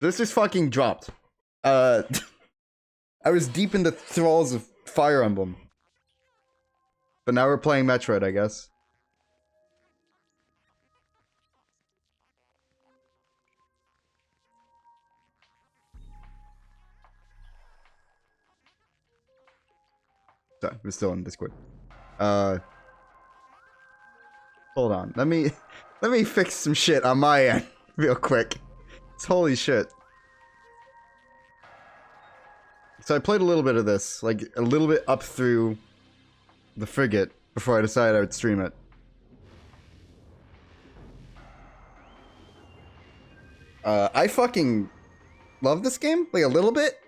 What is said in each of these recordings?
This just fucking dropped. I was deep in the thralls of Fire Emblem. But now we're playing Metroid, I guess. Sorry, we're still in Discord. Hold on. Let me fix some shit on my end real quick. It's holy shit. So I played a little bit of this, like a little bit up through the frigate before I decided I would stream it. I fucking love this game, like a little bit.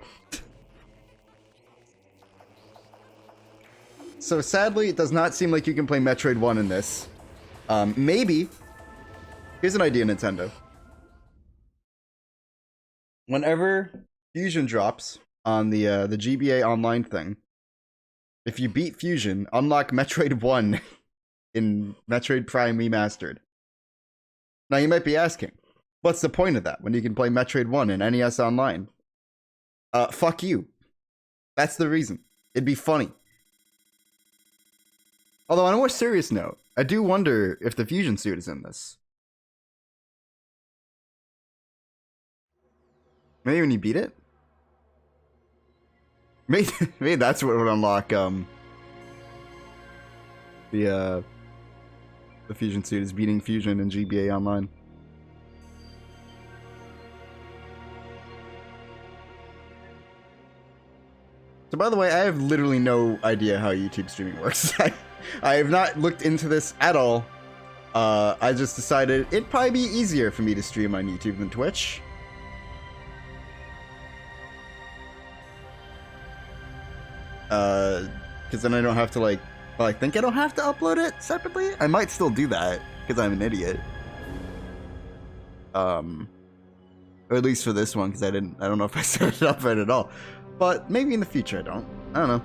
So sadly, it does not seem like you can play Metroid 1 in this. Maybe. Here's an idea, Nintendo. Whenever Fusion drops on the GBA Online thing, if you beat Fusion, unlock Metroid 1 in Metroid Prime Remastered. Now you might be asking, what's the point of that when you can play Metroid 1 in NES Online? Fuck you. That's the reason. It'd be funny. Although on a more serious note, I do wonder if the Fusion suit is in this. Maybe when you beat it? Maybe that's what would unlock the Fusion suit is beating Fusion in GBA Online. So by the way, I have literally no idea how YouTube streaming works. I have not looked into this at all. I just decided it'd probably be easier for me to stream on YouTube than Twitch. Because then I don't have to like... Well, I think I don't have to upload it separately? I might still do that, because I'm an idiot. Or at least for this one, because I don't know if I set it up right at all. But maybe in the future I don't. I don't know.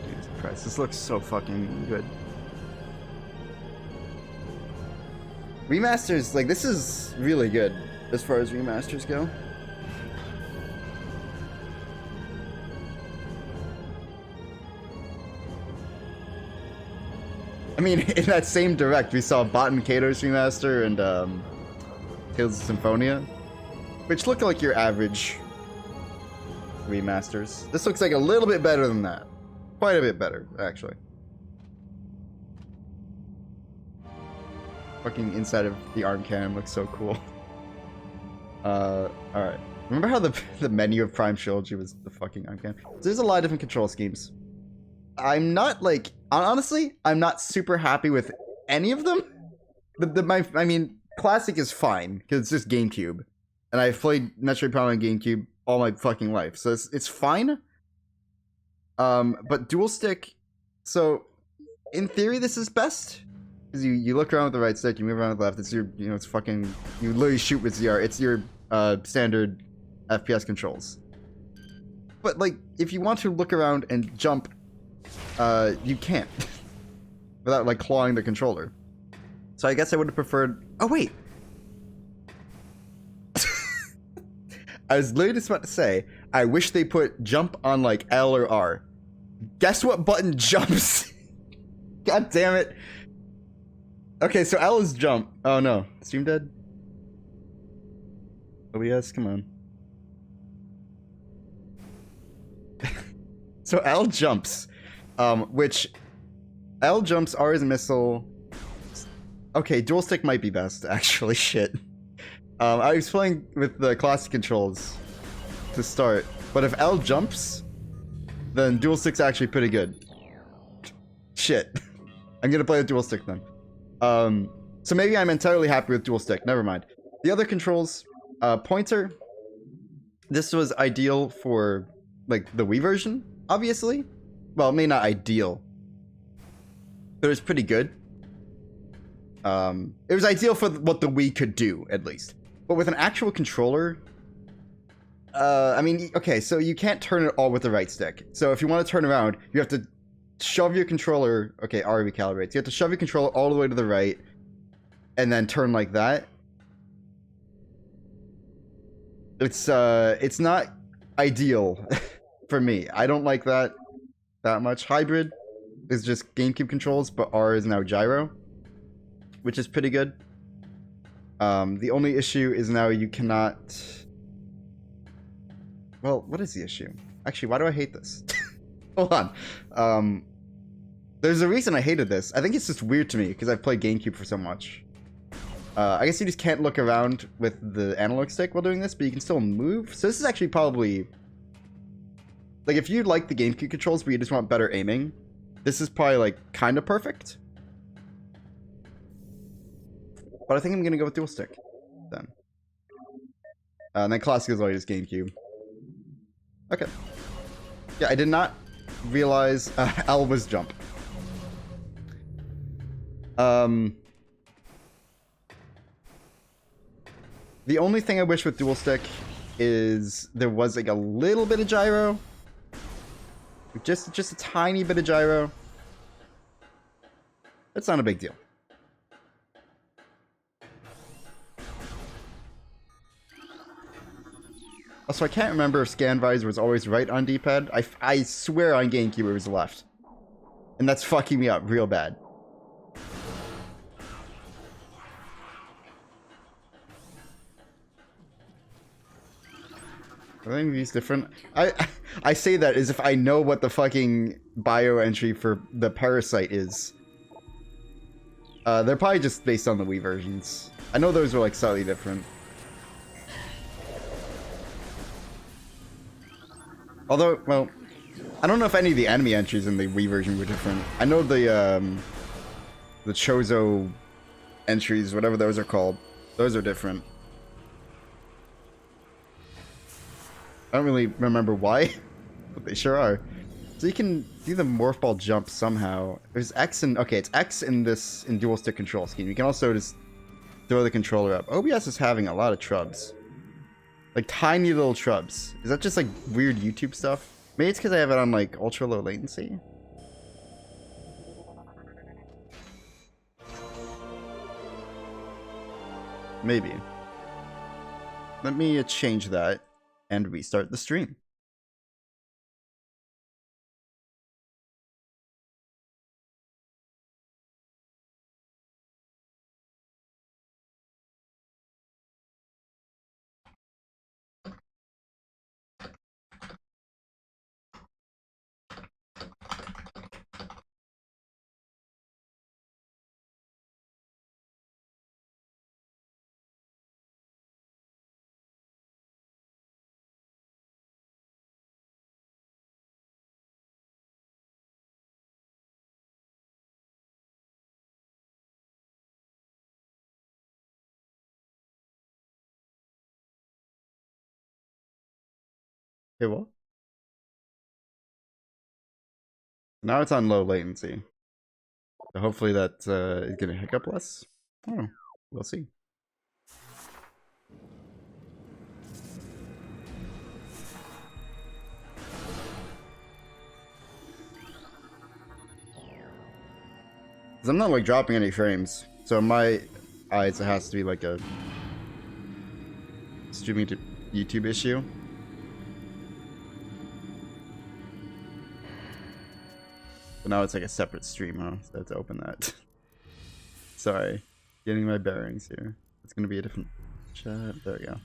Jesus Christ, this looks so fucking good. Remasters, like, this is really good as far as remasters go. I mean, in that same direct, we saw Baten Kato's remaster and Tales of Symphonia, which look like your average remasters. This looks like a little bit better than that. Quite a bit better, actually. Fucking inside of the arm cannon looks so cool. Alright. Remember how the menu of Prime Trilogy was the fucking arm cannon? So there's a lot of different control schemes. I'm not, like... Honestly, I'm not super happy with any of them. I mean, Classic is fine, because it's just GameCube. And I've played Metroid Prime on GameCube all my fucking life, so it's fine. But Dual Stick... So, in theory, this is best. Because you look around with the right stick, you move around with the left, it's your, it's fucking... You literally shoot with ZR, it's your standard FPS controls. But, like, if you want to look around and jump... you can't. Without, like, clawing the controller. So I guess I would have preferred... Oh, wait! I was literally just about to say, I wish they put jump on, like, L or R. Guess what button jumps? God damn it. Okay, so L is jump. Oh, no. Stream dead? OBS, come on. So L jumps. Which L jumps, R is a missile. Okay, dual stick might be best, actually. Shit. I was playing with the classic controls to start, but if L jumps, then dual stick's actually pretty good. Shit. I'm gonna play with dual stick then. So maybe I'm entirely happy with dual stick. Never mind. The other controls, pointer. This was ideal for like the Wii version, obviously. Well, maybe not ideal, but it was pretty good. It was ideal for what the Wii could do, at least. But with an actual controller, I mean, okay, so you can't turn it all with the right stick. So if you want to turn around, you have to shove your controller. Okay, R recalibrates. You have to shove your controller all the way to the right, and then turn like that. It's not ideal for me. I don't like that much. Hybrid is just GameCube controls, but R is now gyro, which is pretty good. The only issue is now you cannot. Well, what is the issue? Actually, why do I hate this? Hold on. There's a reason I hated this. I think it's just weird to me because I've played GameCube for so much. I guess you just can't look around with the analog stick while doing this, but you can still move. So this is actually probably... Like, if you like the GameCube controls, but you just want better aiming, this is probably, like, kind of perfect. But I think I'm going to go with dual stick, then. And then classic is always GameCube. Okay. Yeah, I did not realize L was jump. The only thing I wish with dual stick is there was like a little bit of gyro. Just a tiny bit of gyro. It's not a big deal. Also, I can't remember if scan visor was always right on D-pad. I swear on GameCube it was left. And that's fucking me up real bad. Are any of these different? I say that as if I know what the fucking bio entry for the Parasite is. They're probably just based on the Wii versions. I know those are like slightly different. Although, well, I don't know if any of the enemy entries in the Wii version were different. I know the Chozo entries, whatever those are called, those are different. I don't really remember why, but they sure are. So you can do the morph ball jump somehow. There's X and okay, it's X in this dual stick control scheme. You can also just throw the controller up. OBS is having a lot of trubs, like tiny little trubs. Is that just like weird YouTube stuff? Maybe it's because I have it on like ultra low latency. Maybe. Let me change that and restart the stream. Hey, what? Now it's on low latency. So hopefully that is gonna hiccup less. Oh, we'll see. Cause I'm not like dropping any frames, so in my eyes it has to be like a streaming to YouTube issue. But now it's like a separate stream, huh? So I have to open that. Sorry, getting my bearings here. It's gonna be a different chat. There we go.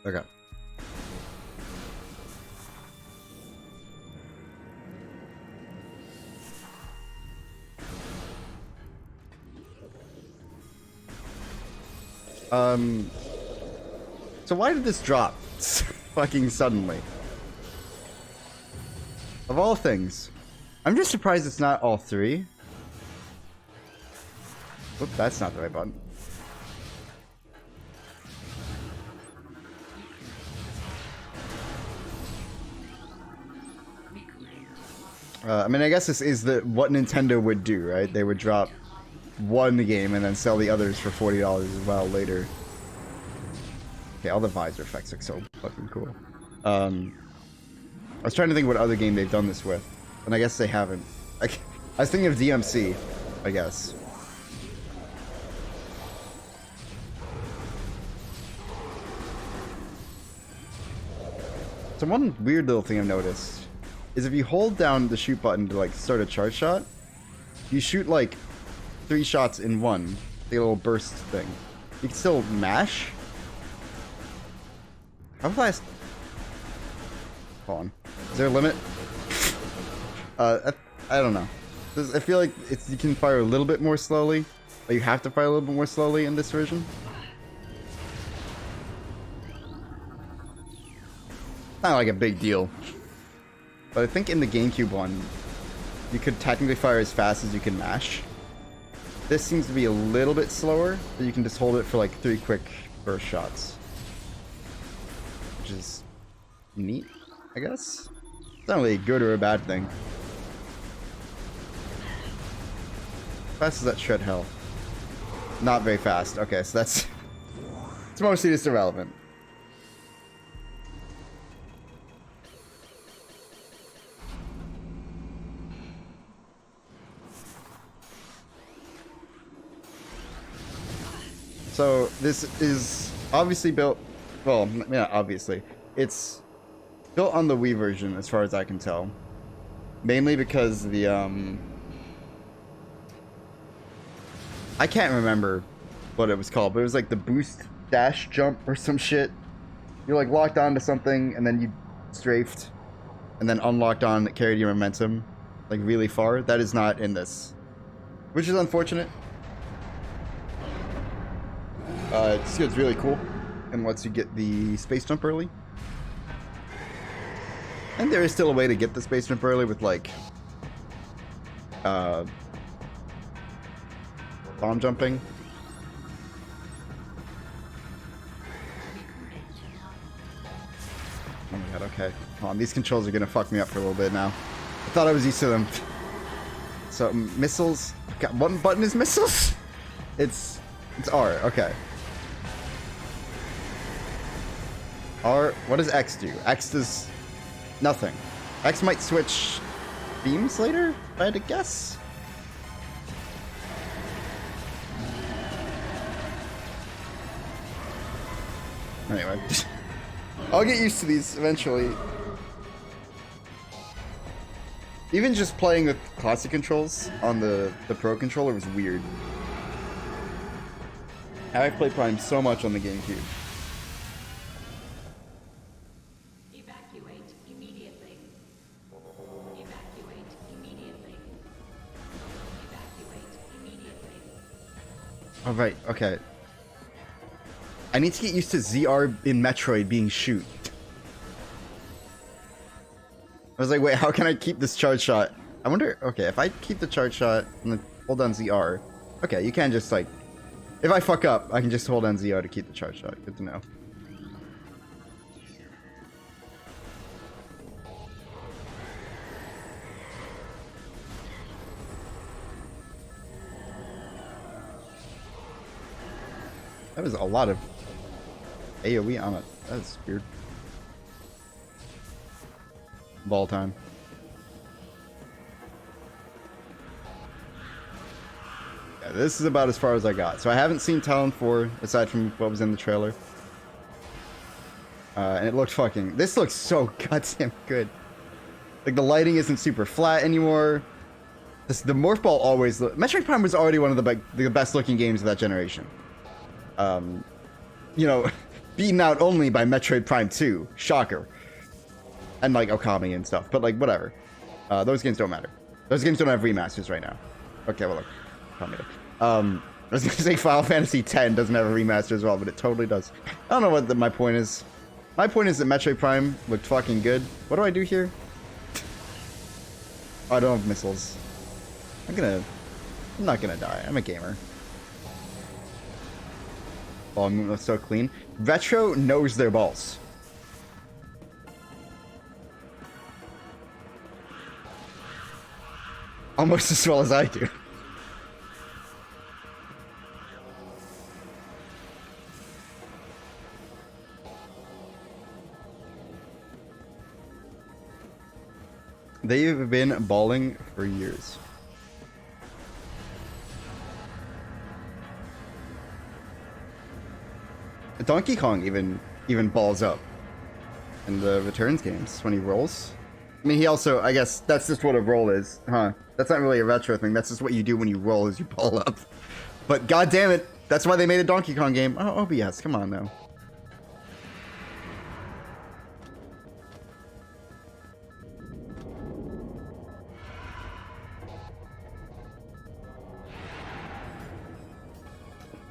Okay. So why did this drop fucking suddenly? Of all things. I'm just surprised it's not all three. Whoop, that's not the right button. I mean, I guess this is what Nintendo would do, right? They would drop one game and then sell the others for $40 as well later. Okay, all the visor effects look so fucking cool. I was trying to think what other game they've done this with, and I guess they haven't. I was thinking of DMC, I guess. So one weird little thing I've noticed is if you hold down the shoot button to like start a charge shot, you shoot like 3 shots in one, the little burst thing. You can still mash. How fast? Hold on. Is there a limit? I don't know. I feel like you can fire a little bit more slowly. But you have to fire a little bit more slowly in this version. Not like a big deal. But I think in the GameCube one, you could technically fire as fast as you can mash. This seems to be a little bit slower, but you can just hold it for like 3 quick burst shots. Which is neat, I guess. It's not really a good or a bad thing. How fast does that shred hell? Not very fast. Okay, so that's... it's mostly just irrelevant. So this is obviously built, well, yeah, obviously. It's built on the Wii version as far as I can tell. Mainly because the, I can't remember what it was called, but it was like the boost dash jump or some shit. You're like locked onto something and then you strafed and then unlocked on that carried your momentum like really far. That is not in this, which is unfortunate. It's really cool and lets you get the space jump early. And there is still a way to get the space jump early with like bomb jumping. Oh my god, okay. Hold on, these controls are gonna fuck me up for a little bit now. I thought I was used to them. So missiles. Got one button is missiles? It's R, okay. R, what does X do? X does nothing. X might switch beams later, if I had to guess. Anyway, I'll get used to these eventually. Even just playing with classic controls on the Pro controller was weird. I've played Prime so much on the GameCube. Evacuate immediately. Evacuate immediately. Evacuate immediately. Oh, right, okay. I need to get used to ZR in Metroid being shoot. I was like, wait, how can I keep this charge shot? I wonder, okay, if I keep the charge shot and then hold down ZR. Okay, you can just like, if I fuck up, I can just hold down ZR to keep the charge shot. Good to know. That was a lot of AoE on it. That's weird. Ball time. Yeah, this is about as far as I got. So I haven't seen Talon 4 aside from what was in the trailer. And it looked fucking... This looks so goddamn good. Like the lighting isn't super flat anymore. The Morph Ball always... Metroid Prime was already one of the best looking games of that generation. You know, beaten out only by Metroid Prime 2. Shocker. And like Okami and stuff, but like whatever. Those games don't matter. Those games don't have remasters right now. Okay, well look, I was gonna say Final Fantasy X doesn't have a remaster as well, but it totally does. I don't know what my point is. My point is that Metroid Prime looked fucking good. What do I do here? Oh, I don't have missiles. I'm not gonna die. I'm a gamer. Ball movement looks so clean. Retro knows their balls. Almost as well as I do. They've been balling for years. Donkey Kong even balls up in the Returns games when he rolls. I mean, he also, I guess that's just what a roll is, huh? That's not really a retro thing. That's just what you do when you roll, is you ball up. But god damn it, that's why they made a Donkey Kong game. Oh, OBS, come on now.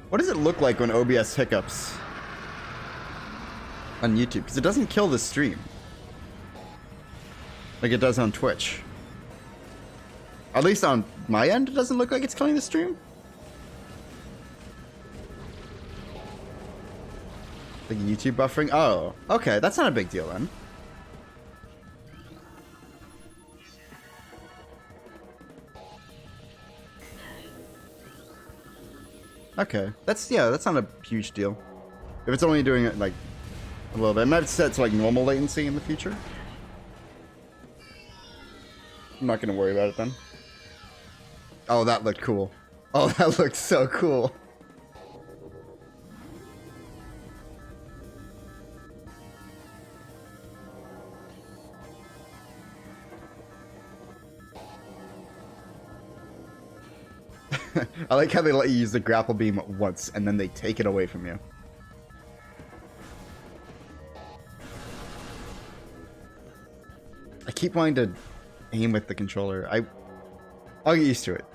What does it look like when OBS hiccups on YouTube? Because it doesn't kill the stream like it does on Twitch. At least on my end, it doesn't look like it's killing the stream. Like YouTube buffering? Oh, okay, that's not a big deal then. Okay, that's not a huge deal. If it's only doing it like a little bit, it might set to like normal latency in the future. I'm not gonna worry about it then. Oh, that looked cool. Oh, that looked so cool. I like how they let you use the grapple beam once and then they take it away from you. I keep wanting to aim with the controller. I'll get used to it.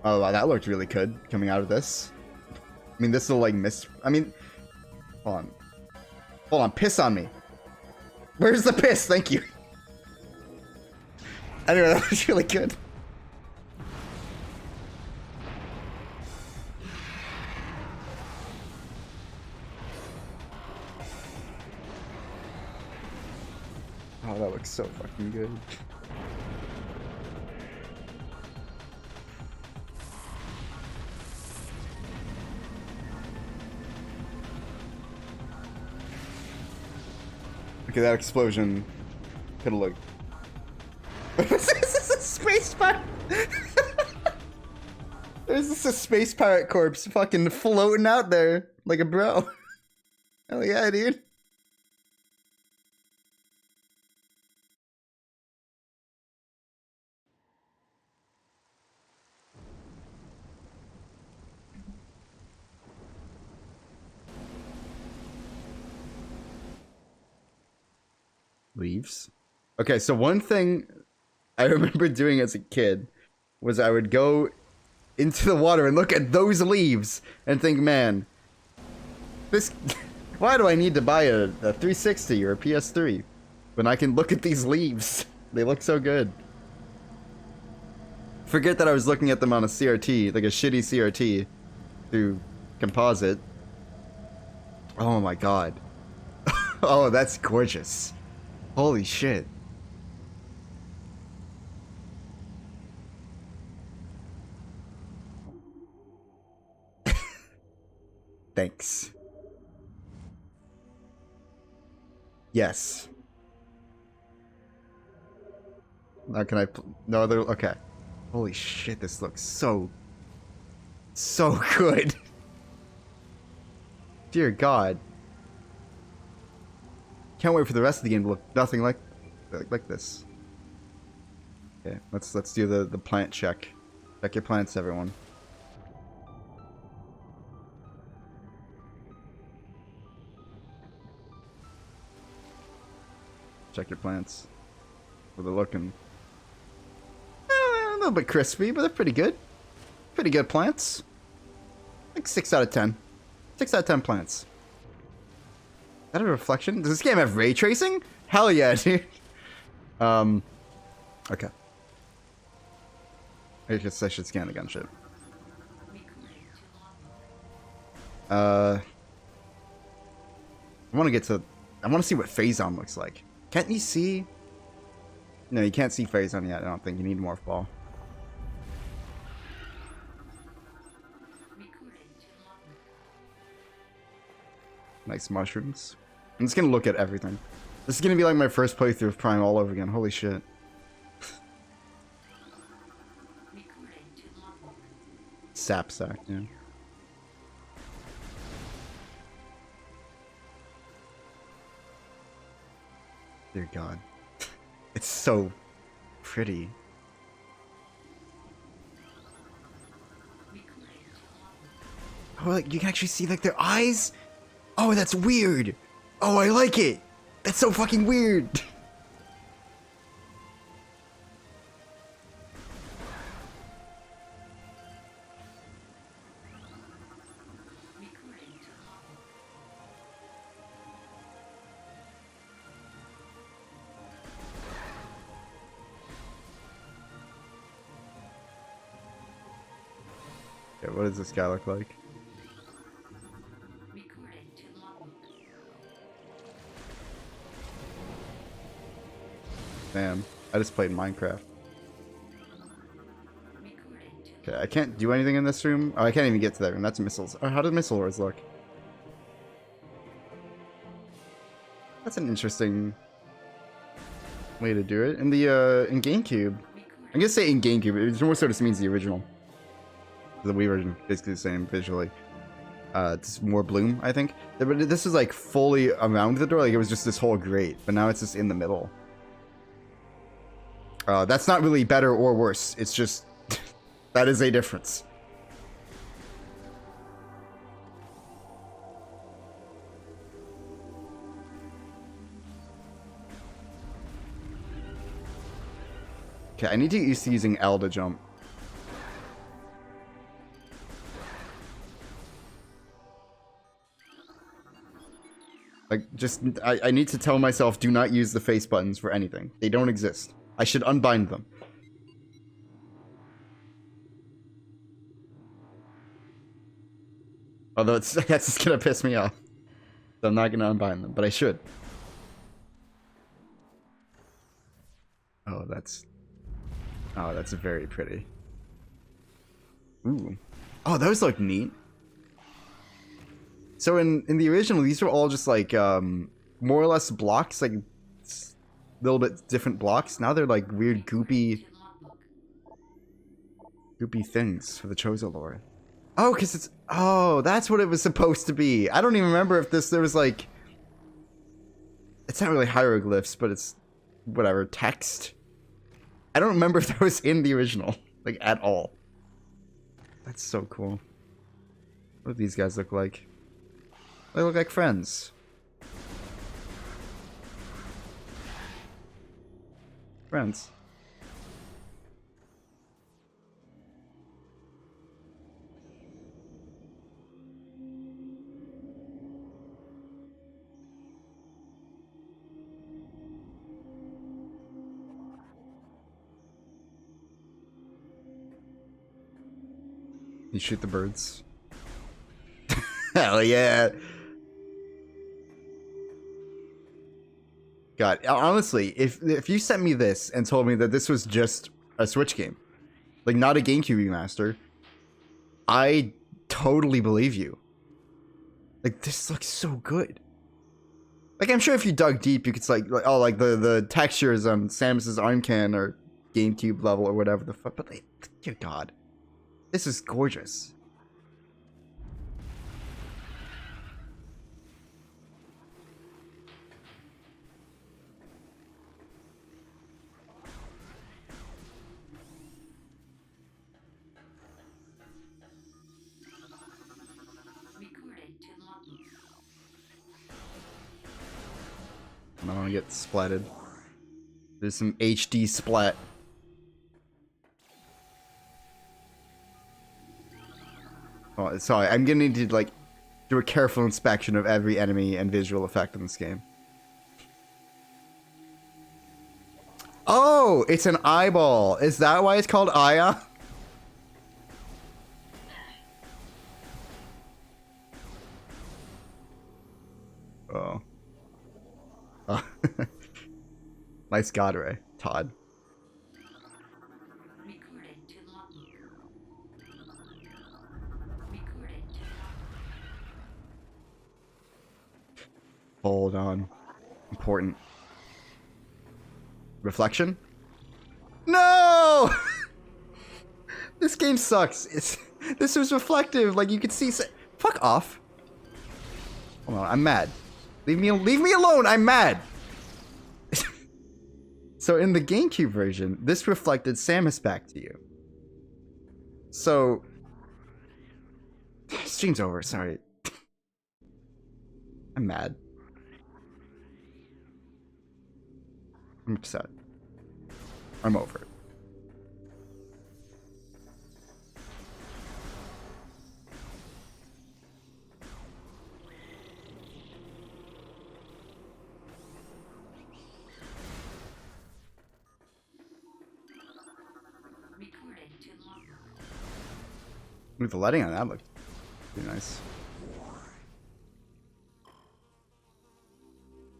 Oh, wow, that looked really good coming out of this. I mean, this will like miss. I mean, hold on. Hold on, piss on me. Where's the piss? Thank you. Anyway, that was really good. Oh, that looks so fucking good. Okay, that explosion could have looked. This is a space pirate. There's just a space pirate corpse fucking floating out there like a bro. Hell yeah, dude. Leaves. Okay, so one thing I remember doing as a kid was I would go into the water and look at those leaves and think, man, this. Why do I need to buy a 360 or a PS3 when I can look at these leaves? They look so good. Forget that I was looking at them on a CRT, like a shitty CRT, through composite. Oh my god. Oh, that's gorgeous. Holy shit. Thanks. Yes. Now can I... No other... Okay. Holy shit, this looks so good. Dear God. Can't wait for the rest of the game to look nothing like this. Okay, let's do the plant check. Check your plants, everyone. Check your plants. Well, they're looking a little bit crispy, but they're pretty good. Pretty good plants. Like 6 out of 10. 6 out of 10 plants. Is that a reflection? Does this game have ray tracing? Hell yeah, dude. Okay. I guess I should scan the gunship. I want to get to... I want to see what Phazon looks like. Can't you see? No, you can't see Phazon yet, I don't think. You need Morph Ball. Nice mushrooms. I'm just gonna look at everything. This is gonna be like my first playthrough of Prime all over again. Holy shit. Sap sack, yeah. Dear God. It's so pretty. Oh, like you can actually see like their eyes? Oh, that's weird. Oh, I like it. That's so fucking weird. Okay, what does this guy look like? Damn, I just played Minecraft. Okay, I can't do anything in this room. Oh, I can't even get to that room. That's missiles. Oh, how do missile wars look? That's an interesting way to do it. In the in GameCube, I'm gonna say in GameCube. It more so just means the original. The Wii version, basically the same visually. It's more bloom, I think. But this is like fully around the door. Like it was just this whole grate, but now it's just in the middle. That's not really better or worse. It's just that is a difference. Okay, I need to get used to using L to jump. Like, just, I need to tell myself, do not use the face buttons for anything. They don't exist. I should unbind them. Although that's just gonna piss me off. So I'm not gonna unbind them, but I should. Oh, that's very pretty. Ooh. Oh, those look neat. So in the original, these were all just like more or less blocks, like little bit different blocks. Now they're like weird goopy things for the Chozo lore. Oh, because it's... Oh, that's what it was supposed to be. I don't even remember if there was like... It's not really hieroglyphs, but it's... Whatever, text. I don't remember if that was in the original. Like, at all. That's so cool. What do these guys look like? They look like friends. Friends. You shoot the birds. Hell yeah. God, honestly, if you sent me this and told me that this was just a Switch game, like not a GameCube remaster, I totally believe you. Like, this looks so good. Like, I'm sure if you dug deep, you could like oh, like the textures on Samus's arm can or GameCube level or whatever the fuck. But like, dear God, this is gorgeous. I don't want to get splatted. There's some HD splat. Oh, sorry. I'm gonna need to like do a careful inspection of every enemy and visual effect in this game. Oh, it's an eyeball. Is that why it's called Aya? Oh. Oh. Nice God, Ray. Todd. Hold on. Important. Reflection? No! This game sucks. This was reflective. Like, you could see... Fuck off. Hold on, I'm mad. Leave me alone, I'm mad! So in the GameCube version, this reflected Samus back to you. So... Stream's over, sorry. I'm mad. I'm upset. I'm over it. With the lighting on that looked pretty nice.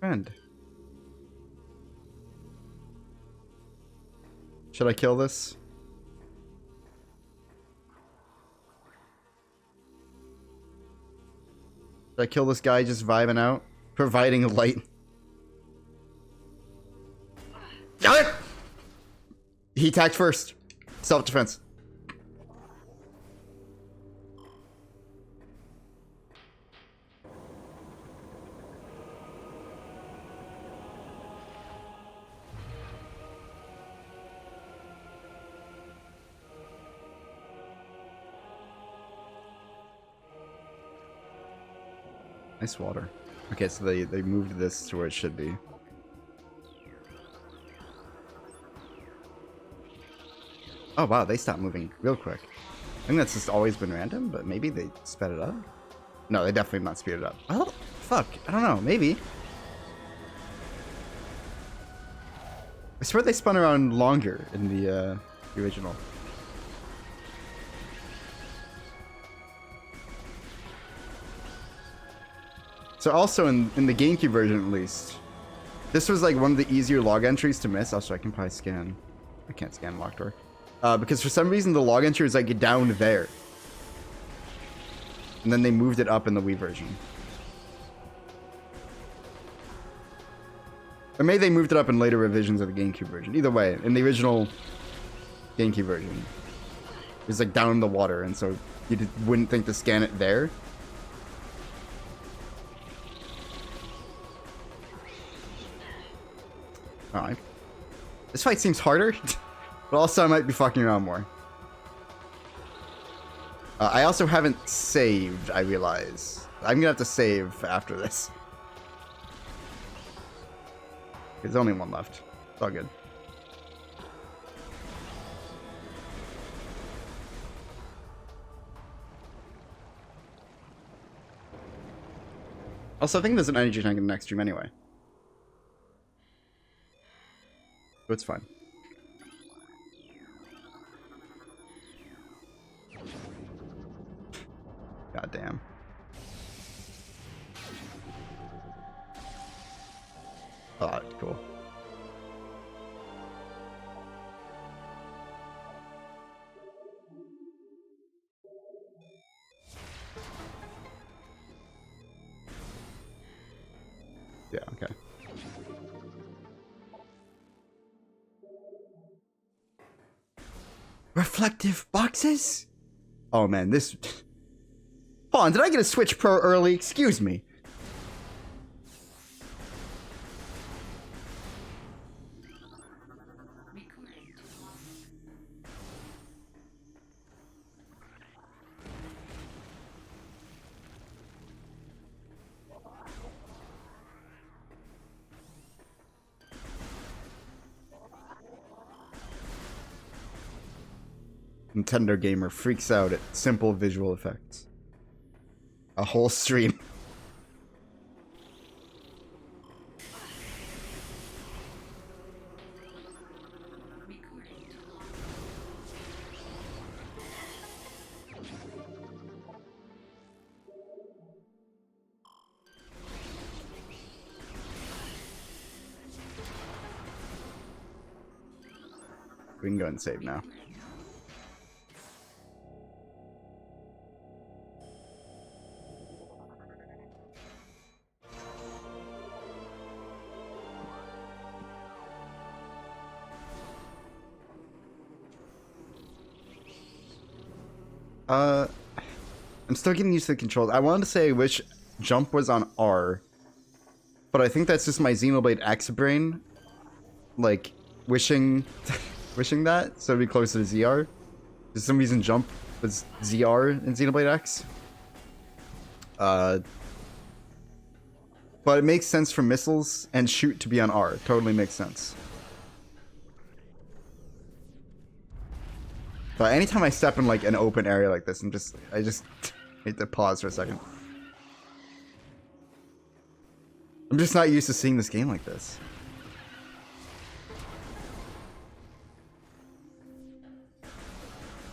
Friend. Should I kill this? Should I kill this guy just vibing out? Providing light. Got it! He attacked first. Self-defense. Nice water. Okay, so they moved this to where it should be. Oh wow, they stopped moving real quick. I think that's just always been random, but maybe they sped it up? No, they definitely have not speeded it up. Oh, fuck. I don't know. Maybe. I swear they spun around longer in the original. So also in the GameCube version at least, this was like one of the easier log entries to miss. Also, I can probably scan. I can't scan locked door. Because for some reason the log entry is like down there. And then they moved it up in the Wii version. Or maybe they moved it up in later revisions of the GameCube version. Either way, in the original GameCube version, it was like down in the water, and so you just wouldn't think to scan it there. Alright. This fight seems harder, but also I might be fucking around more. I also haven't saved, I realize. I'm gonna have to save after this. There's only one left. It's all good. Also, I think there's an energy tank in the next stream anyway. So it's fine. God damn. Oh, cool. Yeah, okay. Reflective boxes? Oh man, this... Hold on, did I get a Switch Pro early? Excuse me. Nintendo gamer freaks out at simple visual effects. A whole stream. We can go and save now. I'm still getting used to the controls. I wanted to say which jump was on R, but I think that's just my Xenoblade X brain, like wishing, wishing that so it'd be closer to ZR. For some reason, jump was ZR in Xenoblade X. But it makes sense for missiles and shoot to be on R. Totally makes sense. But anytime I step in like an open area like this, I just need to pause for a second. I'm just not used to seeing this game like this.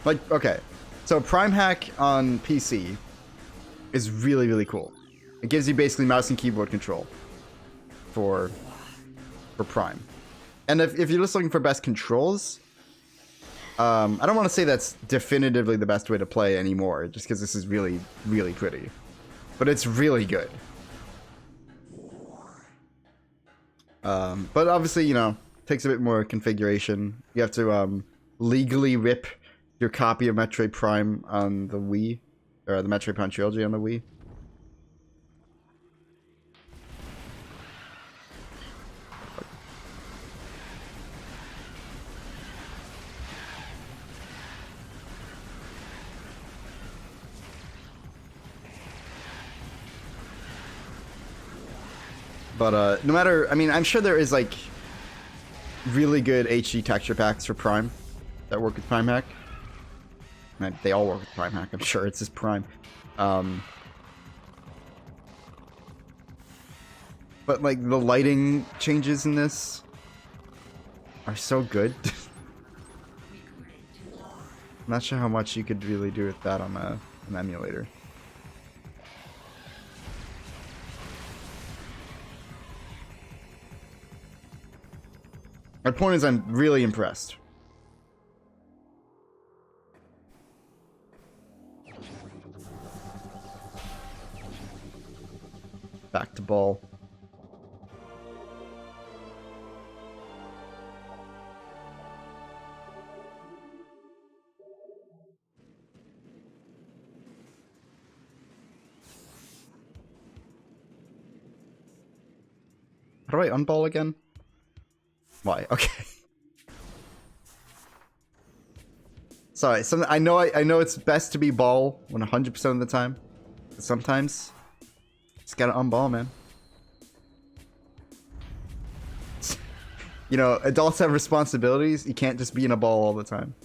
Like, okay, so Prime Hack on PC is really, really cool. It gives you basically mouse and keyboard control for Prime. And if you're just looking for best controls, I don't want to say that's definitively the best way to play anymore, just because this is really, really pretty. But it's really good. But obviously, you know, takes a bit more configuration. You have to legally rip your copy of Metroid Prime on the Wii, or the Metroid Prime Trilogy on the Wii. But no matter, I mean, I'm sure there is like really good HD texture packs for Prime that work with Prime Hack. And they all work with Prime Hack, I'm sure. It's just Prime. But like the lighting changes in this are so good. I'm not sure how much you could really do with that on an emulator. My point is, I'm really impressed. Back to ball. How do I unball again? Why? Okay. Sorry. I know it's best to be ball 100% of the time, but sometimes just gotta unball, man. You know, adults have responsibilities. You can't just be in a ball all the time.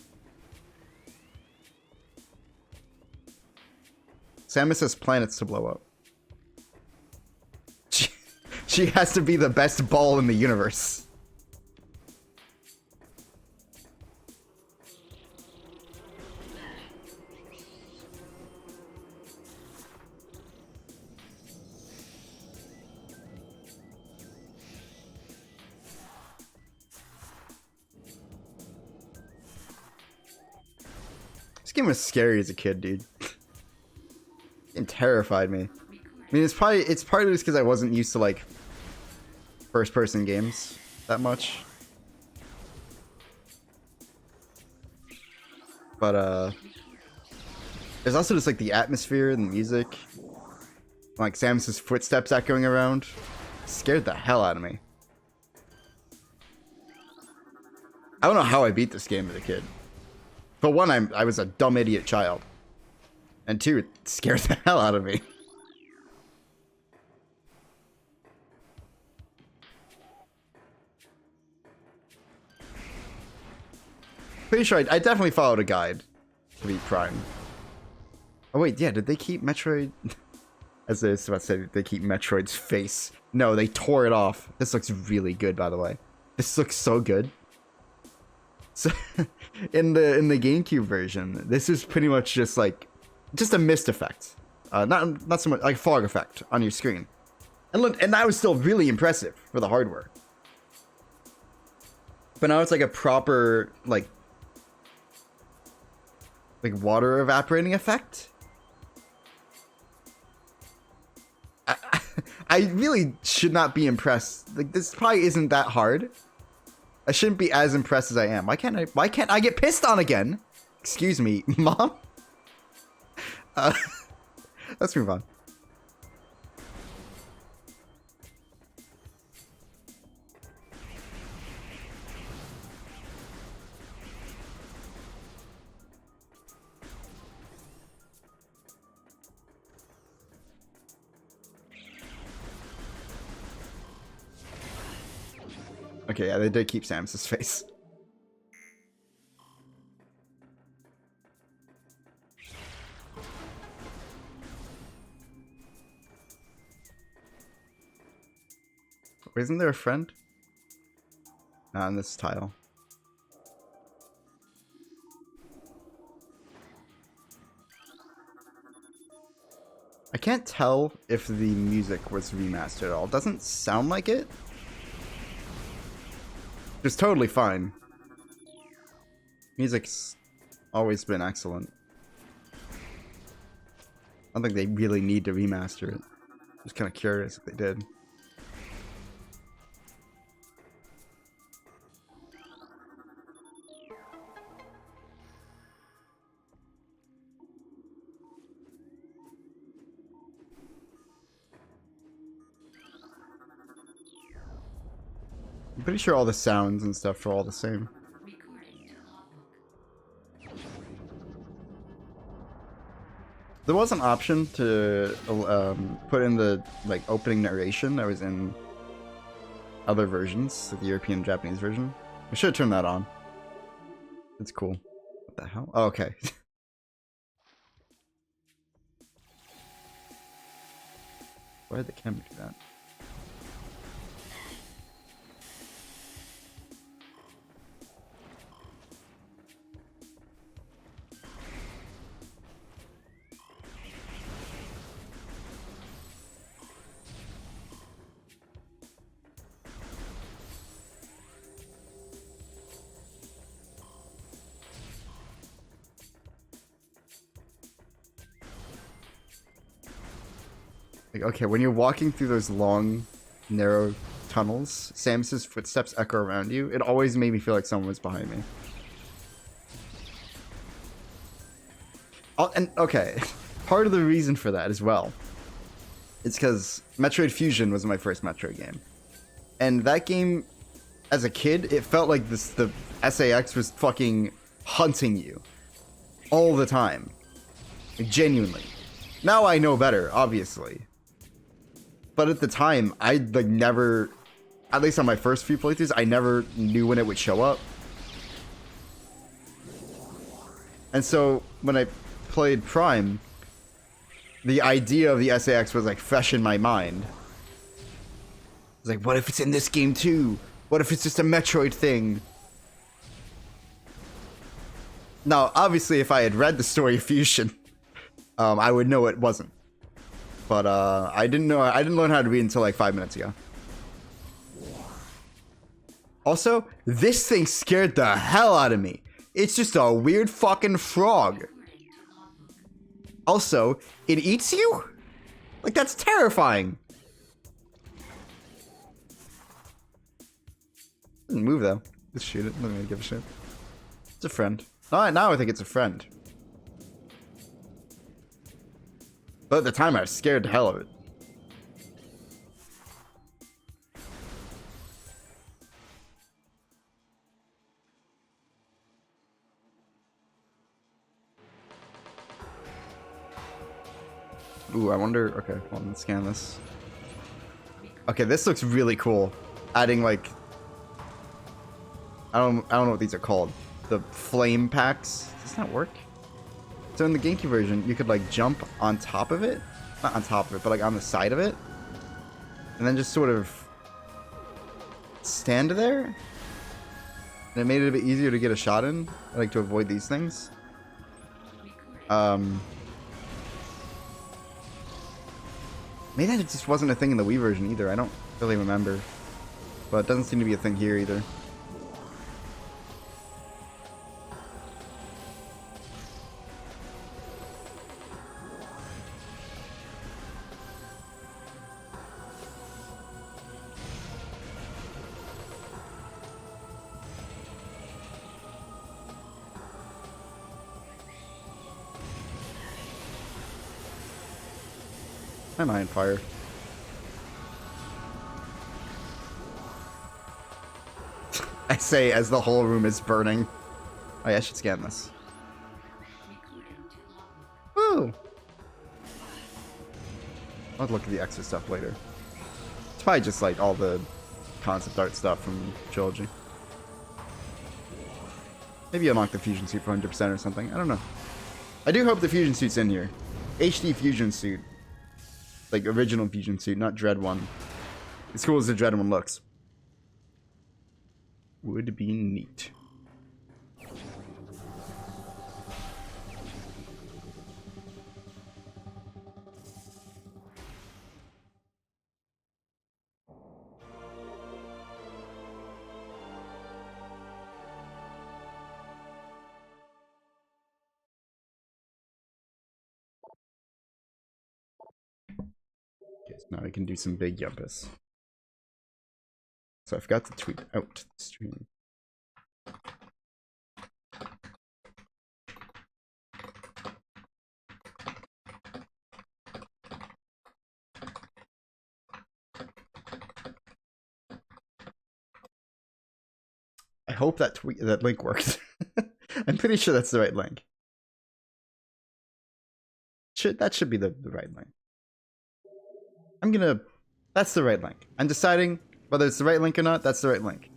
Samus has planets to blow up. She has to be the best ball in the universe. This game was scary as a kid, dude. It terrified me. I mean, it's partly just because I wasn't used to like first-person games that much. But there's also just like the atmosphere and the music, like Samus's footsteps echoing around. It scared the hell out of me. I don't know how I beat this game as a kid. For one, I was a dumb idiot child. And two, it scares the hell out of me. Pretty sure I definitely followed a guide to beat Prime. Oh wait, yeah, did they keep Metroid? As I was about to say, they keep Metroid's face. No, they tore it off. This looks really good, by the way. This looks so good. So, in the GameCube version, this is pretty much just like a mist effect, not so much like fog effect on your screen, and look, and that was still really impressive for the hardware. But now it's like a proper like water evaporating effect. I really should not be impressed. Like, this probably isn't that hard. I shouldn't be as impressed as I am. Why can't I get pissed on again? Excuse me, Mom? Uh, let's move on. Okay, yeah, they did keep Samus's face. Isn't there a friend? Not in this tile. I can't tell if the music was remastered at all. It doesn't sound like it. It's totally fine. Music's always been excellent. I don't think they really need to remaster it. Just kind of curious if they did. I'm pretty sure all the sounds and stuff are all the same. There was an option to put in the opening narration that was in other versions, like the European and Japanese version. I should have turned that on. It's cool. What the hell? Oh, okay. Why did the camera do that? Okay, when you're walking through those long, narrow tunnels, Samus's footsteps echo around you. It always made me feel like someone was behind me. And okay, part of the reason for that as well, it's because Metroid Fusion was my first Metroid game, and that game, as a kid, it felt like the SAX was fucking hunting you all the time, like, genuinely. Now I know better, obviously. But at the time, I never, at least on my first few playthroughs, I never knew when it would show up. And so when I played Prime, the idea of the SAX was fresh in my mind. It's like, what if it's in this game too? What if it's just a Metroid thing? Now, obviously, if I had read the story of Fusion, I would know it wasn't. But I didn't know. I didn't learn how to read until 5 minutes ago. Also, this thing scared the hell out of me. It's just a weird fucking frog. Also, it eats you? That's terrifying. Doesn't move though. Just shoot it. Let me give a shit. It's a friend. Now I think it's a friend. But at the time, I was scared the hell of it. Ooh, I wonder. Okay, well, let's scan this. Okay, this looks really cool. Adding I don't know what these are called. The flame packs. Does that work? So in the GameCube version, you could jump on top of it, not on top of it, but on the side of it, and then just sort of stand there. And it made it a bit easier to get a shot in, to avoid these things. Maybe that just wasn't a thing in the Wii version either. I don't really remember, but it doesn't seem to be a thing here either. I'm on fire. I say as the whole room is burning. Oh yeah, I should scan this. Woo! I'll look at the extra stuff later. It's probably just like all the concept art stuff from Trilogy. Maybe unlock the fusion suit for 100% or something. I don't know. I do hope the fusion suit's in here. HD fusion suit. Like original fusion suit, not Dread one. As cool as the Dread one looks. Would be neat. Okay, so now I can do some big yumpus. So I forgot to tweet out the stream. I hope that that link worked. I'm pretty sure that's the right link. That should be the right link. That's the right link. I'm deciding whether it's the right link or not. That's the right link.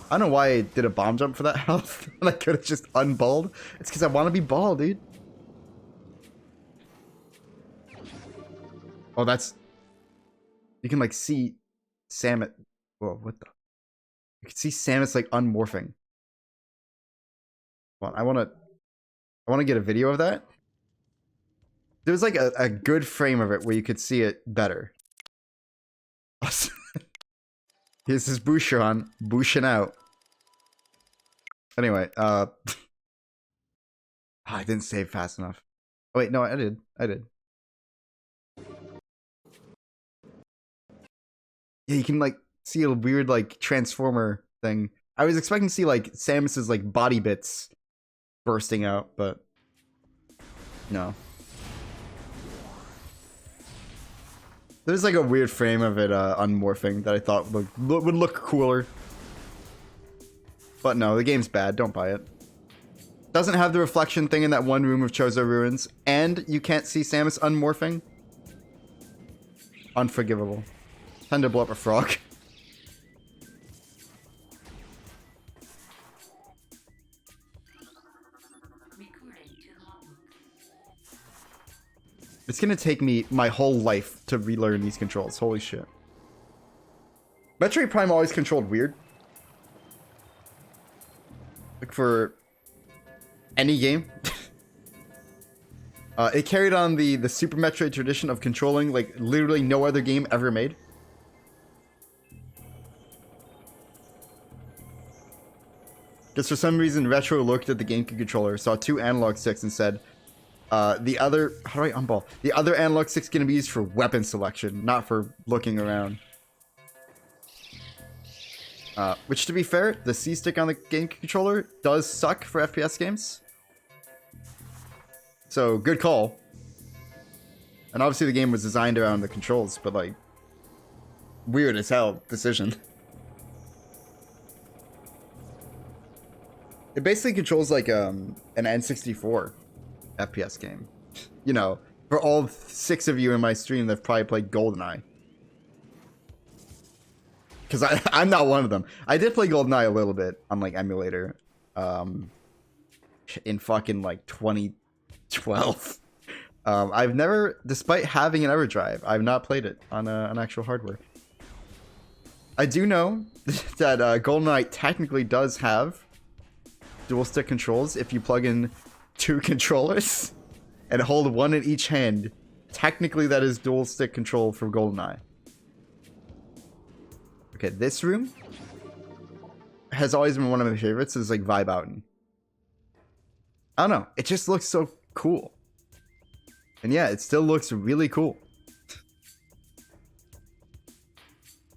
I don't know why I did a bomb jump for that health. I could have just unballed. It's because I want to be bald, dude. Oh, that's... You can, like, see Samus... Whoa, what the... You can see Samus, like, unmorphing. Well, I want to get a video of that. There's, like, a good frame of it where you could see it better. Here's this Bouchon, Bouching out. Anyway, I didn't save fast enough. Oh, wait, no, I did. Yeah, you can, like, see a weird, like, transformer thing. I was expecting to see, like, Samus's, like, body bits bursting out, but no. There's, like, a weird frame of it unmorphing that I thought would look cooler. But no, the game's bad. Don't buy it. Doesn't have the reflection thing in that one room of Chozo Ruins, and you can't see Samus unmorphing. Unforgivable. Time to blow up a frog. It's gonna take me my whole life to relearn these controls. Holy shit. Metroid Prime always controlled weird. Like for any game. It carried on the Super Metroid tradition of controlling like literally no other game ever made. Because for some reason Retro looked at the GameCube controller, saw two analog sticks and said, the other, how do I unball? The other analog stick's gonna be used for weapon selection, not for looking around. Which, to be fair, the C stick on the GameCube controller does suck for FPS games. So, good call. And obviously the game was designed around the controls, but like, weird as hell decision. It basically controls like an N64 FPS game. You know, for all 6 of you in my stream that have probably played GoldenEye. Because I'm not one of them. I did play GoldenEye a little bit on like emulator. In fucking like 2012. I've never, despite having an EverDrive, I've not played it on an actual hardware. I do know that GoldenEye technically does have dual stick controls if you plug in 2 controllers and hold one in each hand. Technically that is dual stick control for GoldenEye. Okay, this room has always been one of my favorites. Is like vibe outing. I don't know. It just looks so cool. And yeah, it still looks really cool.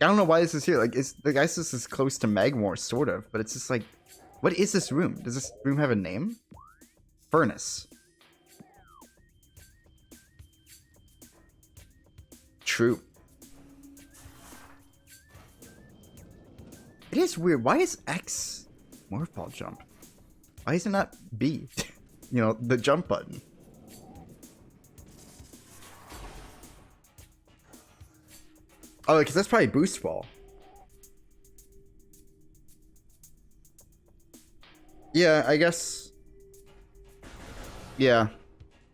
I don't know why this is here. Like, it's, I guess this is close to Magmore, sort of. But it's just like, what is this room? Does this room have a name? Furnace. True. It is weird. Why is X morph ball jump? Why isn't that B? You know, the jump button. Oh, because that's probably boost ball. Yeah, I guess. Yeah,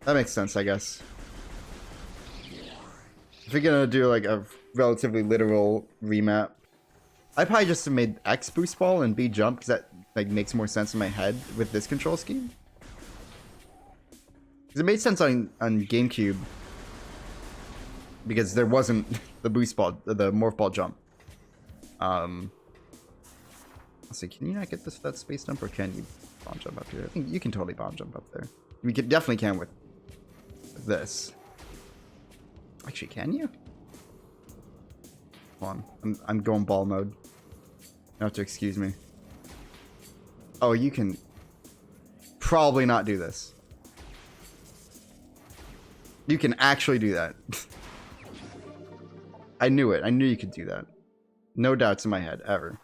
that makes sense, I guess. If you're gonna do like a relatively literal remap, I probably just made X boost ball and B jump because that like makes more sense in my head with this control scheme. Because it made sense on GameCube because there wasn't the boost ball, the morph ball jump. Let's see, can you not get this that space jump, or can you bomb jump up here? I think you can totally bomb jump up there. You can definitely can with this. Actually, can you? Hold on, I'm going ball mode. You have to excuse me. Oh, you can probably not do this. You can actually do that. I knew it. I knew you could do that. No doubts in my head, ever.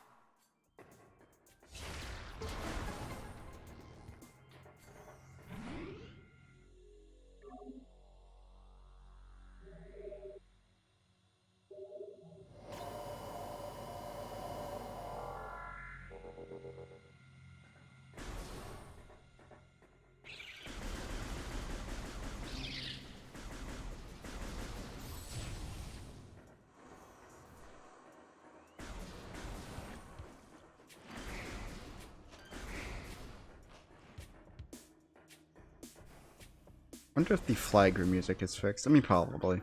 I wonder if the flagger music is fixed. I mean, probably.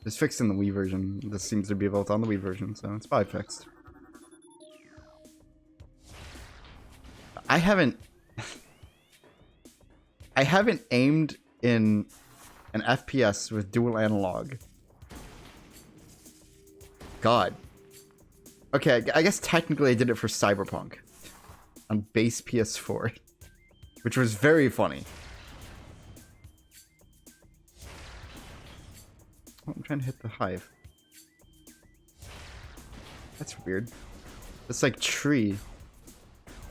It's fixed in the Wii version. This seems to be built on the Wii version, so it's probably fixed. I haven't aimed in an FPS with dual analog. God. Okay, I guess technically I did it for Cyberpunk on base PS4, which was very funny. Oh, I'm trying to hit the hive. That's weird. This like tree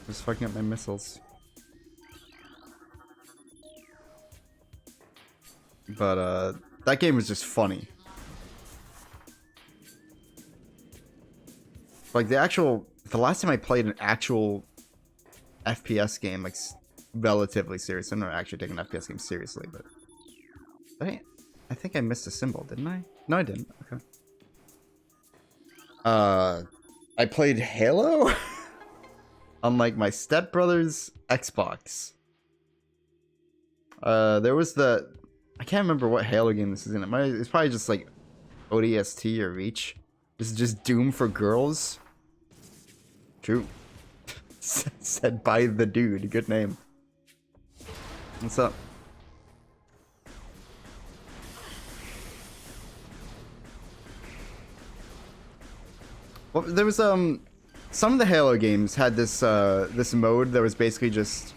was fucking up my missiles. But that game was just funny. Like the last time I played an actual FPS game, like relatively serious. I'm not actually taking an FPS game seriously, but I think I missed a symbol, didn't I? No, I didn't. Okay. I played Halo on like my stepbrother's Xbox. There was I can't remember what Halo game this is in. It's probably just like ODST or Reach. This is just Doom for girls. True. Said by the dude. Good name. What's up? Well, there was some of the Halo games had this this mode that was basically just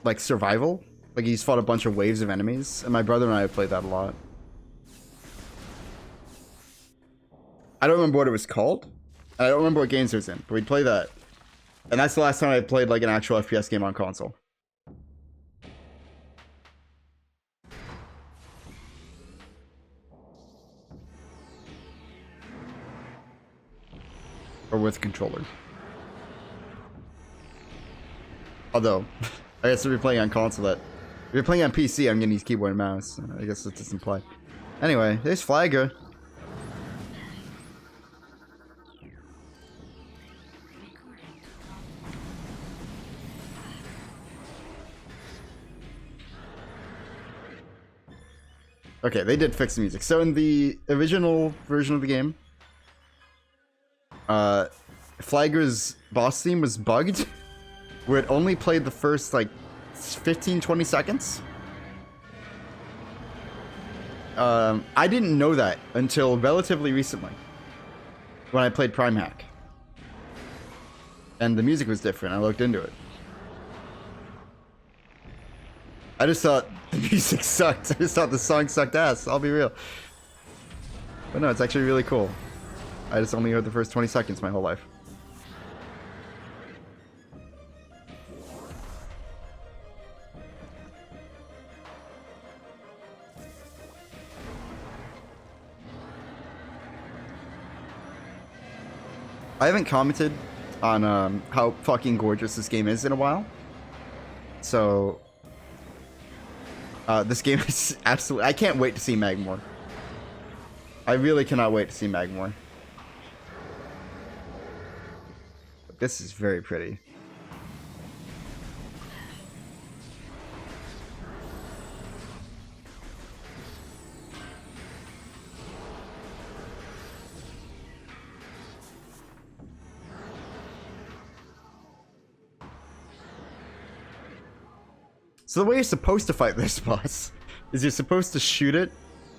like survival. Like you just fought a bunch of waves of enemies, and my brother and I have played that a lot. I don't remember what it was called. And I don't remember what games it was in, but we'd play that. And that's the last time I played like an actual FPS game on console. Or with controller. Although, I guess if you're playing on console, if you're playing on PC, I'm gonna use keyboard and mouse. I guess that doesn't apply. Anyway, there's Flagger. Okay, they did fix the music. So in the original version of the game, Flagger's boss theme was bugged, where it only played the first like 15-20 seconds. I didn't know that until relatively recently, when I played Prime Hack, and the music was different. I looked into it. I just thought the music sucked. I just thought the song sucked ass. I'll be real. But no, it's actually really cool. I just only heard the first 20 seconds my whole life. I haven't commented on how fucking gorgeous this game is in a while. So, this game is absolutely... I can't wait to see Magmore. I really cannot wait to see Magmore. This is very pretty. So the way you're supposed to fight this boss is you're supposed to shoot it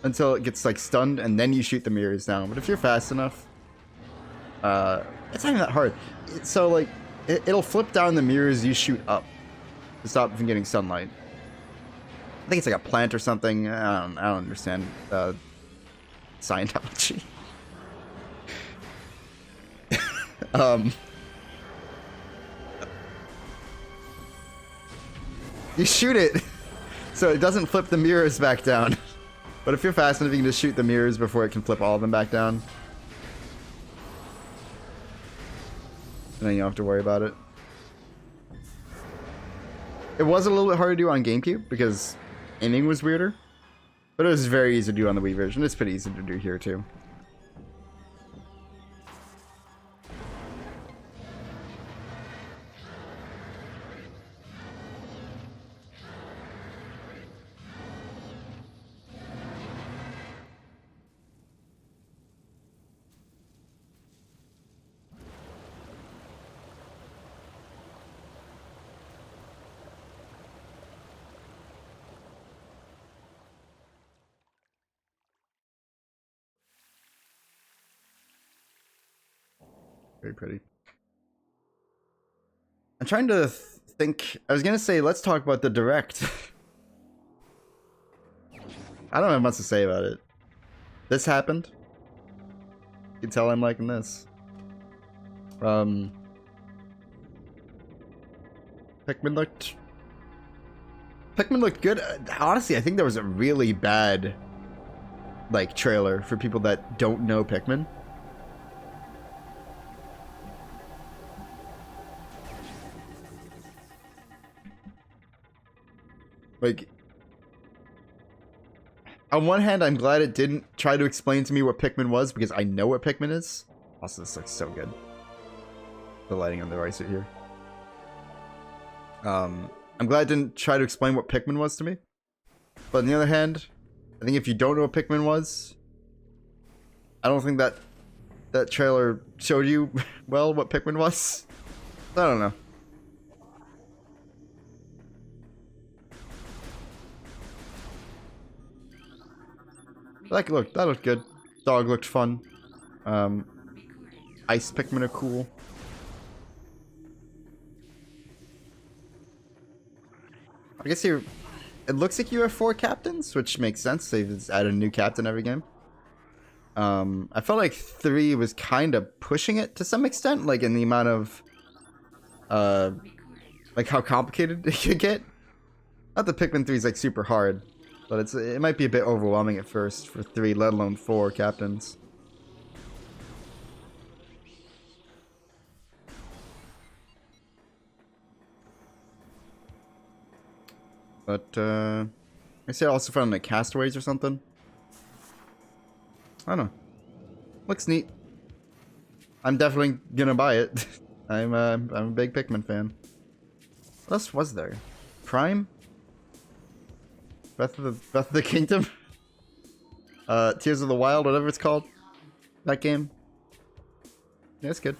until it gets like stunned, and then you shoot the mirrors down. But if you're fast enough, it's not even that hard. So like, it'll flip down the mirrors you shoot up to stop from getting sunlight. I think it's like a plant or something. I don't understand Scientology. You shoot it, so it doesn't flip the mirrors back down. But if you're fast enough, you can just shoot the mirrors before it can flip all of them back down. And then you don't have to worry about it. It was a little bit hard to do on GameCube because aiming was weirder. But it was very easy to do on the Wii version. It's pretty easy to do here too. Very pretty. I'm trying to think. I was gonna say, let's talk about the direct. I don't have much to say about it. This happened. You can tell I'm liking this. Pikmin looked good. Honestly, I think there was a really bad like trailer for people that don't know Pikmin. Like, on one hand, I'm glad it didn't try to explain to me what Pikmin was, because I know what Pikmin is. Also, this looks so good. The lighting on the right here. I'm glad it didn't try to explain what Pikmin was to me. But on the other hand, I think if you don't know what Pikmin was, I don't think that trailer showed you well what Pikmin was. I don't know. That looked good. Dog looked fun. Ice Pikmin are cool. I guess it looks like you have 4 captains, which makes sense. They've just added a new captain every game. I felt like 3 was kind of pushing it to some extent, like in the amount of, like how complicated it could get. Not that Pikmin 3 is like super hard. But it might be a bit overwhelming at first for 3, let alone 4 captains. But, I guess I also found like Castaways or something. I don't know. Looks neat. I'm definitely gonna buy it. I'm a big Pikmin fan. What else was there? Prime? Breath of the Kingdom? Tears of the Wild, whatever it's called. That game. Yeah, it's good.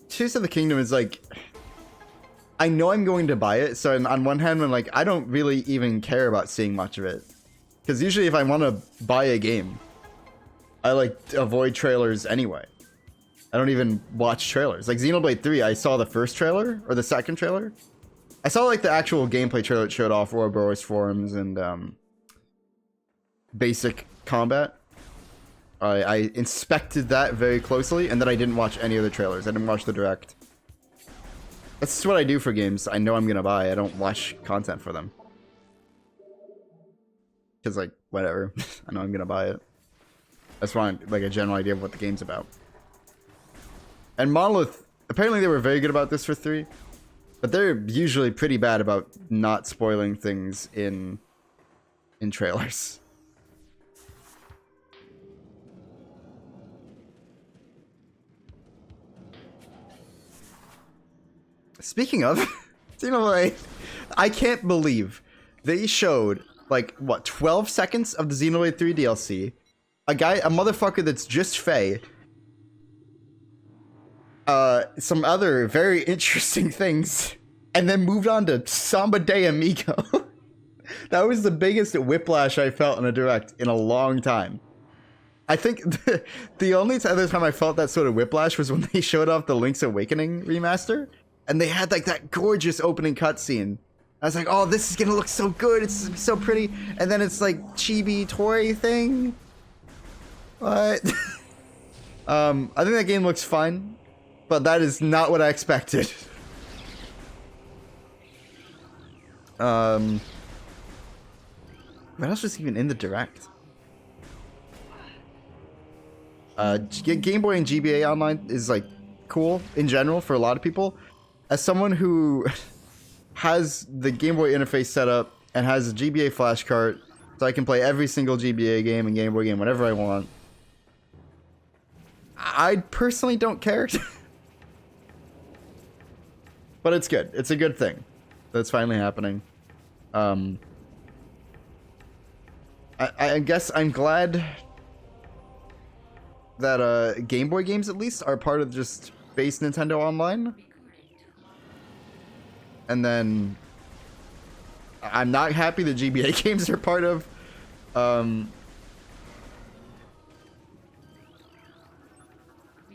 Tears of the Kingdom is like... I know I'm going to buy it, so on one hand, I'm like, I don't really even care about seeing much of it. Because usually if I want to buy a game, I like avoid trailers anyway. I don't even watch trailers. Like Xenoblade 3, I saw the first trailer or the second trailer. I saw like the actual gameplay trailer that showed off Ouroboros forms and basic combat. I inspected that very closely, and then I didn't watch any other trailers. I didn't watch the direct. That's just what I do for games I know I'm gonna buy. I don't watch content for them. Because, like, whatever. I know I'm gonna buy it. That's why I'm, like, a general idea of what the game's about. And Monolith, apparently they were very good about this for 3. But they're usually pretty bad about not spoiling things in trailers. Speaking of, Xenoblade, I can't believe they showed, like, what, 12 seconds of the Xenoblade 3 DLC. A motherfucker that's just Faye. Some other very interesting things. And then moved on to Samba de Amigo. That was the biggest whiplash I felt in a direct in a long time. I think the only other time I felt that sort of whiplash was when they showed off the Link's Awakening remaster. And they had like that gorgeous opening cutscene. I was like, oh, this is gonna look so good. It's so pretty. And then it's like chibi toy thing. What? I think that game looks fine, but that is not what I expected. What else was even in the direct? Game Boy and GBA Online is like cool in general for a lot of people. As someone who has the Game Boy interface set up and has a GBA flash cart, so I can play every single GBA game and Game Boy game whenever I want, I personally don't care. But it's good. It's a good thing that's finally happening. I guess I'm glad that Game Boy games at least are part of just base Nintendo Online. And then I'm not happy that GBA games are part of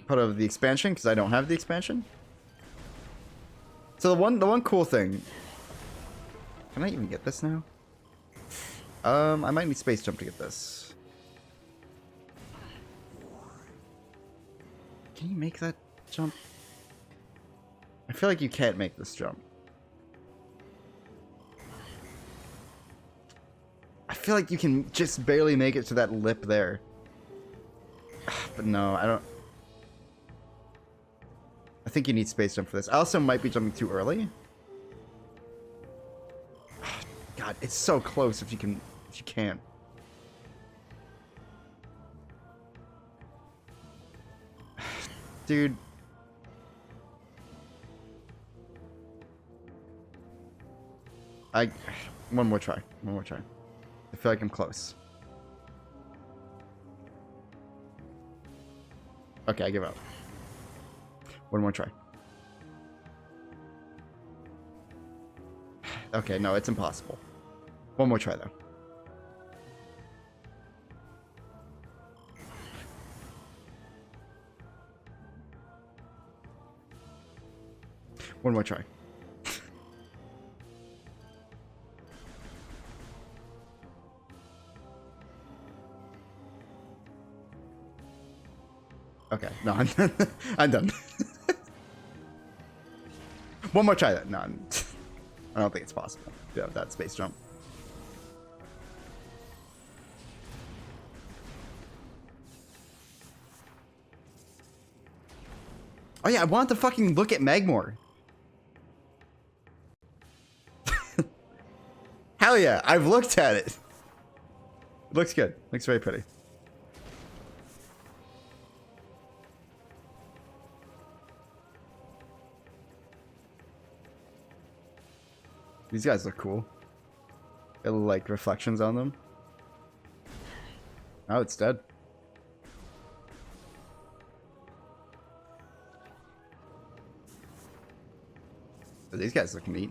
the expansion, because I don't have the expansion. So the one cool thing. Can I even get this now? I might need Space Jump to get this. Can you make that jump? I feel like you can't make this jump. I feel like you can just barely make it to that lip there. But no, I don't. I think you need Space Jump for this. I also might be jumping too early. God, it's so close if you can, if you can't. Dude. One more try. One more try. I feel like I'm close. Okay, I give up. One more try. Okay, no, it's impossible. One more try, though. One more try. Okay, no, I'm done. I'm done. One more try that. No, I don't think it's possible to have that space jump. Oh yeah, I want to fucking look at Magmore. Hell yeah, I've looked at it. It looks good. Looks very pretty. These guys look cool. Got little, like, reflections on them. Oh, it's dead. But these guys look neat.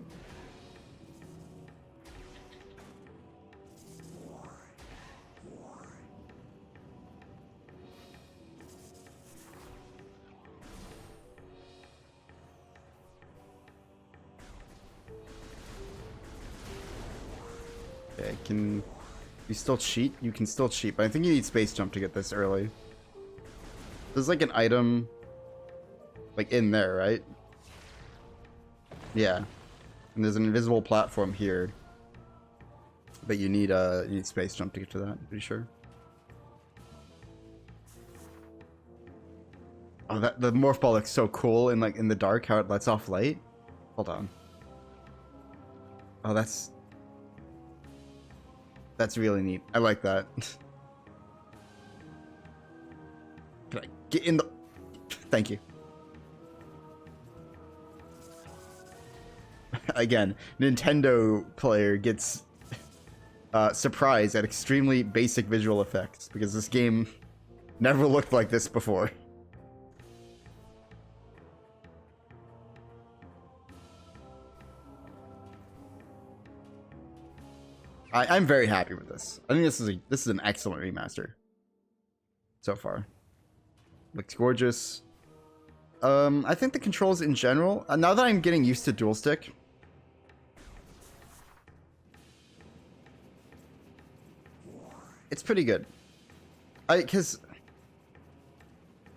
Can you still cheat? You can still cheat, but I think you need space jump to get this early. There's like an item like in there, right? Yeah. And there's an invisible platform here. But you need space jump to get to that, I'm pretty sure. Oh, the morph ball looks so cool in like in the dark, how it lets off light. Hold on. Oh, that's really neat. I like that. Can I get in the... Thank you. Again, Nintendo player gets surprised at extremely basic visual effects because this game never looked like this before. I'm very happy with this. I think this is an excellent remaster so far. Looks gorgeous. I think the controls in general, now that I'm getting used to dual stick, it's pretty good. Because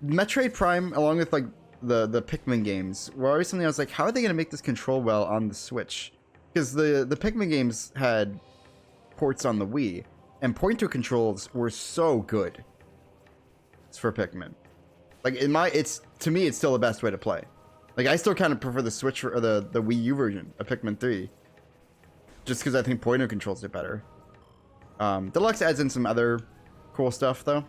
Metroid Prime, along with like the Pikmin games, were always something I was like, how are they gonna make this control well on the Switch? Because the Pikmin games had ports on the Wii, and pointer controls were so good. It's for Pikmin. Like to me, it's still the best way to play. Like I still kind of prefer the Switch or the Wii U version of Pikmin 3, just because I think pointer controls are better. Deluxe adds in some other cool stuff though,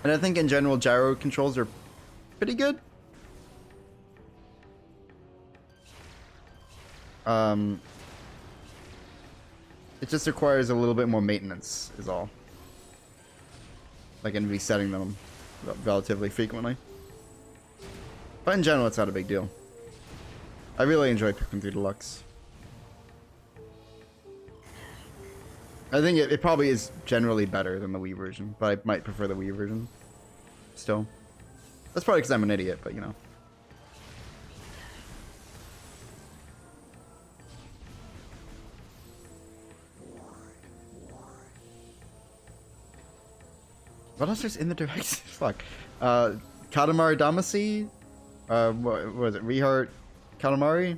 and I think in general gyro controls are pretty good. It just requires a little bit more maintenance, is all. Like, and resetting them relatively frequently. But in general, it's not a big deal. I really enjoy Pikmin 3 Deluxe. I think it probably is generally better than the Wii version, but I might prefer the Wii version still. That's probably because I'm an idiot, but you know. What else is in the direction? Fuck. Katamari Damacy? What was it? Reheart Katamari?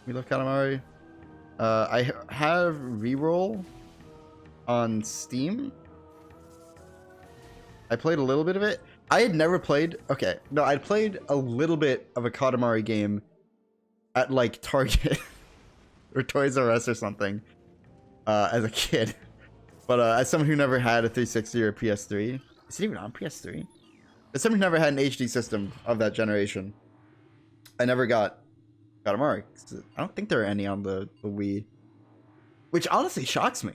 We love Katamari. I have Reroll on Steam. I played a little bit of it. I had never played... Okay, no, I'd played a little bit of a Katamari game at, like, Target or Toys R Us or something as a kid. But as someone who never had a 360 or a PS3... Is it even on PS3? As someone who never had an HD system of that generation, I never got Katamari. I don't think there are any on the Wii. Which honestly shocks me.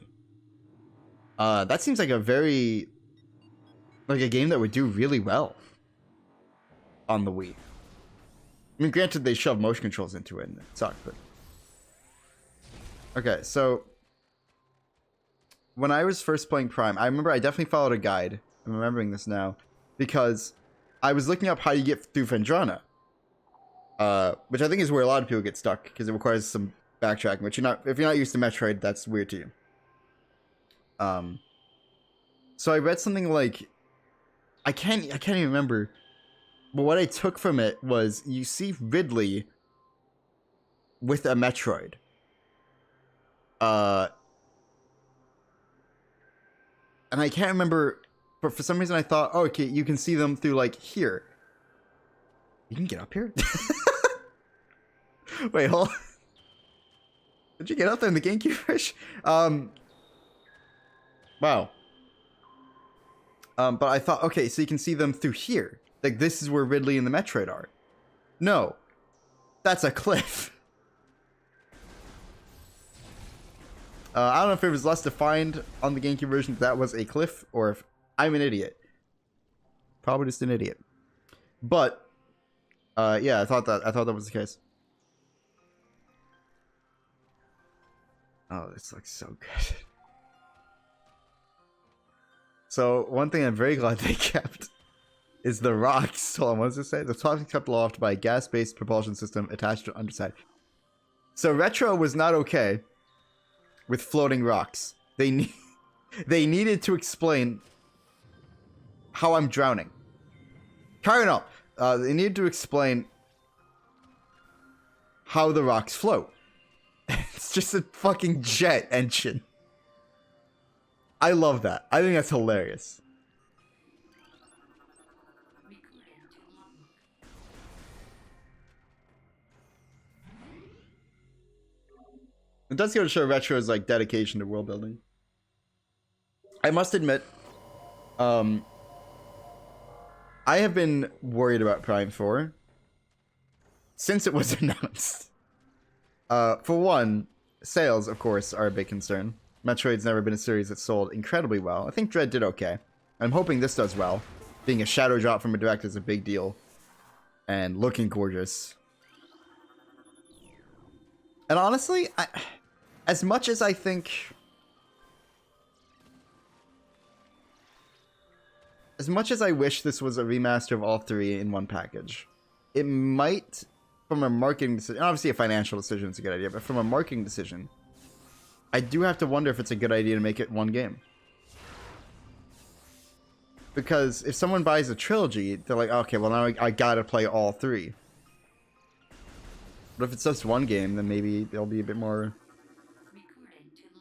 That seems like a very... Like a game that would do really well on the Wii. I mean, granted, they shoved motion controls into it and it sucked, but... Okay, so... When I was first playing Prime, I remember I definitely followed a guide. I'm remembering this now. Because I was looking up how you get through Vendrana. Which I think is where a lot of people get stuck, because it requires some backtracking, which if you're not used to Metroid, that's weird to you. So I read something like... I can't even remember. But what I took from it was you see Ridley with a Metroid. And I can't remember, but for some reason I thought, oh, okay, you can see them through, like, here. You can get up here? Wait, hold on. Did you get up there in the GameCube fish? Wow. But I thought, okay, so you can see them through here. Like, this is where Ridley and the Metroid are. No. That's a cliff. I don't know if it was less defined on the GameCube version if that was a cliff or if I'm an idiot. Probably just an idiot. But yeah, I thought that was the case. Oh, this looks so good. So one thing I'm very glad they kept is the rocks. Hold on, what does it say? The top is kept aloft by a gas-based propulsion system attached to the underside. So retro was not okay. with floating rocks. They needed to explain how I'm drowning. Carrying on. They needed to explain how the rocks float. It's just a fucking jet engine. I love that. I think that's hilarious. It does go to show Retro's like dedication to world building. I must admit, I have been worried about Prime 4 since it was announced. For one, sales, of course, are a big concern. Metroid's never been a series that sold incredibly well. I think Dread did okay. I'm hoping this does well. Being a shadow drop from a direct is a big deal. And looking gorgeous. And honestly, as much as I think... As much as I wish this was a remaster of all three in one package, it might, from a marketing decision, obviously a financial decision is a good idea, but from a marketing decision, I do have to wonder if it's a good idea to make it one game. Because if someone buys a trilogy, they're like, okay, well now I gotta play all three. But if it's just one game, then maybe they'll be a bit more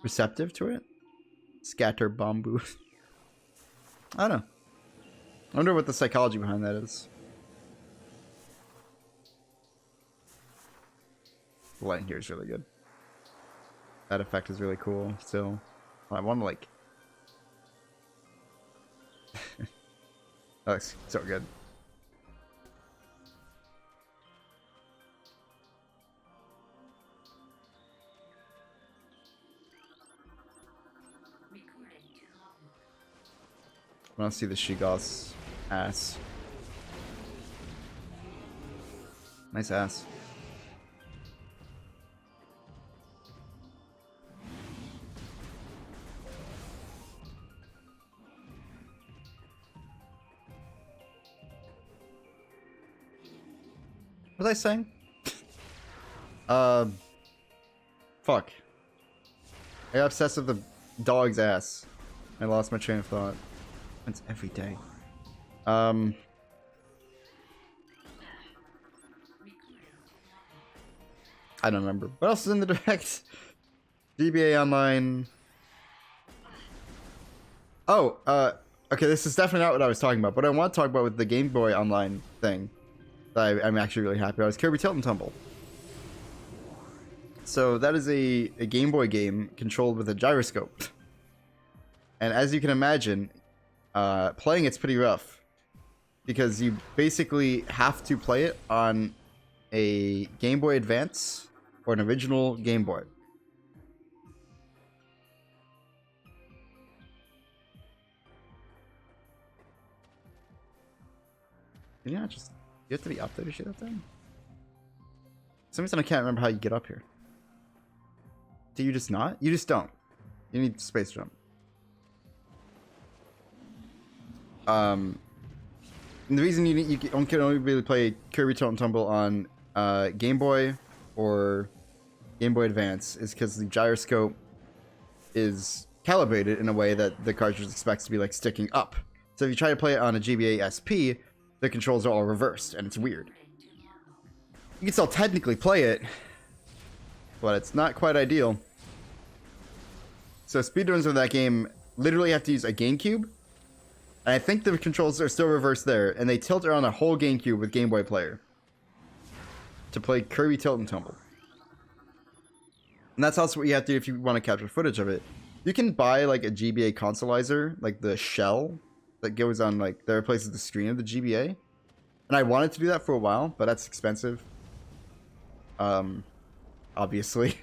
receptive to it. Scatter bamboo. I don't know. I wonder what the psychology behind that is. The lighting here is really good. That effect is really cool still. I want to like... That looks so good. I want to see the Shigal's ass. Nice ass. What was I saying? Fuck. I got obsessed with the dog's ass. I lost my train of thought. It's every day. I don't remember. What else is in the direct? GBA Online. Oh, okay, this is definitely not what I was talking about. What I want to talk about with the Game Boy Online thing that I'm actually really happy about is Kirby Tilt and Tumble. So that is a Game Boy game controlled with a gyroscope. And as you can imagine, playing it's pretty rough. Because you basically have to play it on a Game Boy Advance or an original Game Boy. Yeah, just you have to be up there to shoot that thing. For some reason I can't remember how you get up here. Do you just not? You just don't. You need space jump. And the reason you can only really play Kirby Tilt and Tumble on Game Boy or Game Boy Advance is because the gyroscope is calibrated in a way that the cartridge expects to be like sticking up. So if you try to play it on a GBA SP, the controls are all reversed, and it's weird. You can still technically play it, but it's not quite ideal. So speedruns of that game literally have to use a GameCube, and I think the controls are still reversed there, and they tilt around a whole GameCube with Game Boy Player to play Kirby Tilt and Tumble. And that's also what you have to do if you want to capture footage of it. You can buy like a GBA consolizer, like the shell that goes on like that replaces the screen of the GBA. And I wanted to do that for a while, but that's expensive. Obviously.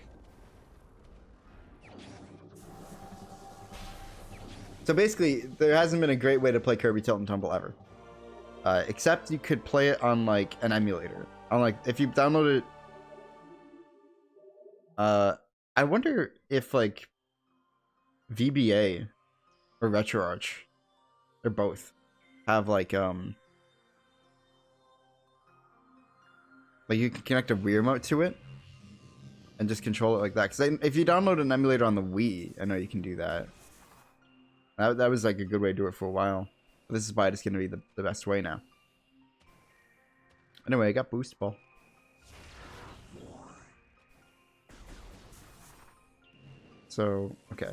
So basically, there hasn't been a great way to play Kirby Tilt and Tumble ever. Except you could play it on like an emulator. On like if you download it. I wonder if like VBA or RetroArch or both have like you can connect a Wii remote to it and just control it like that. Because if you download an emulator on the Wii, I know you can do that. That was like a good way to do it for a while. This is why it's going to be the best way now. Anyway, I got boost ball. So, okay.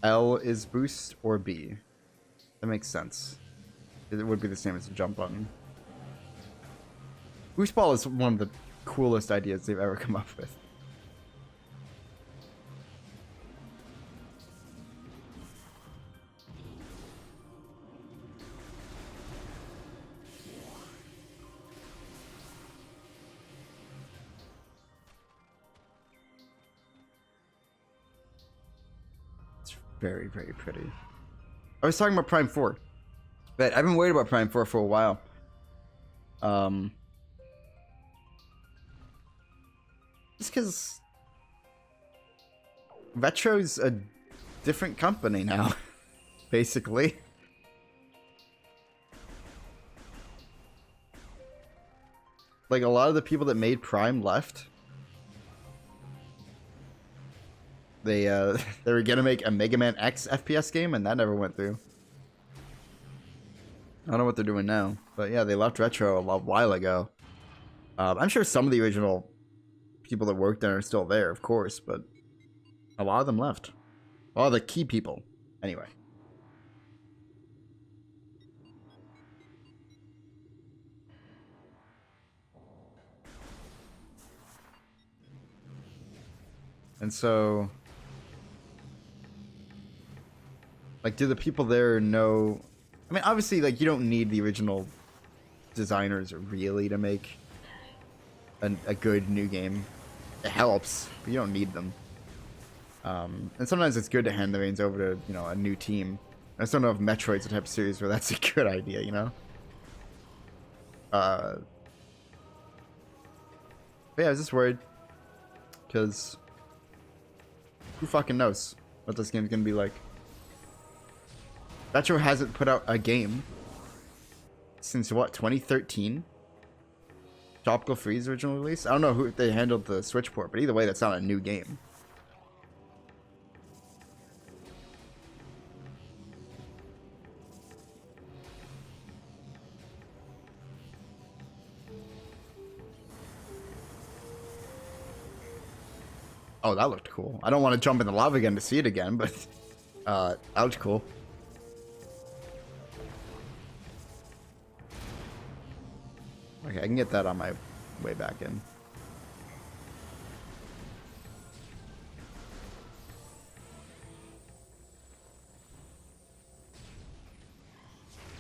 L is boost or B. That makes sense. It would be the same as the jump button. Boost ball is one of the coolest ideas they've ever come up with. Very, very pretty. I was talking about Prime 4. But I've been worried about Prime 4 for a while. Just because Retro's a different company now, basically. Like, a lot of the people that made Prime left. They were gonna make a Mega Man X FPS game, and that never went through. I don't know what they're doing now, but yeah, they left Retro a while ago. I'm sure some of the original people that worked there are still there, of course, but a lot of them left. A lot of the key people, anyway. And so, like, do the people there know? I mean, obviously, like, you don't need the original designers really to make a good new game. It helps, but you don't need them. And sometimes it's good to hand the reins over to, you know, a new team. I just don't know if Metroid's the type of series where that's a good idea, you know? But yeah, I was just worried. Because who fucking knows what this game's gonna be like. Retro hasn't put out a game since what, 2013? Tropical Freeze original release? I don't know who they handled the Switch port, but either way, that's not a new game. Oh, that looked cool. I don't want to jump in the lava again to see it again, but that looked cool. Okay, I can get that on my way back in.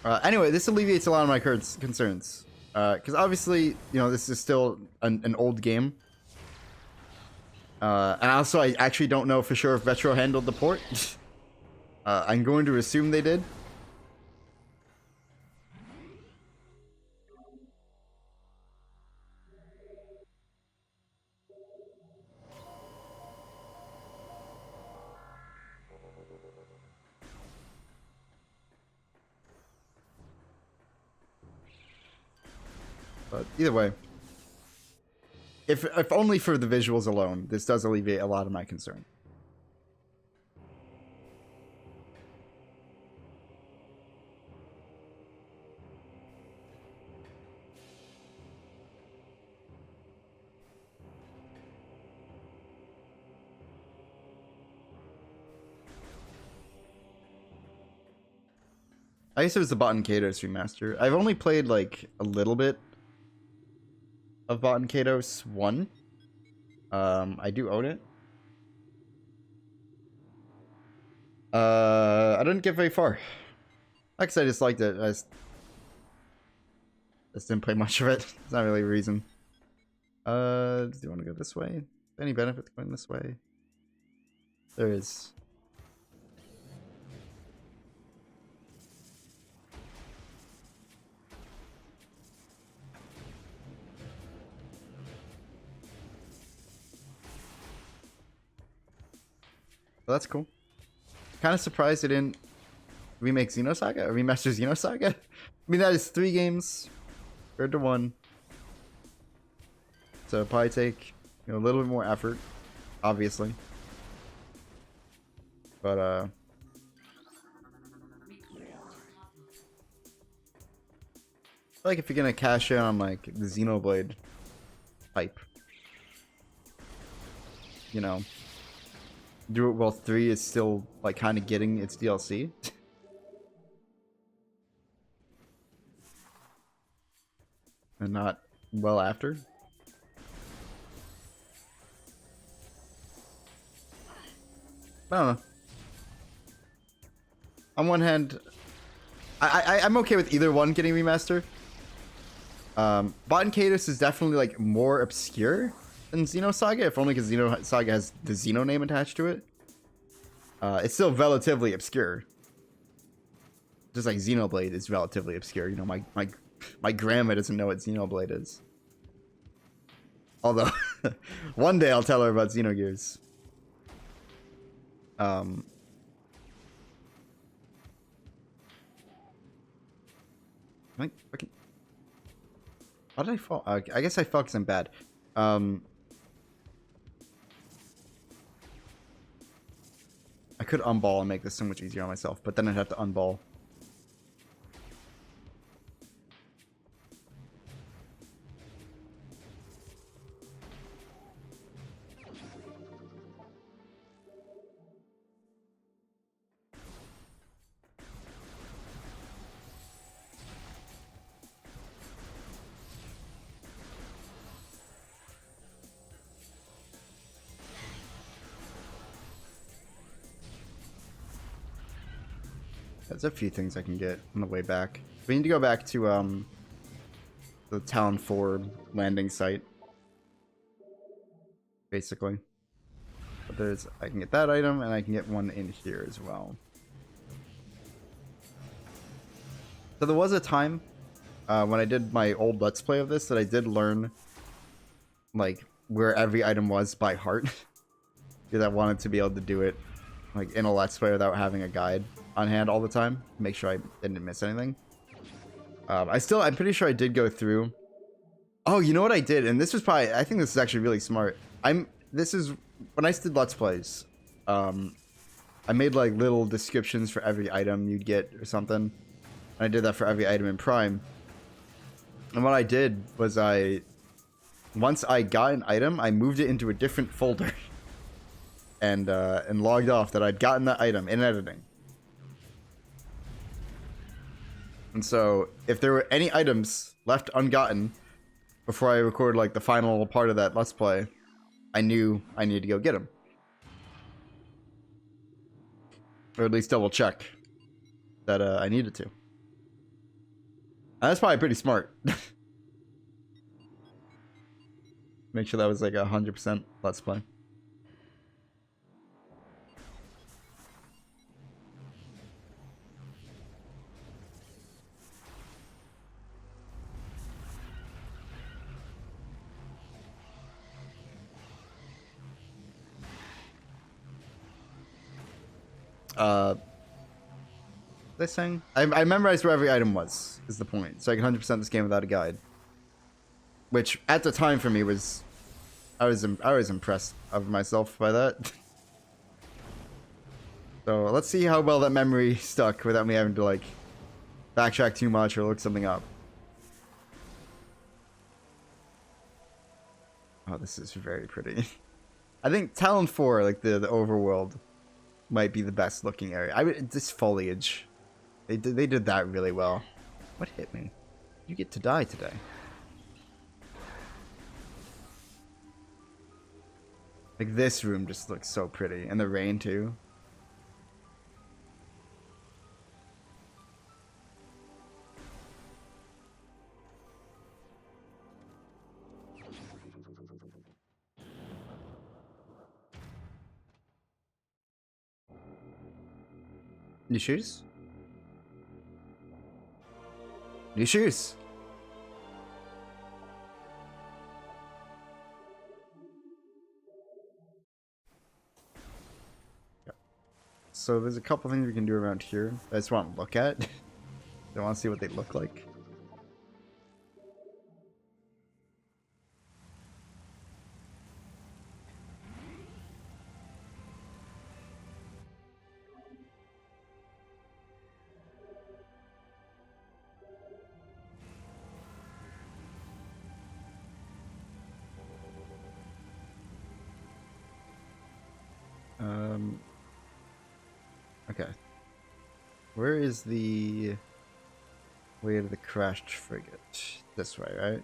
Anyway, this alleviates a lot of my concerns. Because obviously, you know, this is still an old game. And also, I actually don't know for sure if Retro handled the port. I'm going to assume they did. But either way, if only for the visuals alone, this does alleviate a lot of my concern. I guess it was the Bot and Kados remaster. I've only played like a little bit of Bot and Kados 1. I do own it. I didn't get very far. Like I said, I just liked it. I just didn't play much of it. It's not really a reason. Do you want to go this way? Any benefits going this way? There is. Well, that's cool. Kind of surprised they didn't remake Xenosaga or remaster Xenosaga. I mean, that is 3 games compared to 1. So probably take a little bit more effort, obviously. But I feel like if you're gonna cash in on like the Xenoblade type, you know, Do It Well 3 is still like kind of getting its DLC. And not well after. I don't know. On one hand, I'm okay with either one getting remastered. Bot Kados is definitely like more obscure than Xenosaga, if only because Xenosaga has the Xeno name attached to it. It's still relatively obscure. Just like Xenoblade is relatively obscure. You know, my grandma doesn't know what Xenoblade is. Although, one day I'll tell her about Xenogears. Fucking... How did I fall? I guess I fell because I'm bad. I could unball and make this so much easier on myself, but then I'd have to unball. There's a few things I can get on the way back. We need to go back to the Town 4 landing site. Basically. But I can get that item and I can get one in here as well. So there was a time when I did my old Let's Play of this that I did learn like where every item was by heart. Because I wanted to be able to do it like in a Let's Play without having a guide on hand all the time. Make sure I didn't miss anything. I'm pretty sure I did go through. Oh, you know what I did? And this was probably, I think this is actually really smart. This is, when I did Let's Plays, I made like little descriptions for every item you'd get or something. And I did that for every item in Prime. And what I did was once I got an item, I moved it into a different folder. And logged off that I'd gotten that item in editing. And so, if there were any items left ungotten before I record like the final part of that Let's Play, I knew I needed to go get them. Or at least double check that I needed to. And that's probably pretty smart. Make sure that was like 100% Let's Play. This thing? I memorized where every item was, is the point. So I can 100% this game without a guide. Which, at the time for me, was... I was impressed of myself by that. So, let's see how well that memory stuck without me having to, like, backtrack too much or look something up. Oh, this is very pretty. I think Talon 4, like, the overworld, might be the best looking area. This foliage... They did that really well. What hit me? You get to die today. Like, this room just looks so pretty. And the rain, too. New shoes? New shoes! So there's a couple things we can do around here. I just want to look at. I want to see what they look like. Okay. Where is the way to the crashed frigate? This way, right?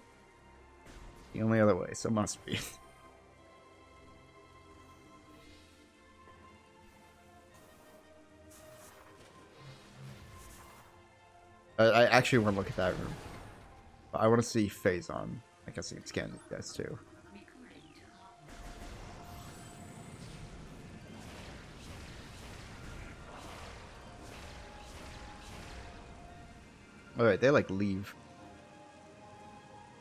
The only other way, so it must be. I actually want to look at that room. I want to see Phazon. I guess I can scan these guys too. Alright, they like leave.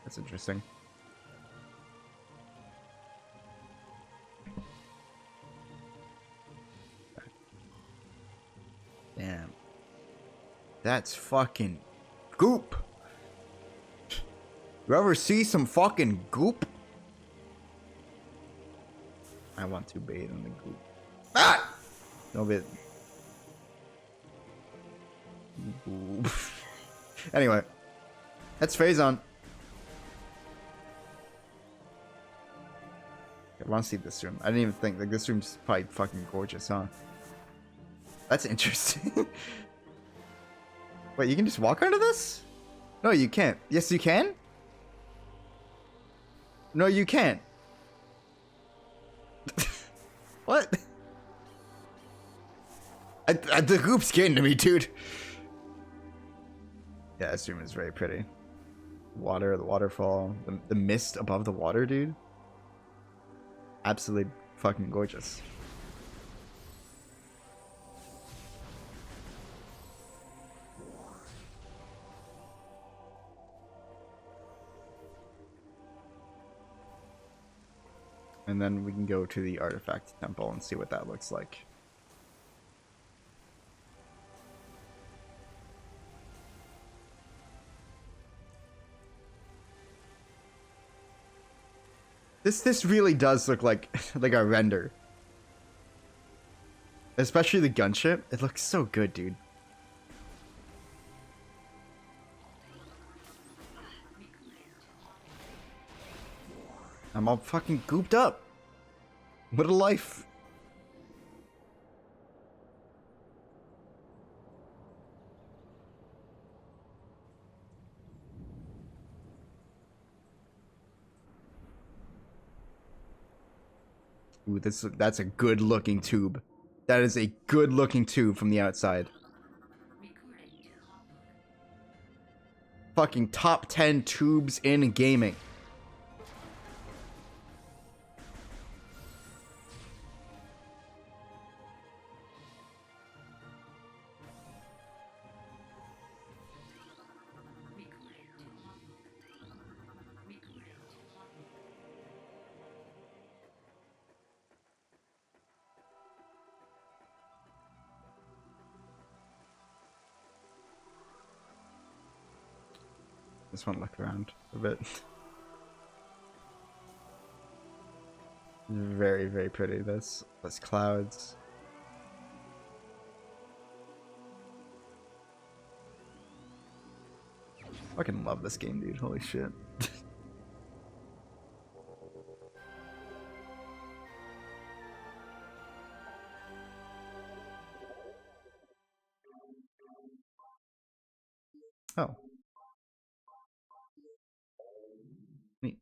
That's interesting. Damn. That's fucking goop. You ever see some fucking goop? I want to bathe in the goop. Ah! No bit. Anyway, that's Phazon. I want to see this room. I didn't even think like this room's probably fucking gorgeous, huh? That's interesting. Wait, you can just walk under this? No, you can't. Yes, you can? No, you can't. What? The goop's getting to me, dude. Yeah, this room is very pretty. Water, the waterfall, the mist above the water, dude. Absolutely fucking gorgeous. And then we can go to the artifact temple and see what that looks like. This really does look like like a render. Especially the gunship. It looks so good, dude. I'm all fucking gooped up. What a life. Ooh, that's a good looking tube. That is a good looking tube from the outside. Fucking top 10 tubes in gaming. Just want to look around a bit. Very, very pretty. This clouds. Fucking love this game, dude. Holy shit. Oh. Neat.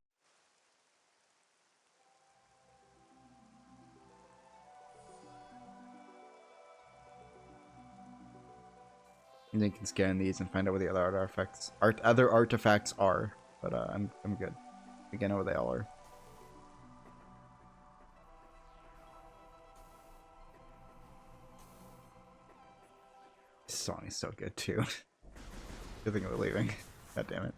And then you can scan these and find out where the other other artifacts are. But I'm good. I know where they all are. This song is so good too. Good thing we're leaving. God damn it.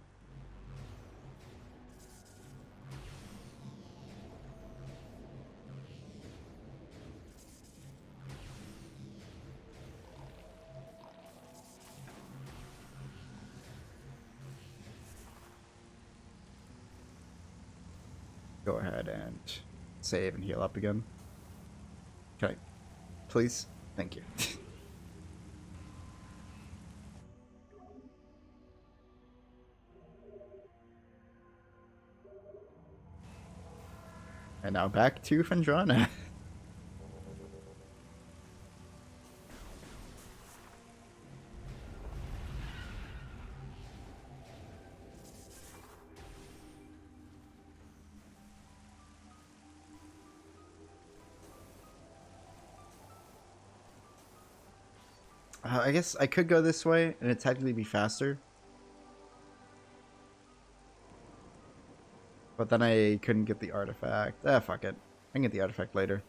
Go ahead and save and heal up again. Okay. Please? Thank you. And now back to Fendrana. I guess I could go this way and it'd technically be faster. But then I couldn't get the artifact. Ah, fuck it. I can get the artifact later.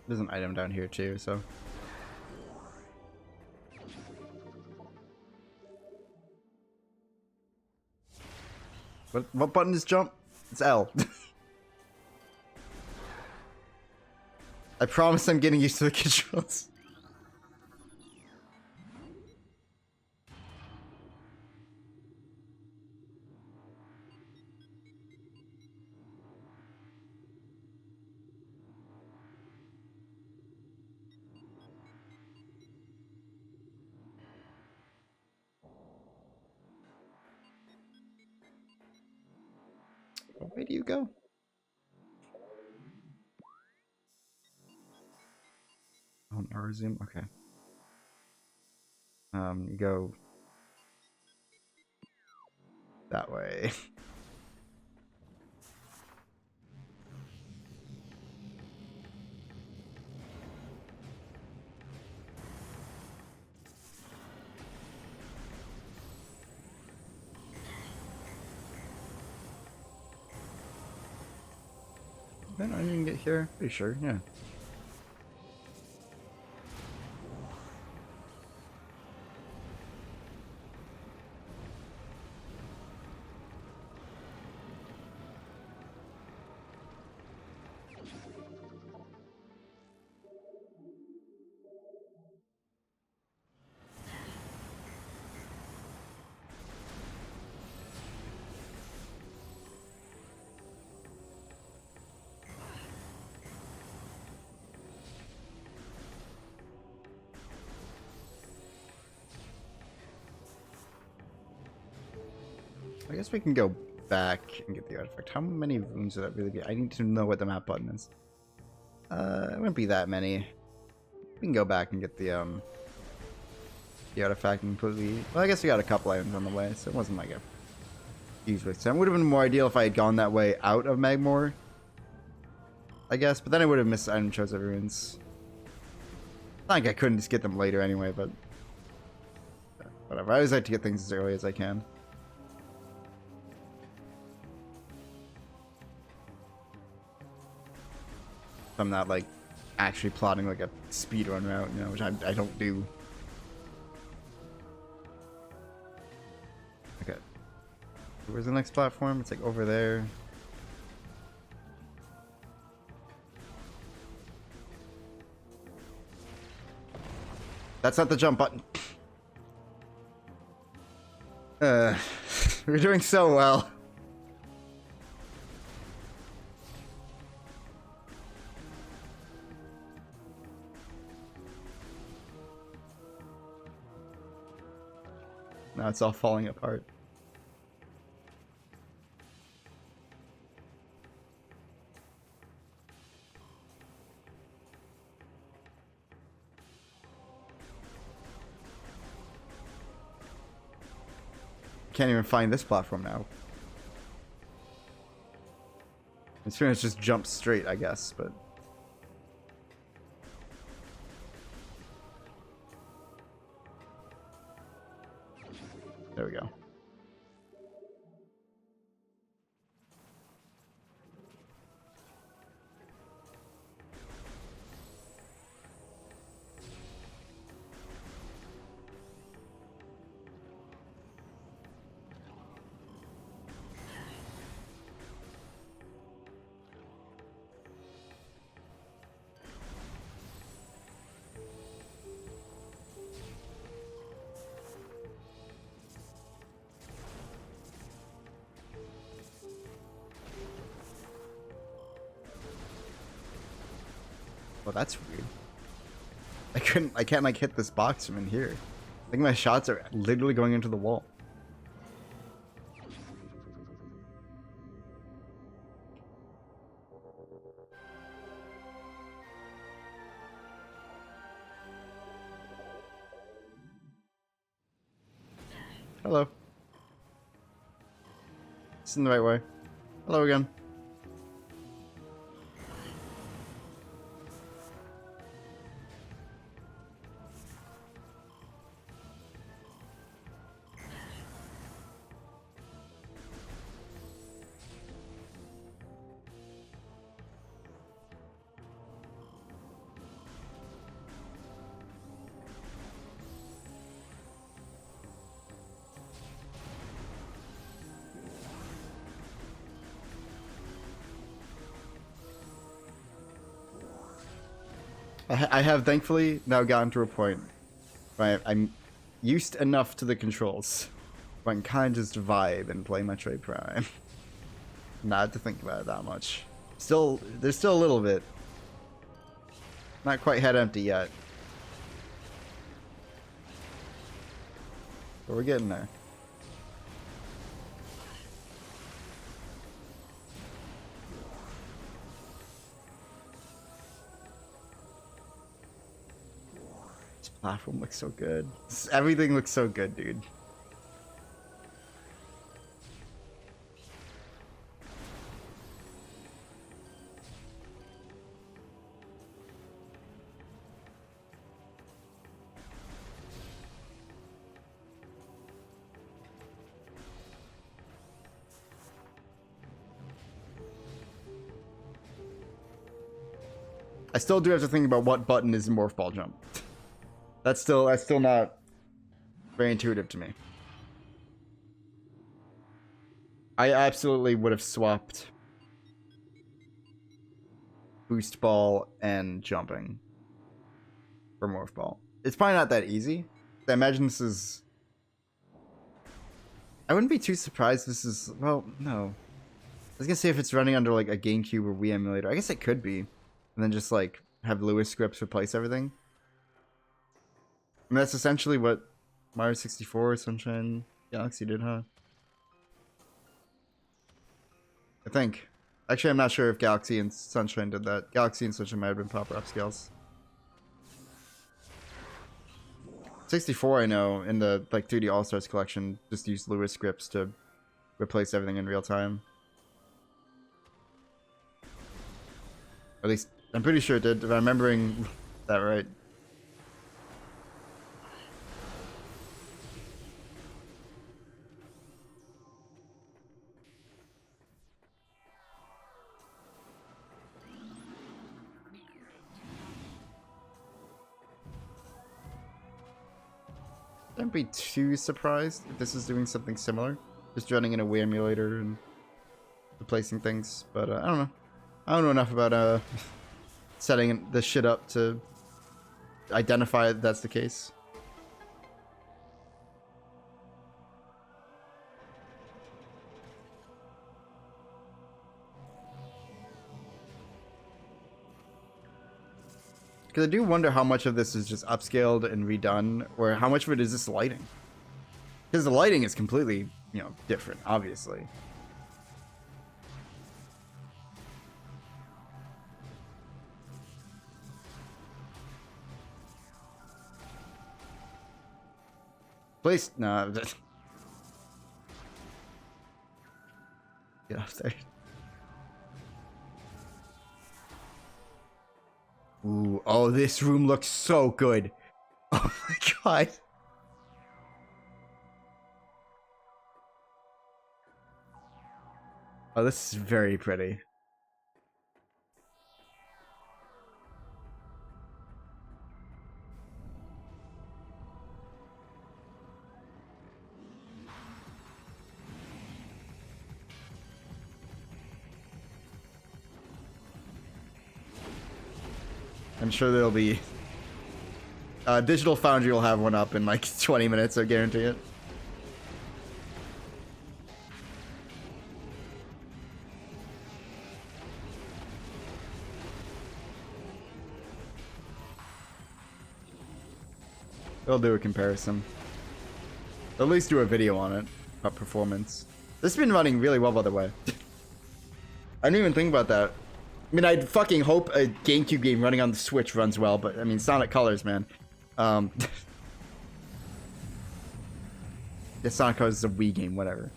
There's an item down here too, so. What button is jump? It's L. I promise I'm getting used to the controls. Where do you go? Oh, resume. Okay. You go that way. Then I didn't get here. Pretty sure, yeah. I guess we can go back and get the artifact. How many rooms would that really be? I need to know what the map button is. It wouldn't be that many. We can go back and get the artifact completely. Well, I guess we got a couple items on the way, so it wasn't like a huge waste of time. It would have been more ideal if I had gone that way out of Magmore, I guess, but then I would have missed item choice of ruins. Not like I couldn't just get them later anyway, but whatever. I always like to get things as early as I can. I'm not like actually plotting like a speedrun route, you know, which I don't do. Okay. Where's the next platform? It's like over there. That's not the jump button. We're doing so well. Now it's all falling apart. Can't even find this platform now. It's pretty much just jump straight, I guess, but... There we go. Well, that's weird. I can't like hit this box from in here. I think my shots are literally going into the wall. Hello. It's in the right way. Hello again. I have thankfully now gotten to a point where I'm used enough to the controls where I can kind of just vibe and play Metroid Prime. Not have to think about it that much. There's still a little bit. Not quite head empty yet. But we're getting there. This platform looks so good. Everything looks so good, dude. I still do have to think about what button is morph ball jump. That's still not very intuitive to me. I absolutely would have swapped boost ball and jumping for morph ball. It's probably not that easy. I imagine this is... I wouldn't be too surprised this is... Well, no. I was gonna say if it's running under like a GameCube or Wii emulator. I guess it could be. And then just like have Lewis scripts replace everything. I mean, that's essentially what Mario 64 Sunshine Galaxy did, huh? I think. Actually, I'm not sure if Galaxy and Sunshine did that. Galaxy and Sunshine might have been proper upscales. 64, I know, in the like 3D All-Stars collection, just used Lewis scripts to replace everything in real time. At least, I'm pretty sure it did, if I'm remembering that right. Don't be too surprised if this is doing something similar. Just running in a Wii emulator and replacing things, but I don't know. I don't know enough about setting this shit up to identify that that's the case. Because I do wonder how much of this is just upscaled and redone, or how much of it is just lighting. Because the lighting is completely, different, obviously. Please, no. Get off there. Ooh, oh, this room looks so good. Oh my god. Oh, this is very pretty. I'm sure there'll be... Digital Foundry will have one up in like 20 minutes, I guarantee it. They'll do a comparison. They'll at least do a video on it, about performance. This has been running really well, by the way. I didn't even think about that. I mean, I'd fucking hope a GameCube game running on the Switch runs well, but I mean, Sonic Colors, man. The Sonic Colors is a Wii game, whatever.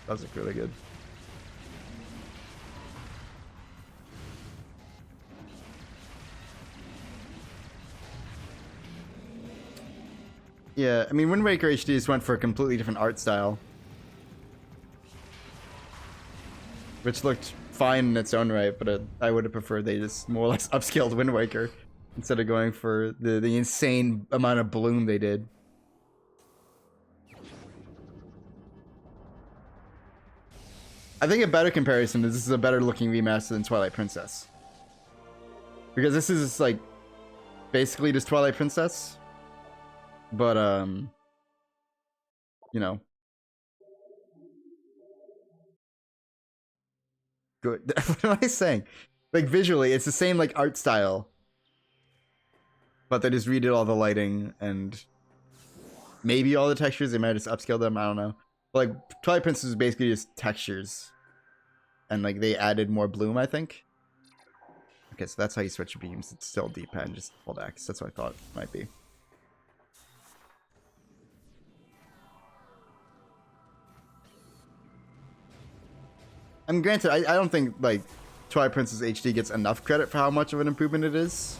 Those look really good. Yeah, I mean, Wind Waker HD just went for a completely different art style. Which looked fine in its own right, but I would have preferred they just more or less upscaled Wind Waker instead of going for the insane amount of bloom they did. I think a better comparison is this is a better looking remaster than Twilight Princess. Because this is like basically just Twilight Princess. But you know. Good. What am I saying? Like visually, it's the same like art style. But they just redid all the lighting and maybe all the textures. They might have just upscaled them. I don't know. But, like Twilight Princess is basically just textures. And like they added more bloom, I think. Okay, so that's how you switch beams. It's still D-pad and just hold X. That's what I thought it might be. I mean, granted, I don't think like Twilight Princess HD gets enough credit for how much of an improvement it is.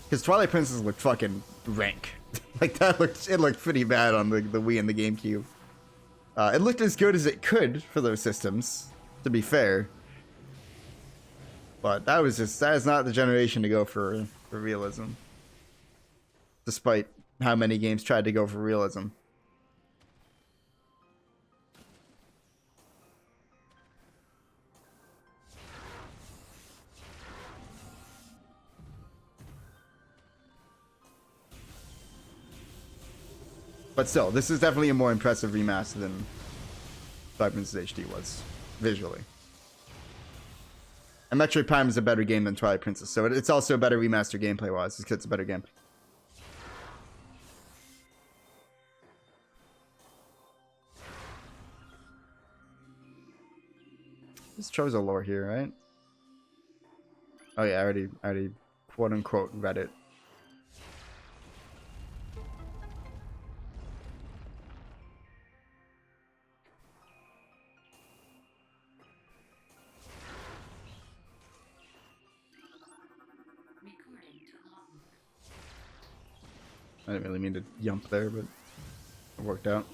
Because Twilight Princess looked fucking rank. Like that looked pretty bad on the Wii and the GameCube. It looked as good as it could for those systems, to be fair. But that is not the generation to go for realism. Despite how many games tried to go for realism. But still, this is definitely a more impressive remaster than Twilight Princess HD was, visually. And Metroid Prime is a better game than Twilight Princess, so it's also a better remaster gameplay-wise, because it's a better game. This Chozo lore here, right? Oh yeah, I already quote-unquote read it. I didn't really mean to yump there, but it worked out.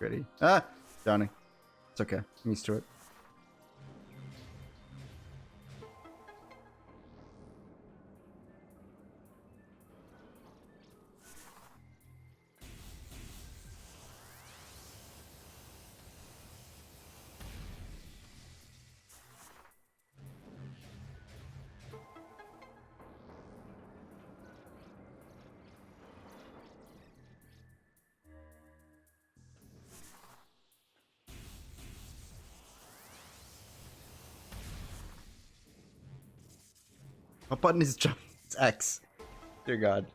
Ready? Ah! Johnny. It's okay. I'm used to it. What button is jump? It's X. Dear God.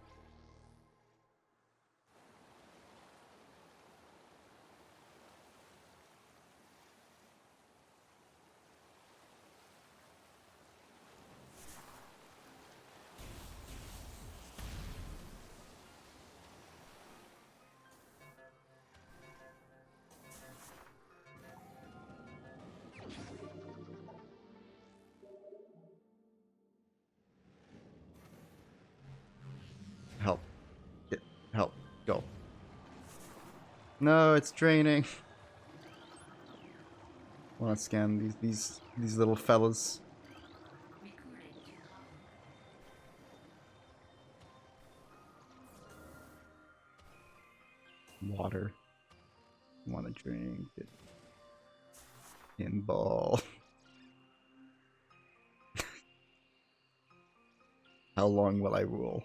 Help. Get help. Go. No, it's draining. I want to scan these little fellas. Water. Want to drink it. Pinball. How long will I rule?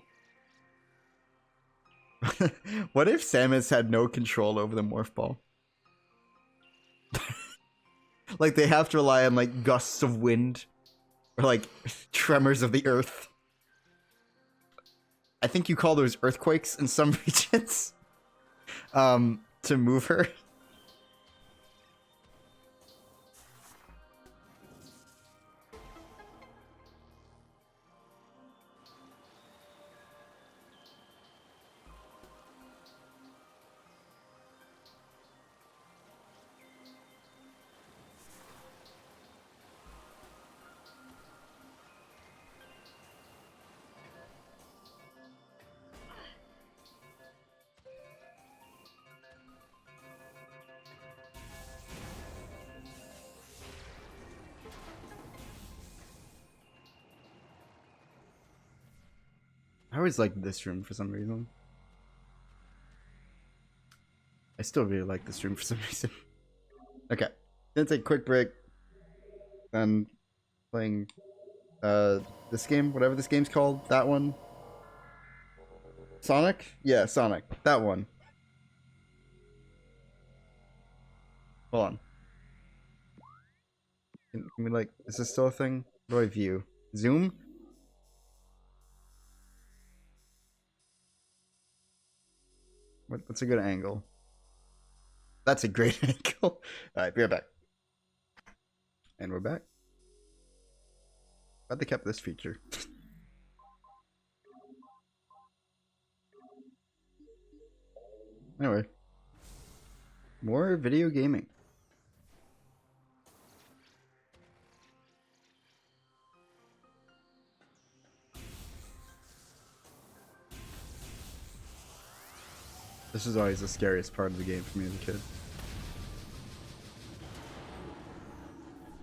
What if Samus had no control over the morph ball? Like they have to rely on like gusts of wind or like tremors of the earth. I think you call those earthquakes in some regions. To move her. I always liked this room for some reason. I still really like this room for some reason. Okay, gonna take a quick break. Then playing this game, whatever this game's called, that one. Sonic? Yeah, Sonic. That one. Hold on. Can we like, is this still a thing? What do I view? Zoom? What's a good angle? That's a great angle. Alright, be right back. And we're back. Glad they kept this feature. Anyway. More video gaming. This is always the scariest part of the game for me as a kid.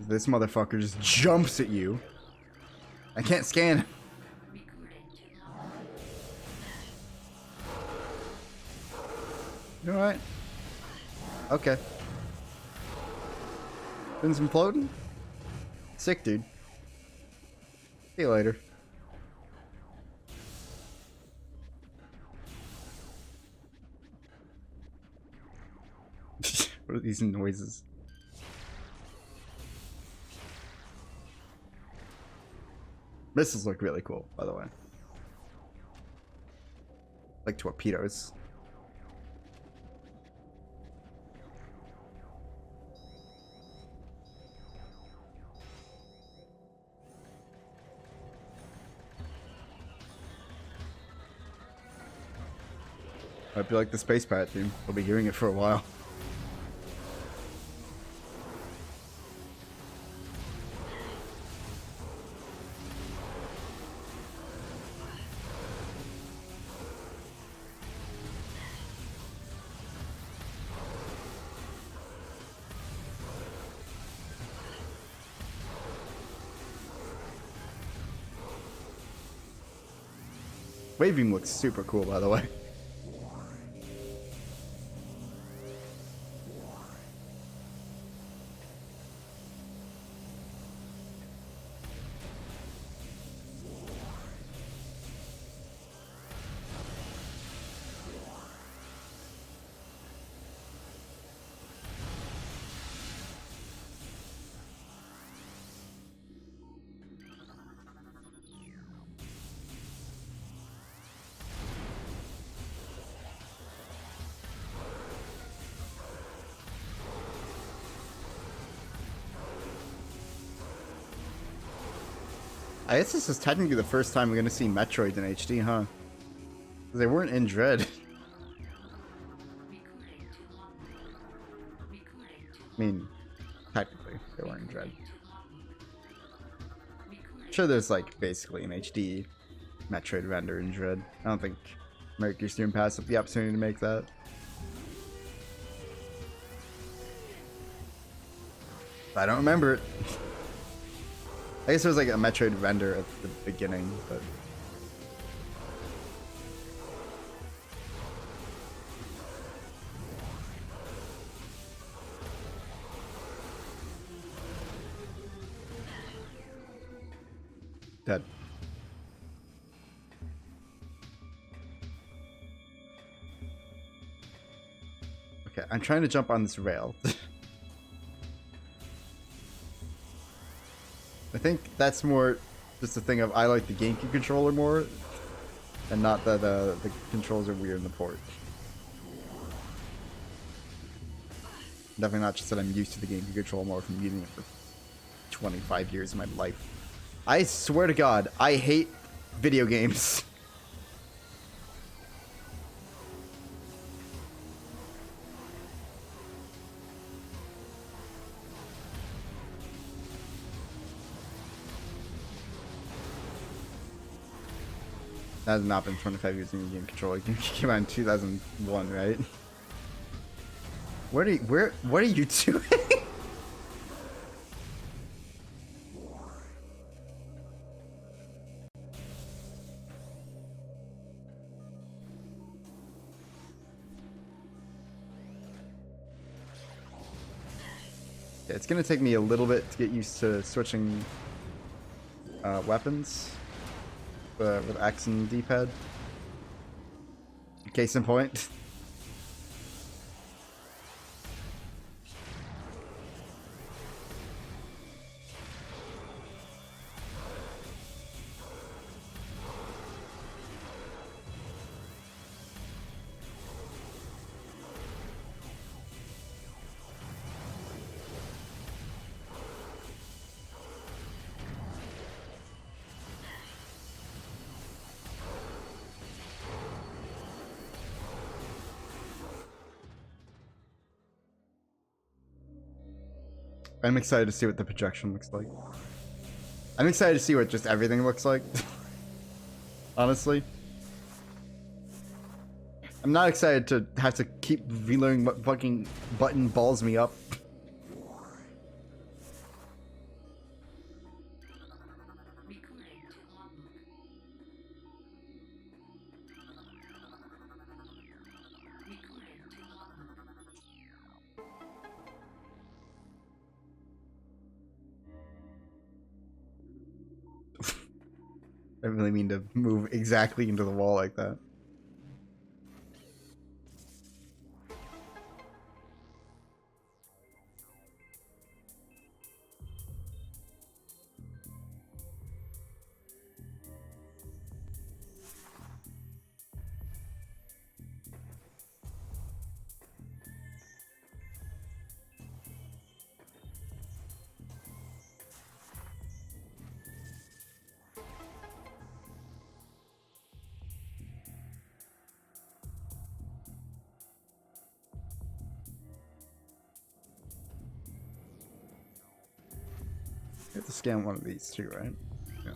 This motherfucker just jumps at you. I can't scan him. You alright? Okay. Been some floating? Sick, dude. See you later. What are these noises? Missiles look really cool, by the way. Like torpedoes. Hope you like the Space Pirate theme. We'll be hearing it for a while. Waving looks super cool, by the way. I guess this is technically the first time we're gonna see Metroid in HD, huh? They weren't in Dread. I mean, technically, they weren't in Dread. Sure, there's like basically an HD Metroid render in Dread. I don't think Mercury Steam passed up the opportunity to make that. I don't remember it. I guess there was like a Metroid render at the beginning, but... Dead. Okay, I'm trying to jump on this rail. think that's more just a thing of I like the GameCube controller more, and not that the controls are weird in the port. Definitely not just that I'm used to the GameCube controller more from using it for 25 years of my life. I swear to God, I hate video games. That has not been 25 years in the game controller. It came out in 2001, right? What are you doing? Yeah, it's gonna take me a little bit to get used to switching weapons with X and D-pad. Case in point. I'm excited to see what the projection looks like. I'm excited to see what just everything looks like. Honestly. I'm not excited to have to keep relearning what fucking button balls me up. I really mean to move exactly into the wall like that. You have to scan one of these too, right? Yeah.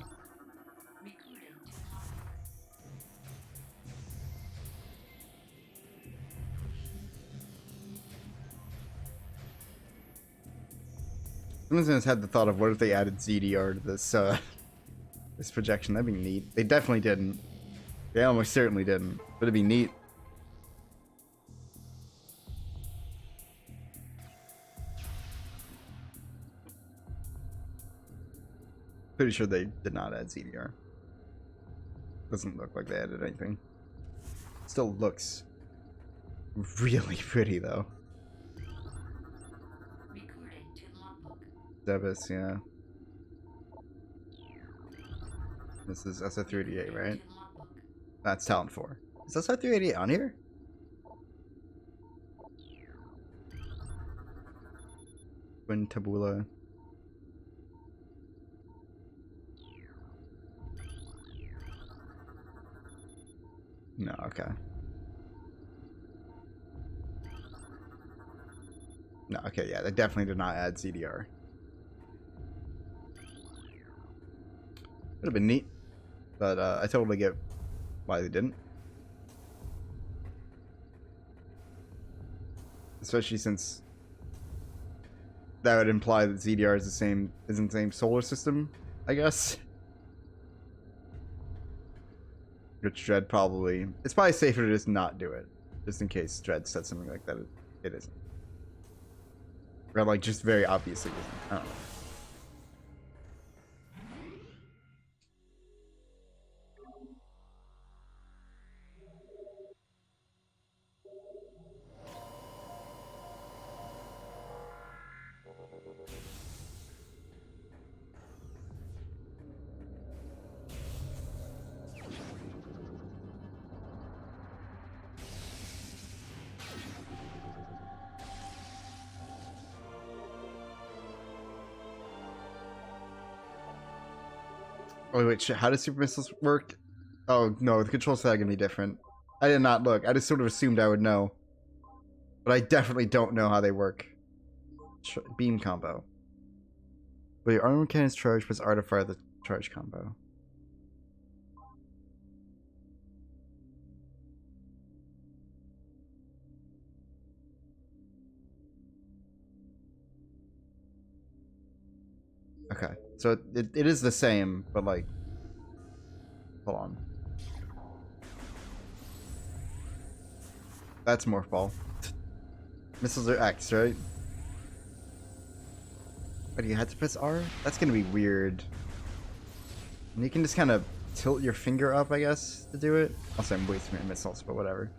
Someone's just had the thought of what if they added ZDR to this this projection. That'd be neat. They definitely didn't. They almost certainly didn't. But it'd be neat. Pretty sure they did not add ZDR. Doesn't look like they added anything. Still looks really pretty though. Devis, yeah. This is SR388, right? That's Talent 4. Is SR388 on here? Twin Tabula. No, okay. No, okay, yeah, they definitely did not add CDR. Would have been neat, but I totally get why they didn't. Especially since that would imply that ZDR is in the same solar system, I guess. Which Dread probably... It's probably safer to just not do it. Just in case Dread said something like that. It isn't. Or like just very obviously isn't. I don't know. Oh wait, shit, how does super missiles work? Oh no, the control set are gonna be different. I did not look. I just sort of assumed I would know, but I definitely don't know how they work. Beam combo. But your armor cannon's charge plus artificer the charge combo. Okay, so it is the same, but like, hold on. That's morph ball. Missiles are X, right? But you had to press R? That's gonna be weird. And you can just kind of tilt your finger up, I guess, to do it. Also, I'm wasting my missiles, but whatever.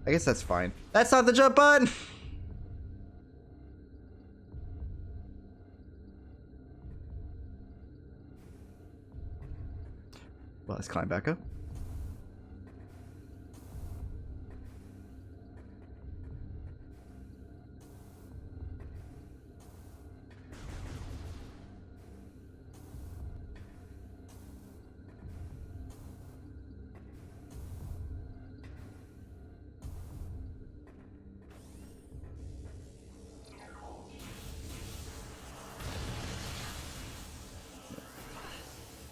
I guess that's fine. That's not the jump button! Well, let's climb back up.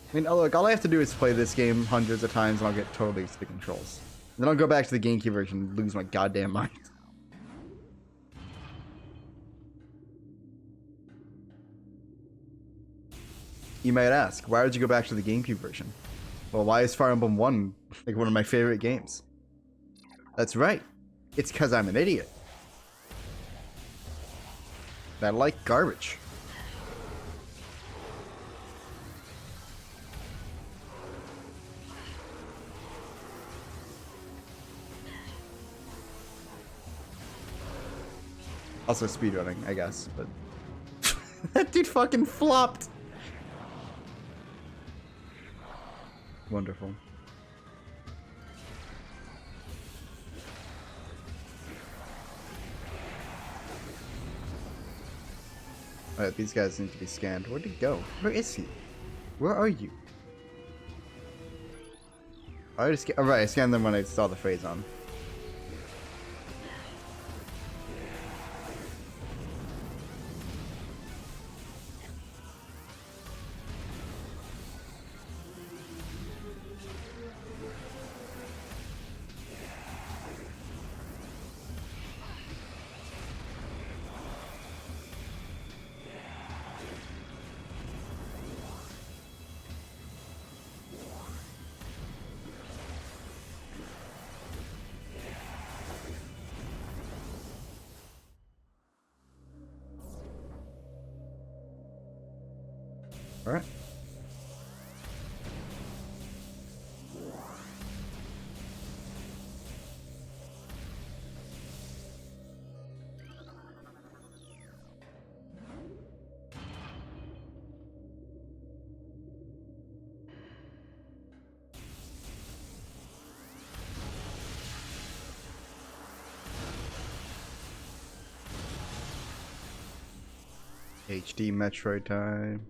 I mean, oh, look, all I have to do is play this game hundreds of times and I'll get totally used to the controls. Then I'll go back to the GameCube version and lose my goddamn mind. You might ask, why would you go back to the GameCube version? Well, why is Fire Emblem 1 like one of my favorite games? That's right. It's because I'm an idiot. I like garbage. Also speedrunning, I guess, but... That dude fucking flopped! Wonderful. Alright, these guys need to be scanned. Where'd he go? Where is he? Where are you? I just alright, I scanned them when I saw the phrase on. Alright. HD Metroid time.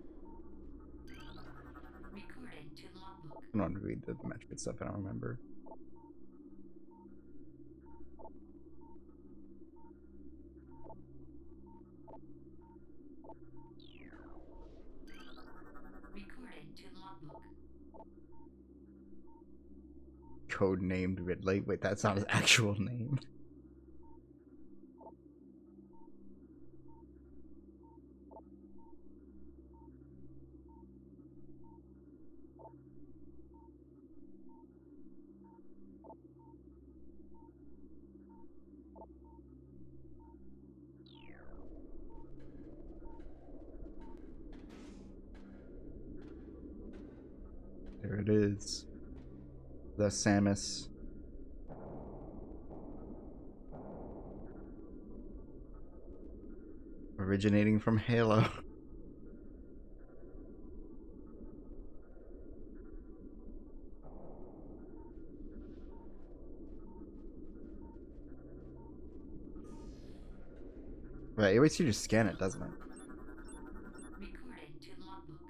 Recorded to logbook. I don't read the Metroid stuff, I don't remember. Recorded to logbook. Codenamed Ridley. Wait, that's not his actual name. There it is. The Samus. Originating from Halo. Right, it waits you to scan it, doesn't it? Recorded to logbook.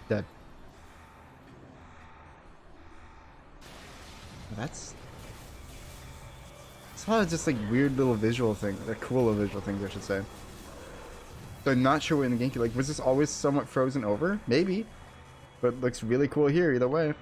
Dead. That's... It's a lot of just like weird little visual things, like cool little visual things, I should say. So I'm not sure what in the GameCube, like, was this always somewhat frozen over? Maybe. But it looks really cool here, either way.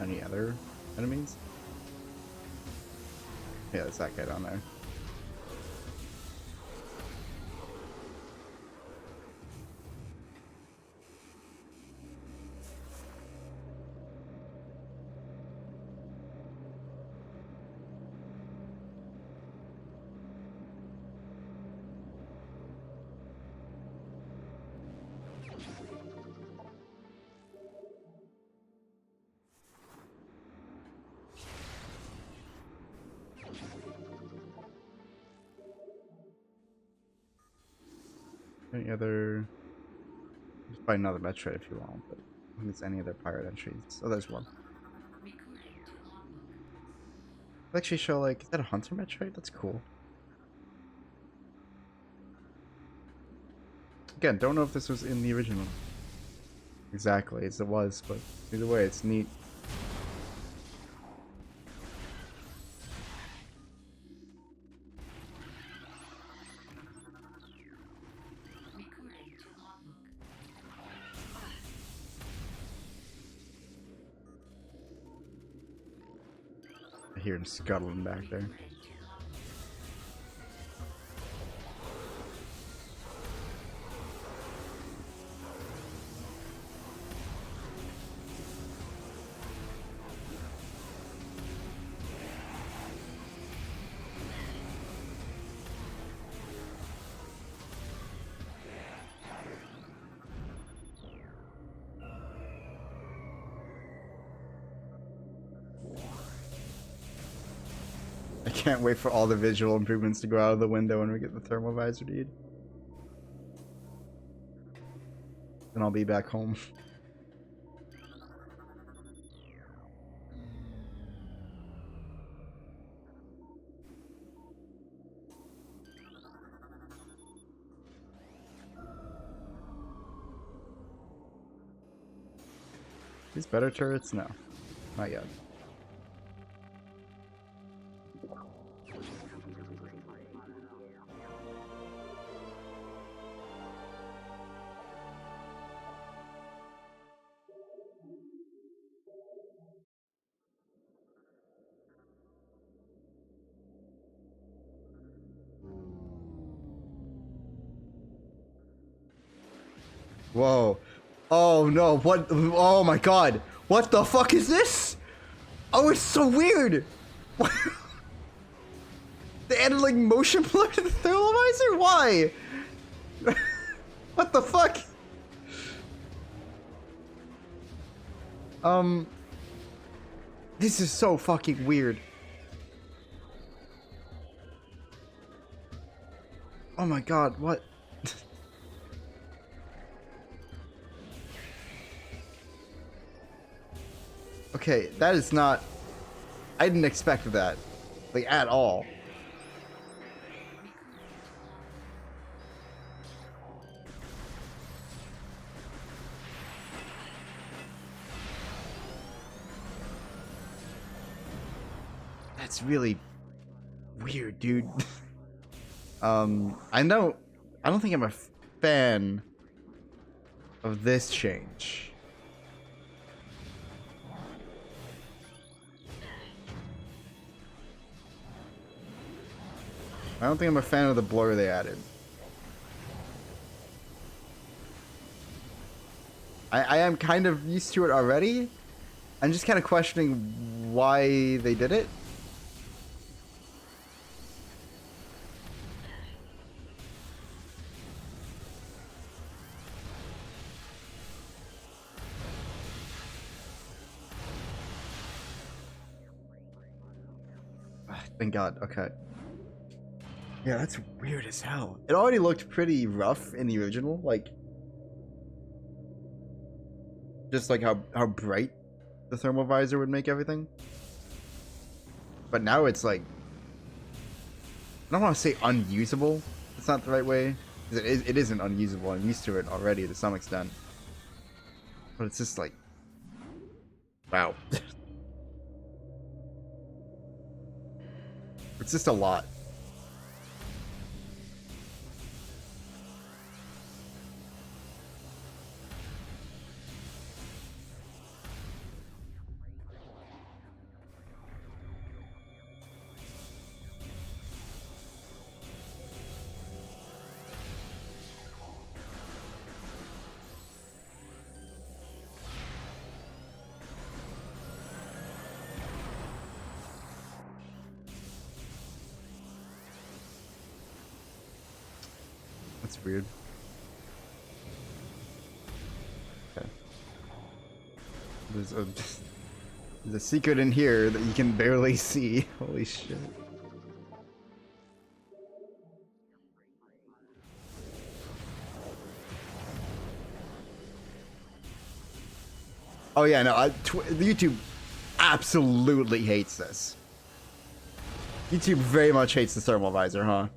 Any other enemies? Yeah, there's that guy down there. Any other... Just find another Metroid if you want, but I don't think there's any other pirate entries. Oh, there's one. Recording to logbook. They actually show, like, is that a Hunter Metroid? That's cool. Again, don't know if this was in the original. Exactly, as it was, but either way, it's neat. Recording to logbook. I hear him scuttling back there. Recording to logbook. I can't wait for all the visual improvements to go out of the window when we get the thermal visor, dude. Then I'll be back home. These better turrets? No. Not yet. Whoa. Oh no, what? Oh my god. What the fuck is this? Oh, it's so weird. What? They added like motion blur to the thermalizer? Why? What the fuck? This is so fucking weird. Oh my god, what? Okay, that is not... I didn't expect that. Like, at all. That's really weird, dude. I don't think I'm a fan of this change. I don't think I'm a fan of the blur they added. I am kind of used to it already. I'm just kind of questioning why they did it. Thank God. Okay. Yeah, that's weird as hell. It already looked pretty rough in the original, like just like how bright the thermal visor would make everything. But now it's like, I don't want to say unusable. It's not the right way. It isn't unusable. I'm used to it already to some extent. But it's just like, wow. It's just a lot. That's weird. Okay. There's a secret in here that you can barely see. Holy shit. Oh yeah, no, YouTube absolutely hates this. YouTube very much hates the thermal visor, huh?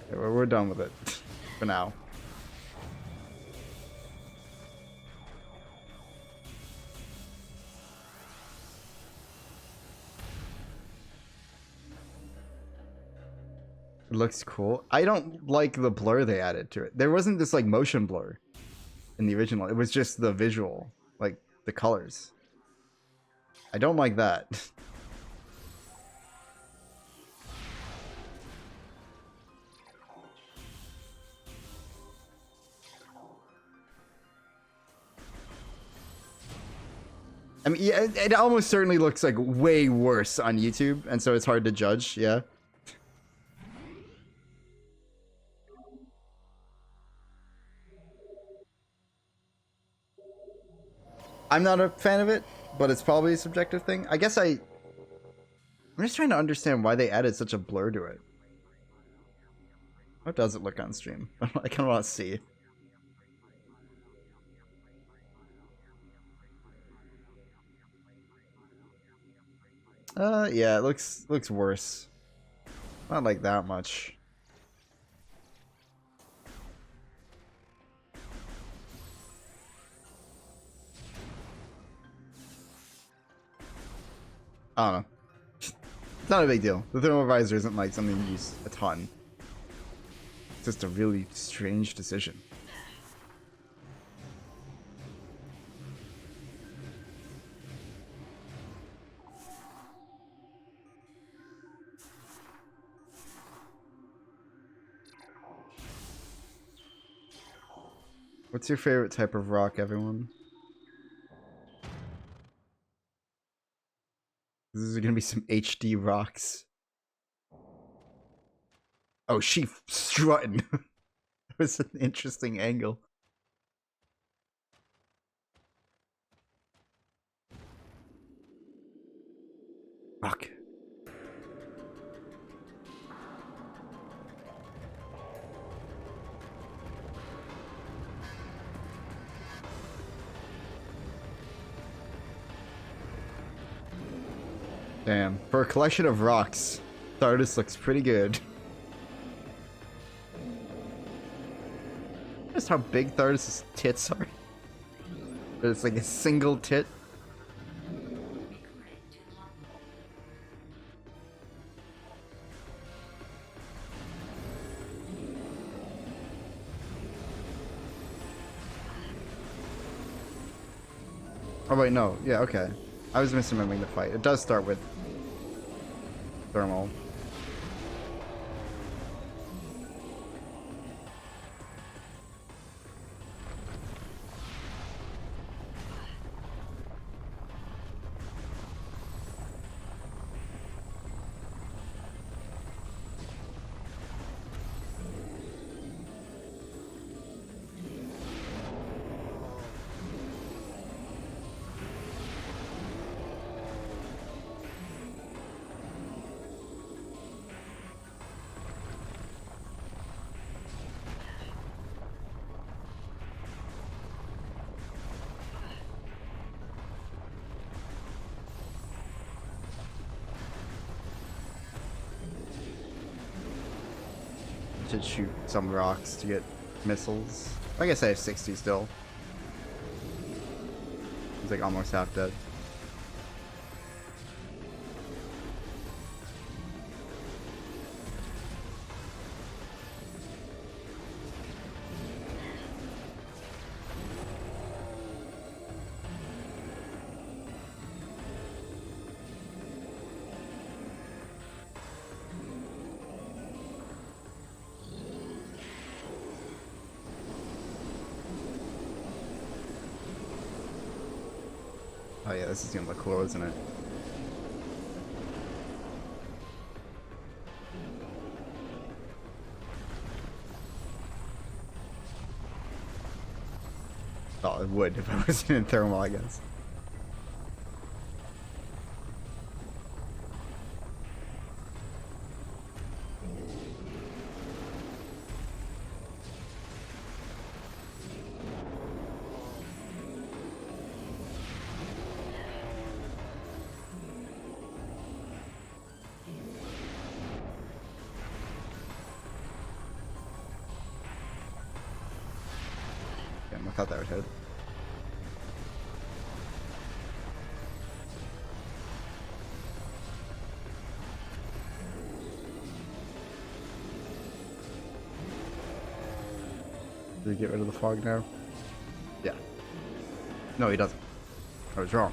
Okay, we're done with it for now. It looks cool. I don't like the blur they added to it. There wasn't this like motion blur in the original. It was just the visual, like the colors. I don't like that. I mean, yeah, it almost certainly looks like way worse on YouTube, and so it's hard to judge, yeah. I'm not a fan of it, but it's probably a subjective thing. I guess I'm just trying to understand why they added such a blur to it. How does it look on stream? I kind of want to see. Yeah, it looks worse. Not like that much. I don't know. It's not a big deal. The thermal visor isn't like something you use a ton. It's just a really strange decision. What's your favorite type of rock, everyone? This is gonna be some HD rocks. Oh, she strutting. That was an interesting angle. Fuck. Damn. For a collection of rocks, the artist looks pretty good. Just how big the artist's tits are. But it's like a single tit. Oh wait, no. Yeah, okay. I was misremembering the fight. It does start with thermal. to shoot some rocks to get missiles. I guess I have 60 still. He's like almost half dead. Oh yeah, this is gonna look cool, isn't it? Oh, it would if I wasn't in thermal, I guess. Damn, I thought that would hit. Did he get rid of the fog now? Yeah. No, he doesn't. I was wrong.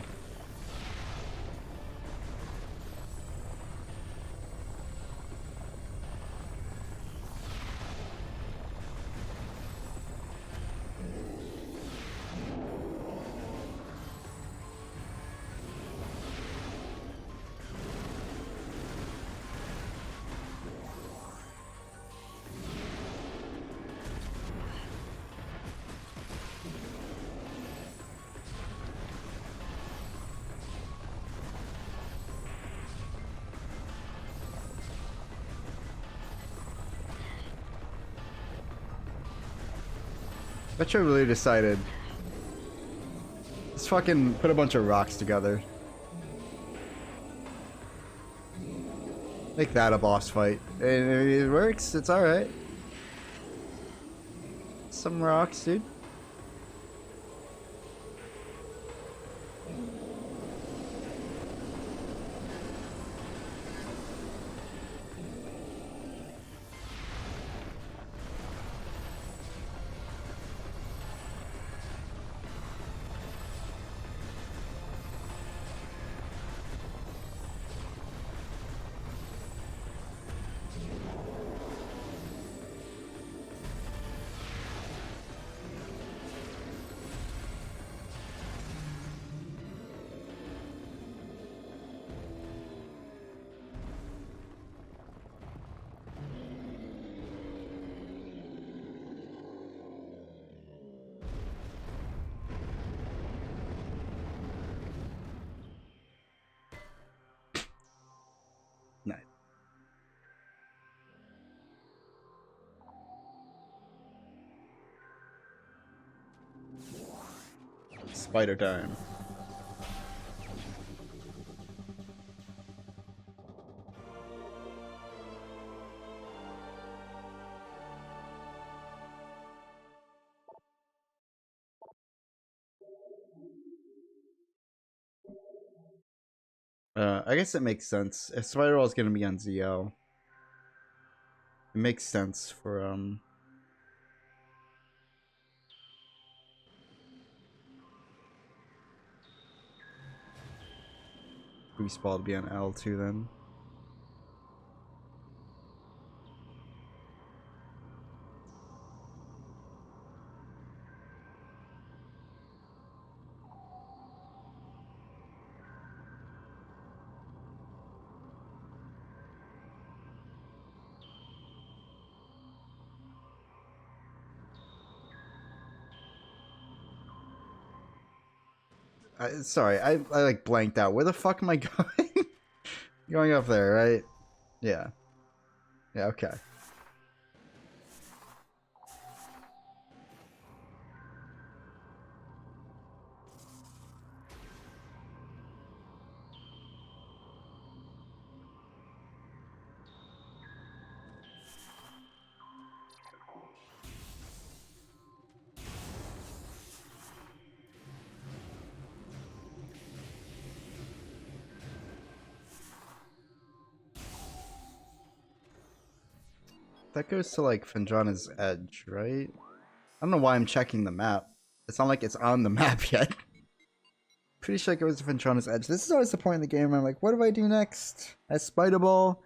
Metro really decided. Let's fucking put a bunch of rocks together. Make that a boss fight. It works, it's alright. Some rocks, dude. Nice. Spider time. I guess it makes sense. If Spider is gonna be on ZL, it makes sense for Greaseball to be on L2 then. Sorry, I like blanked out. Where the fuck am I going? Going up there, right? Yeah. Yeah, okay. that goes to like Fendrana's Edge, right? I don't know why I'm checking the map. It's not like it's on the map yet. Pretty sure it goes to Fendrana's Edge. This is always the point in the game where I'm like, what do I do next? I Spider Ball.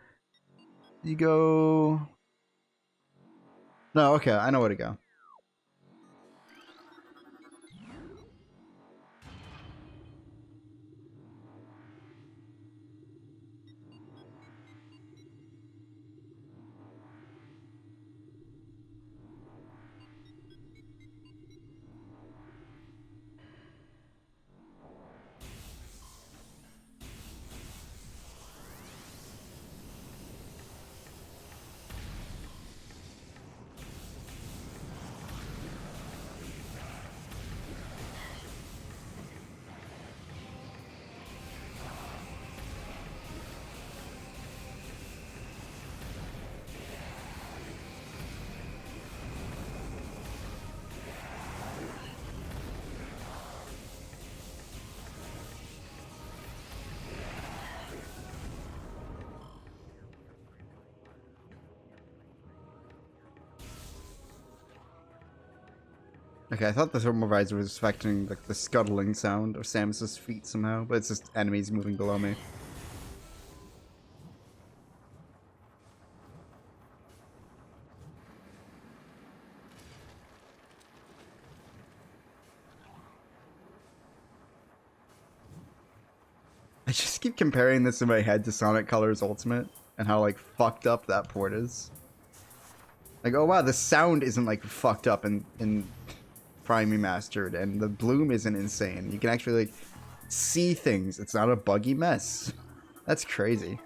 You go. No, okay, I know where to go. Okay, I thought the thermal visor was affecting like the scuttling sound of Samus's feet somehow, but it's just enemies moving below me. I just keep comparing this in my head to Sonic Colors Ultimate and how like fucked up that port is. Like, oh wow, the sound isn't like fucked up in Prime Remastered, and the bloom isn't insane. You can actually like see things. It's not a buggy mess. That's crazy.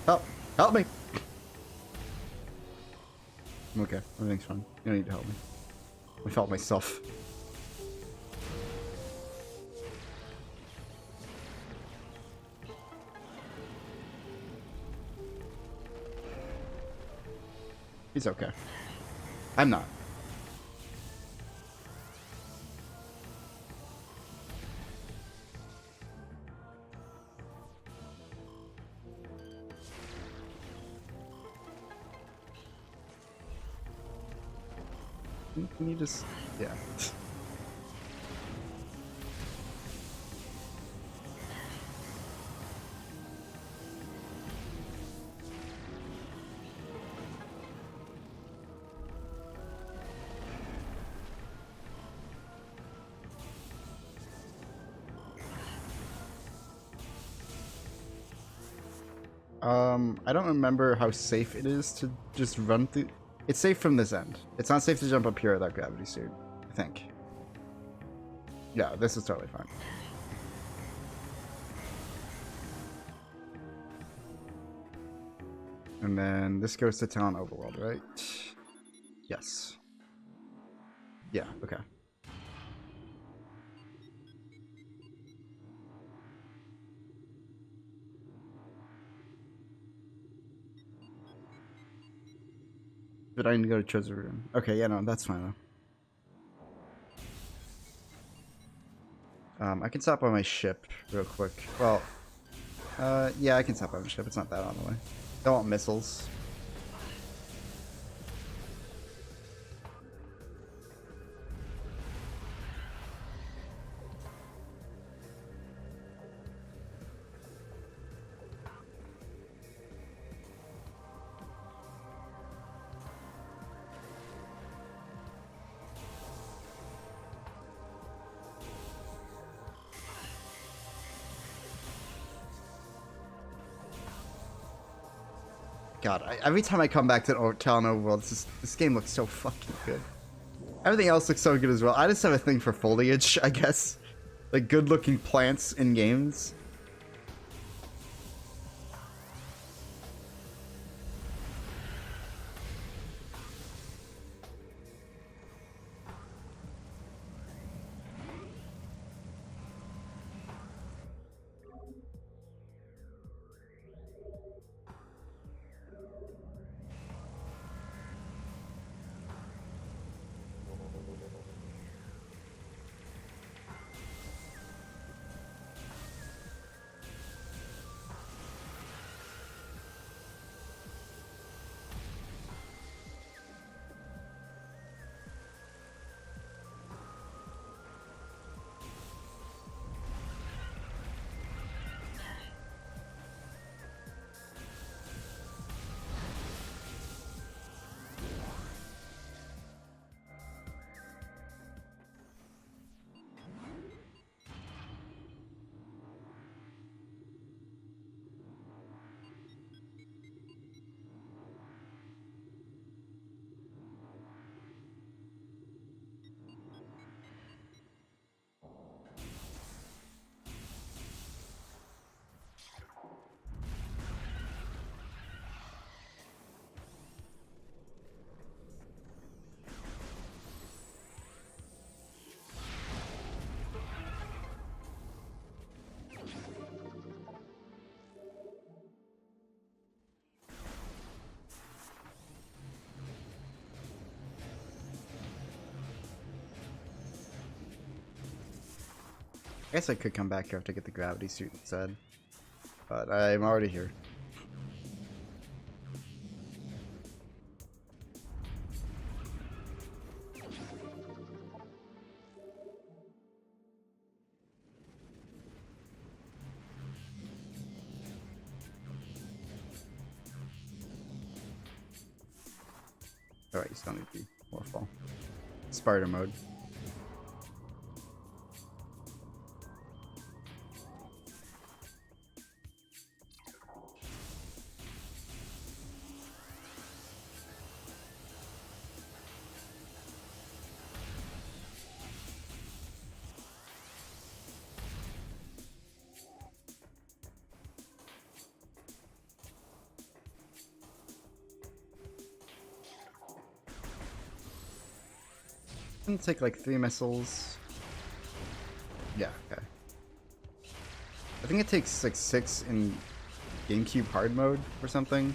Help! Help me! I'm okay. Everything's fine. You don't need to help me. I felt myself. He's okay. I'm not. Can you just... Yeah. I don't remember how safe it is to just run through... It's safe from this end. It's not safe to jump up here without gravity suit, I think. Yeah, this is totally fine. And then this goes to Town Overworld, right? Yes. Yeah, okay. But I need to go to treasure room. Okay, yeah, no, that's fine though. I can stop by my ship real quick. Well, yeah, I can stop by my ship. It's not that on the way. Don't want missiles. God, every time I come back to Town Overworld, this game looks so fucking good. Everything else looks so good as well. I just have a thing for foliage, I guess. Like good-looking plants in games. I guess I could come back here to get the gravity suit instead. But I'm already here. Alright, you still need to be waterfall. Spider mode. I'm gonna take like 3 missiles. Yeah, okay. I think it takes like 6 in GameCube hard mode or something.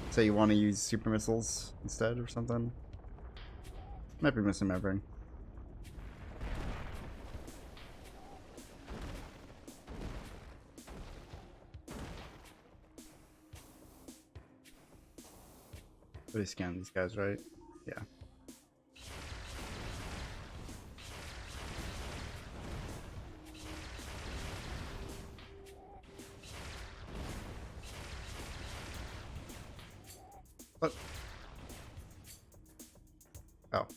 So you want to use super missiles instead or something. Might be misremembering. Really scan these guys, right? Yeah. What? Oh.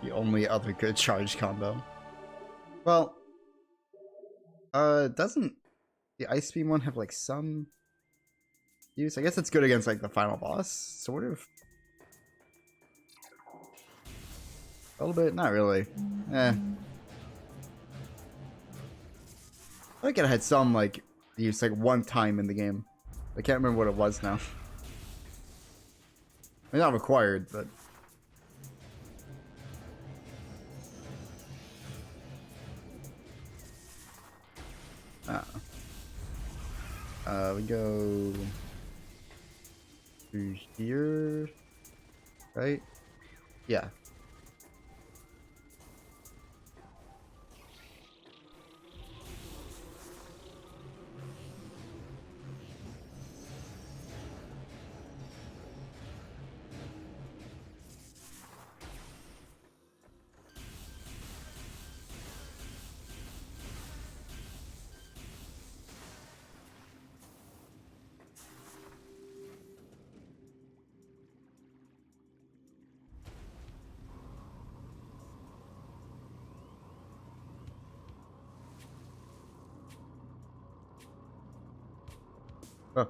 The only other good charge combo. Well, doesn't the Ice Beam one have like some use? I guess it's good against like the final boss, sort of. A little bit, not really. Eh. I think it had some like use like one time in the game. I can't remember what it was now. I mean, not required, but. We go through here, right? Yeah. Oh.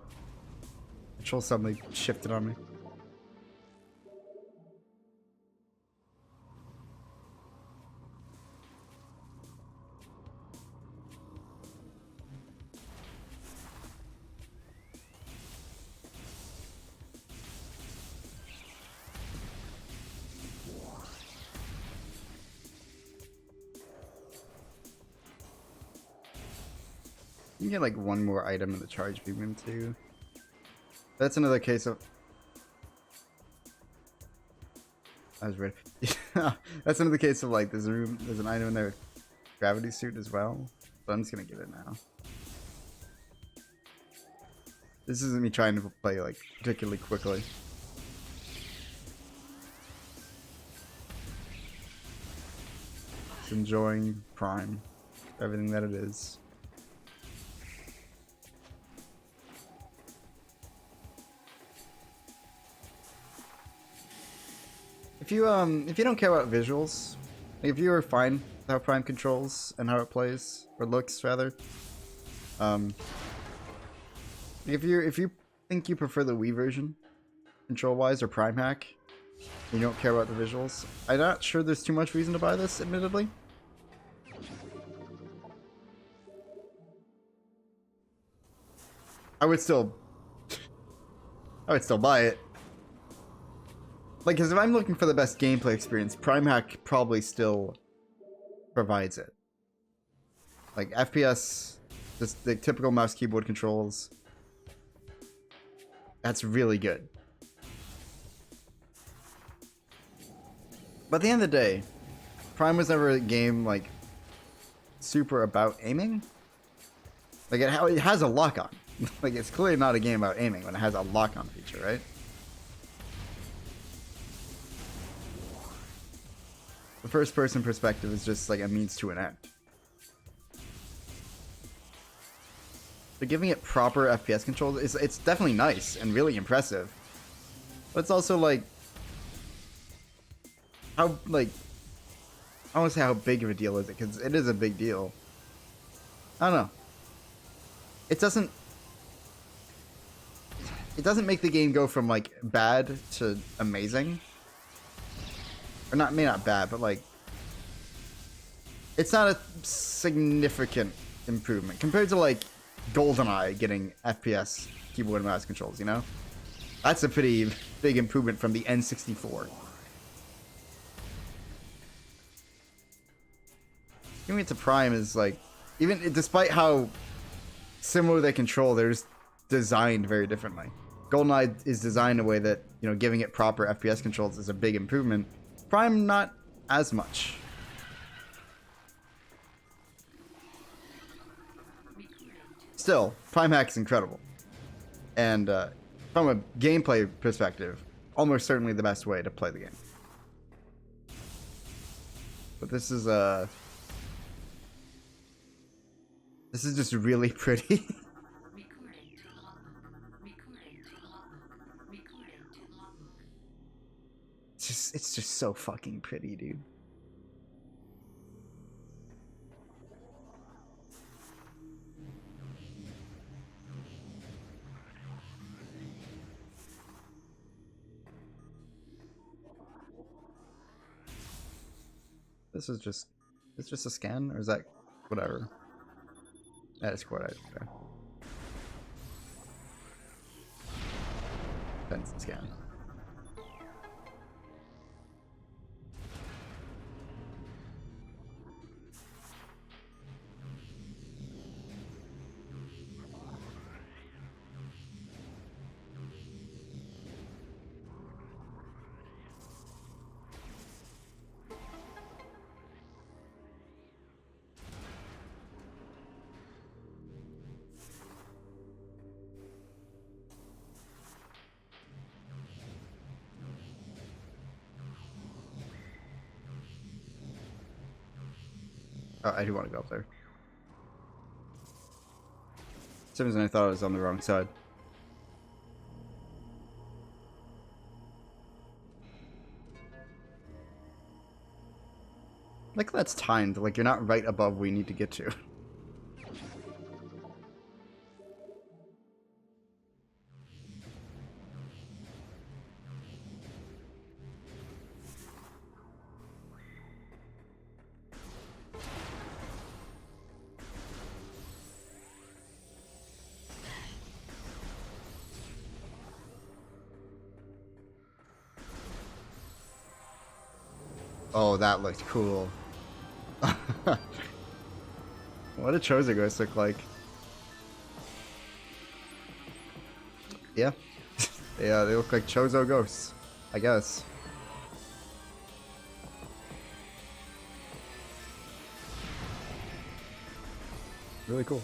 Control suddenly shifted on me. You can get like one more item in the charge beam too. That's another case of. I was ready. That's another case of like there's an item in there with gravity suit as well. So I'm just gonna get it now. This isn't me trying to play like particularly quickly. Just enjoying Prime, everything that it is. If you don't care about visuals, like if you are fine with how Prime controls and how it plays or looks rather, if you think you prefer the Wii version, control wise or Prime hack, and you don't care about the visuals, I'm not sure there's too much reason to buy this, admittedly. I would still buy it. Like, because if I'm looking for the best gameplay experience, Prime Hack probably still provides it. Like, FPS, just the typical mouse keyboard controls. That's really good. But at the end of the day, Prime was never a game, like, super about aiming. Like, it has a lock-on. Like, it's clearly not a game about aiming when it has a lock-on feature, right? The first person perspective is just like a means to an end. But giving it proper FPS controls, it's definitely nice and really impressive. But it's also like how like I don't want to say how big of a deal is it, because it is a big deal. I don't know. It doesn't make the game go from like bad to amazing. Or not, maybe not bad, but like it's not a significant improvement compared to like GoldenEye getting FPS keyboard and mouse controls, you know? That's a pretty big improvement from the N64. Giving it to Prime is like, even despite how similar they control, they're just designed very differently. GoldenEye is designed in a way that, you know, giving it proper FPS controls is a big improvement. Prime, not as much. Still, Prime Hack is incredible. And from a gameplay perspective, almost certainly the best way to play the game. But this is just really pretty. It's just so fucking pretty, dude. This is just... It's just a scan? Or is that... Whatever. That is quite okay. Fence and scan. Oh, I do want to go up there. For some reason I thought I was on the wrong side. Like that's timed, like you're not right above where you need to get to. Oh, that looked cool. What did Chozo Ghosts look like? Yeah. Yeah, they look like Chozo Ghosts, I guess. Really cool.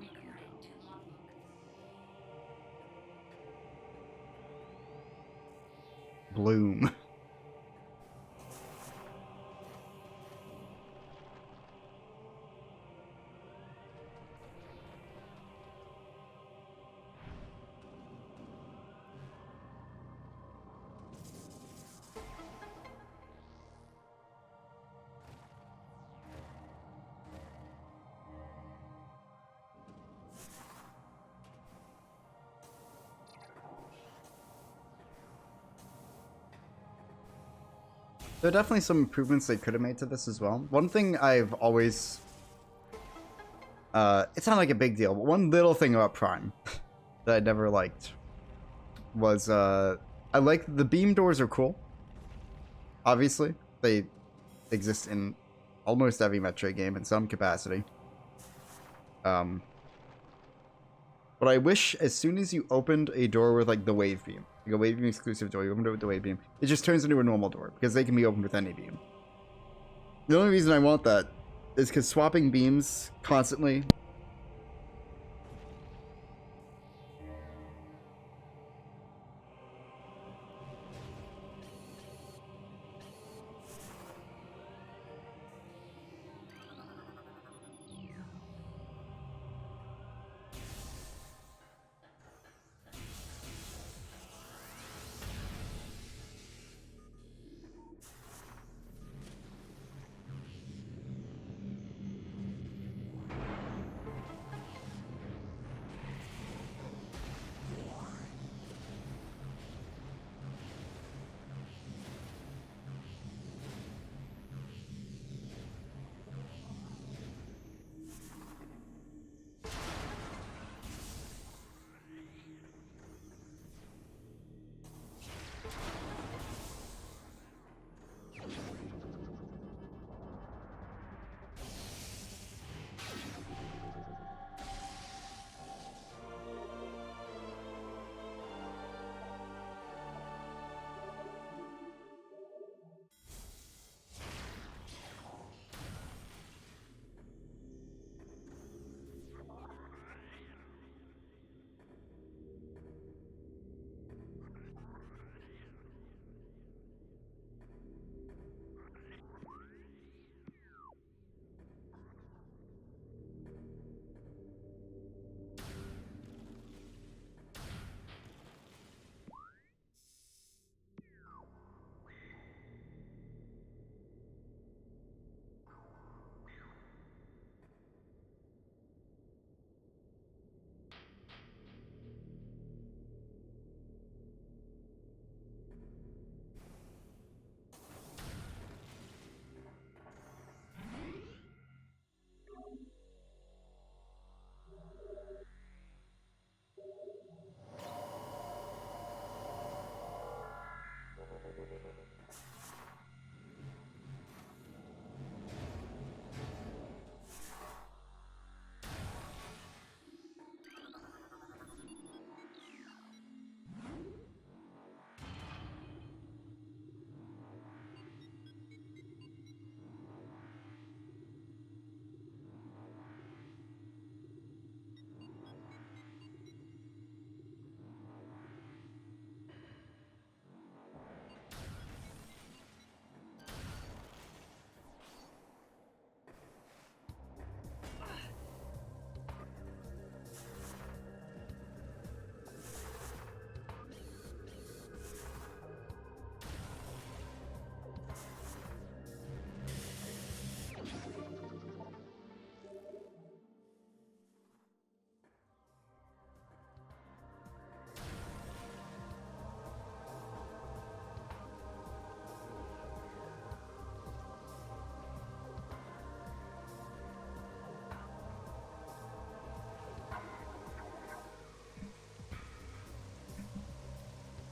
Recording to logbook. Bloom. There are definitely some improvements they could have made to this as well. One thing I've always... it's not like a big deal, but one little thing about Prime that I never liked was, I like the beam doors are cool. Obviously, they exist in almost every Metroid game in some capacity. But I wish as soon as you opened a door with like the wave beam, like a wave beam exclusive door, you opened it with the wave beam, it just turns into a normal door because they can be opened with any beam. The only reason I want that is because swapping beams constantly.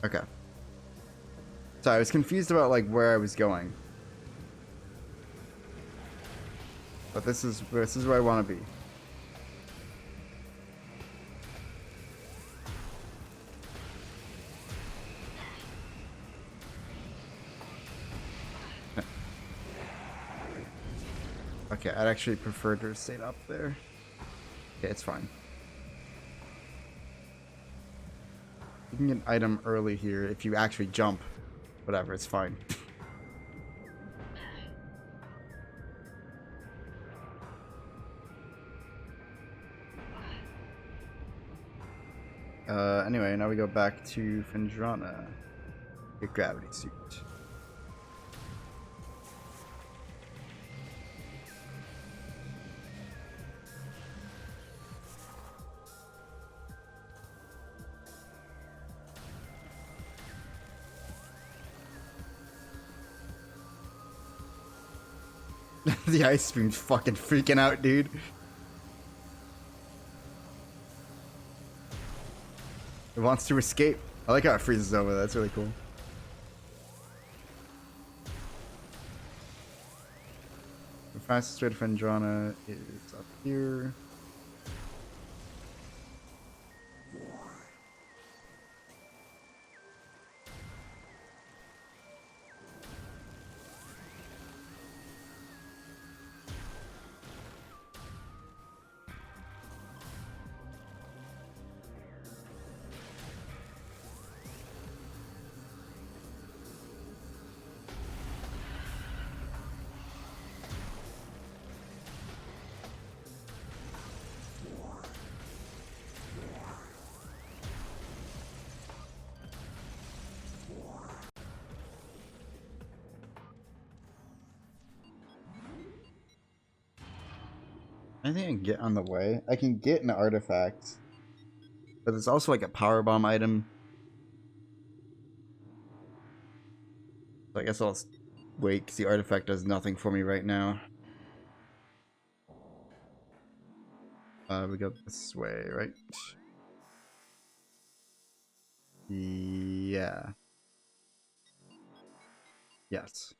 Okay. Sorry, I was confused about like where I was going. But this is where I want to be. Okay, I'd actually prefer to stay up there. Okay, it's fine. You can get an item early here if you actually jump. Whatever, it's fine. Anyway, now we go back to Fendrana. Get gravity suit. The ice beam's fucking freaking out, dude. It wants to escape. I like how it freezes over. That's really cool. The fastest way to Fendrana is up here. I think I can get on the way. I can get an artifact. But there's also like a power bomb item. So I guess I'll wait because the artifact does nothing for me right now. We go this way, right? Yeah. Yes.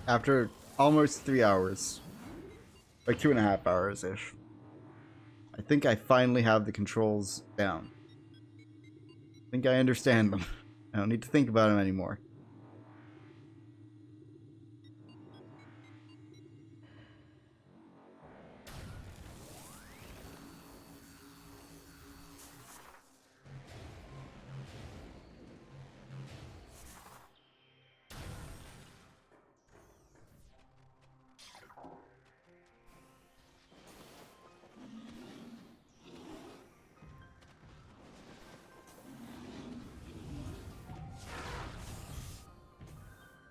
After almost 3 hours, like 2.5 hours ish, I think I finally have the controls down. I think I understand them. I don't need to think about them anymore.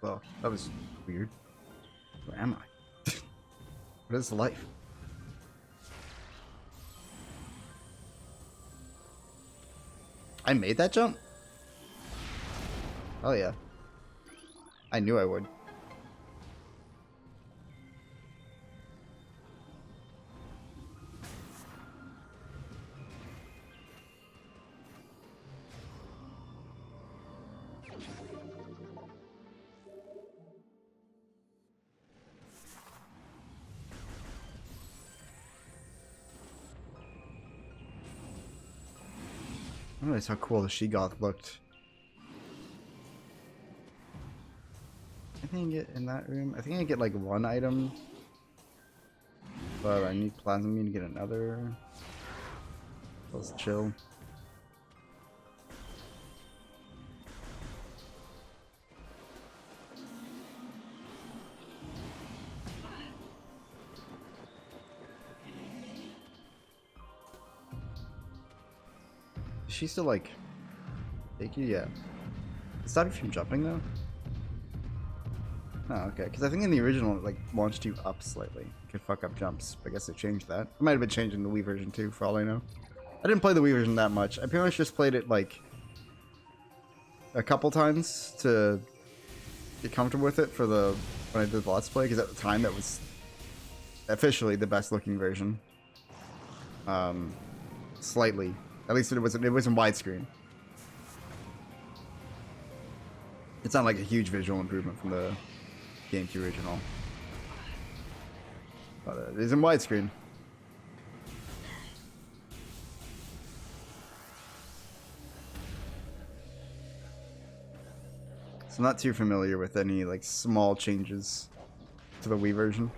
Well, that was weird. Where am I? What is life? I made that jump? Oh yeah. I knew I would. I realized how cool the She-Goth looked. I think I get in that room. I think I get like one item. But I need Plasma Beam to get another. Let's chill. Is she still like take you? Yeah. Stop you from jumping though? Oh, okay. Because I think in the original it like launched you up slightly. You could fuck up jumps. But I guess they changed that. It might have been changed in the Wii version too, for all I know. I didn't play the Wii version that much. I pretty much just played it like a couple times to get comfortable with it for the when I did the Let's Play, because at the time that was officially the best looking version. Slightly. At least it wasn't widescreen. It's not like a huge visual improvement from the GameCube original. But it is in widescreen. So I'm not too familiar with any like small changes to the Wii version.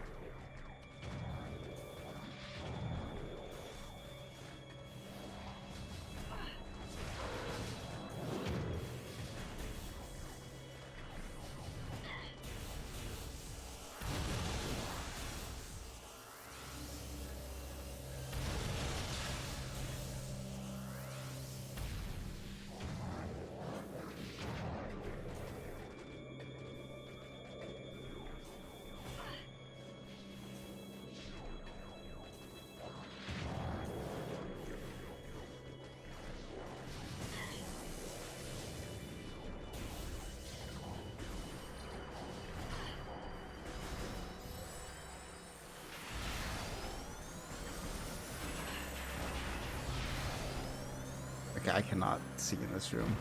Okay, I cannot see in this room.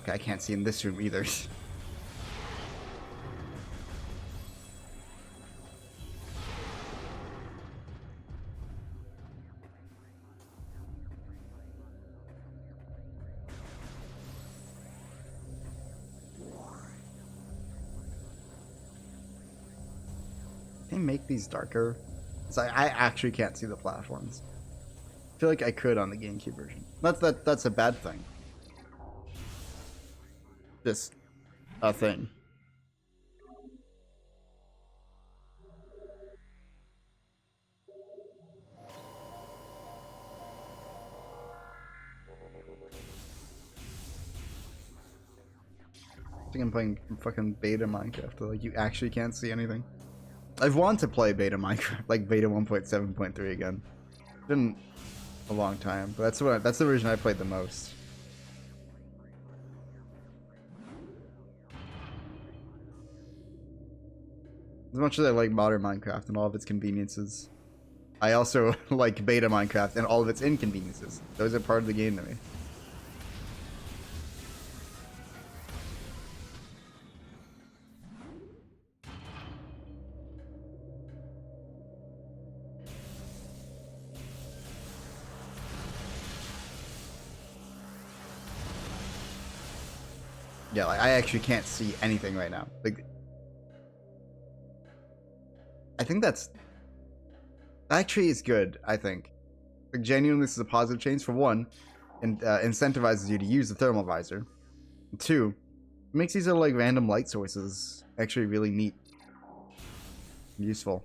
Okay, I can't see in this room either. They make these darker. So I actually can't see the platforms. I feel like I could on the GameCube version. That's a bad thing. Just a thing. I think I'm playing fucking beta Minecraft. Like you actually can't see anything. I've wanted to play beta Minecraft, like beta 1.7.3 again. It's been a long time, but that's the version I played the most. As much as I like modern Minecraft and all of its conveniences, I also like beta Minecraft and all of its inconveniences. Those are part of the game to me. Yeah, like I actually can't see anything right now. Like, I think that's actually is good. I think, like, genuinely, this is a positive change. For one, and incentivizes you to use the thermal visor. Two, it makes these little like random light sources actually really neat, and useful.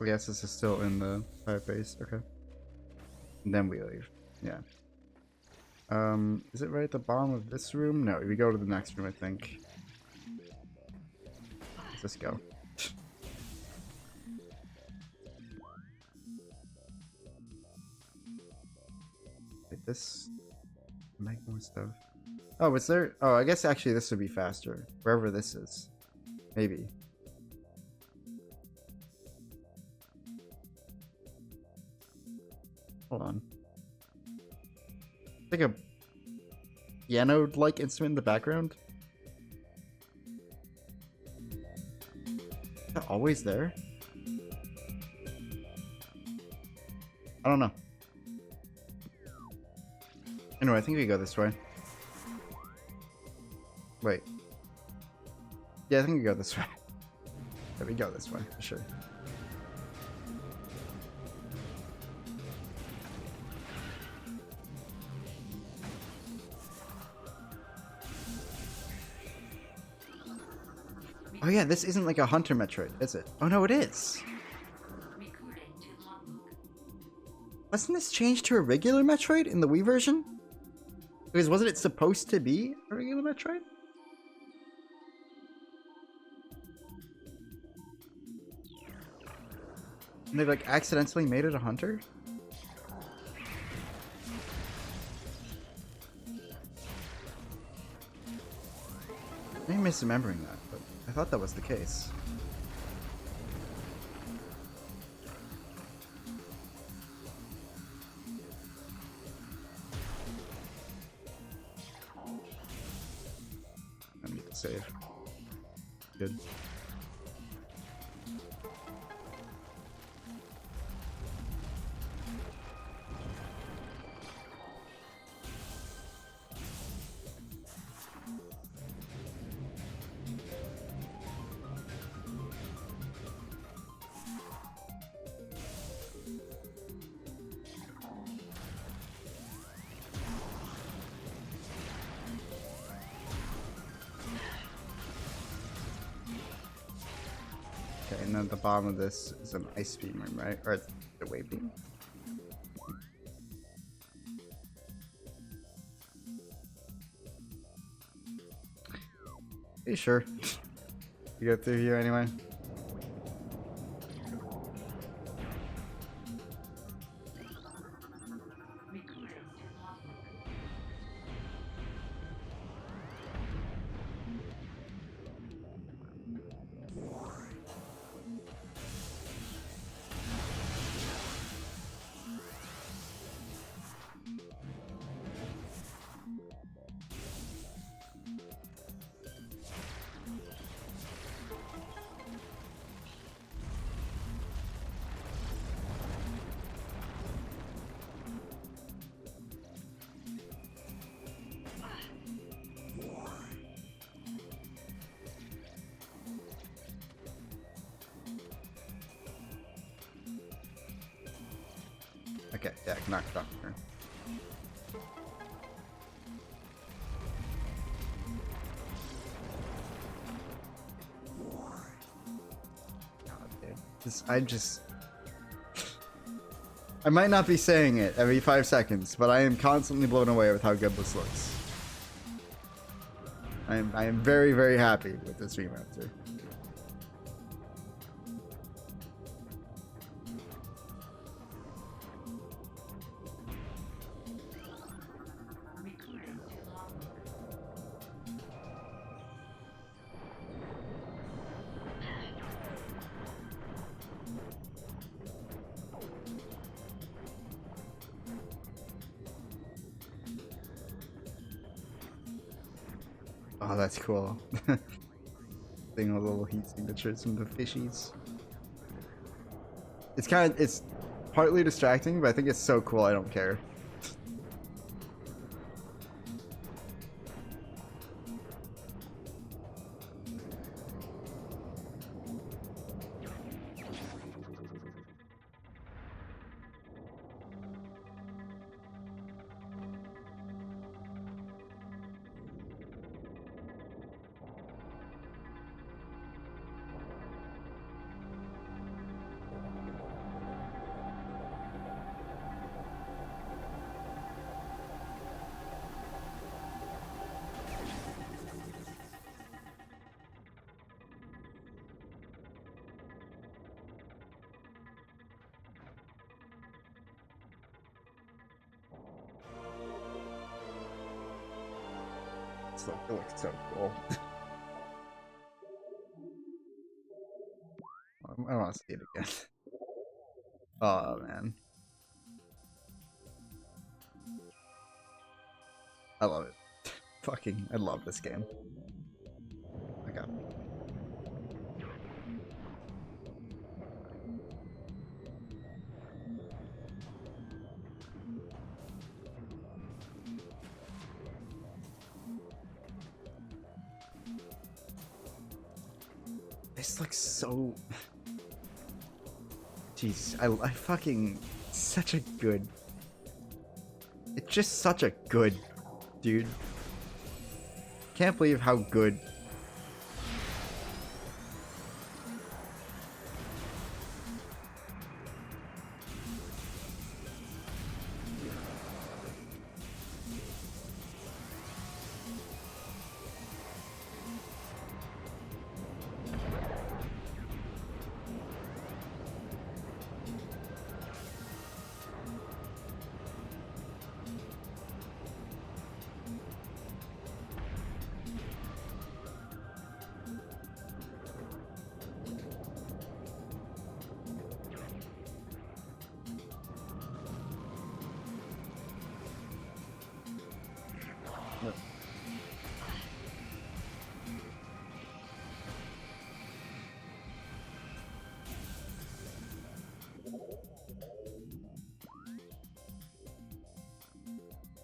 I guess this is still in the firebase. Okay. And then we leave. Yeah. Is it right at the bottom of this room? No, we go to the next room, I think. Let's go. Wait, this make more stuff. Oh, is there? Oh, I guess actually this would be faster. Wherever this is. Maybe. Hold on. Like a piano-like instrument in the background? Is that always there? I don't know. Anyway, I think we go this way. Wait. Yeah, I think we go this way. Yeah, we go this way, for sure. Oh yeah, this isn't like a Hunter Metroid, is it? Oh no, it is! Recording to logbook. Wasn't this changed to a regular Metroid in the Wii version? Because wasn't it supposed to be a regular Metroid? And they like accidentally made it a Hunter? I'm misremembering that, but I thought that was the case. I need to save. Good. Okay, and then at the bottom of this is an ice beam room, right? Or the wave beam? Are you sure? You go through here anyway? Recording to logbook. Okay, yeah, knock it off her. I might not be saying it every 5 seconds, but I am constantly blown away with how good this looks. I am very, very happy with this remaster. Recording to logbook. Oh, that's cool. Seeing all the little heat signatures from the fishies. It's partly distracting, but I think it's so cool I don't care. it looks so cool. I want to see it again. Oh man, I love it. Fucking, I love this game. Okay. This looks so... Jeez, I fucking... Such a good... It's just such a good... Dude. Can't believe how good...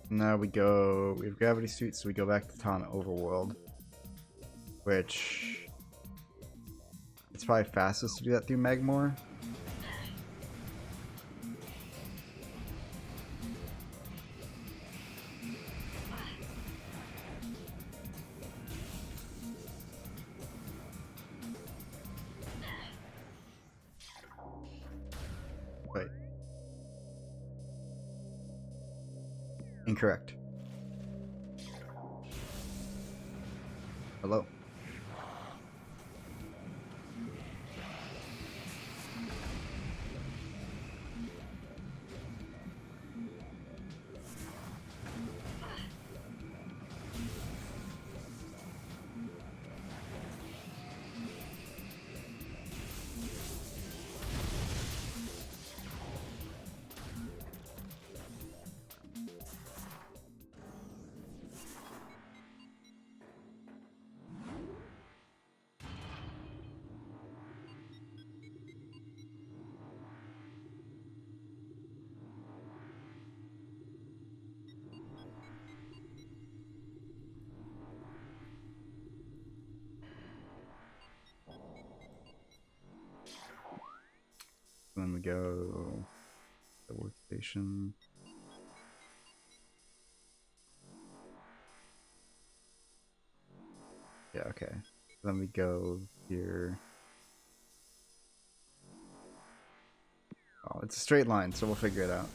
Now we have gravity suits, so we go back to town overworld. Which... It's probably fastest to do that through Magmore. Wait. Incorrect. Hello. Then we go the workstation. Yeah, okay. Then we go here. Oh, it's a straight line, so we'll figure it out.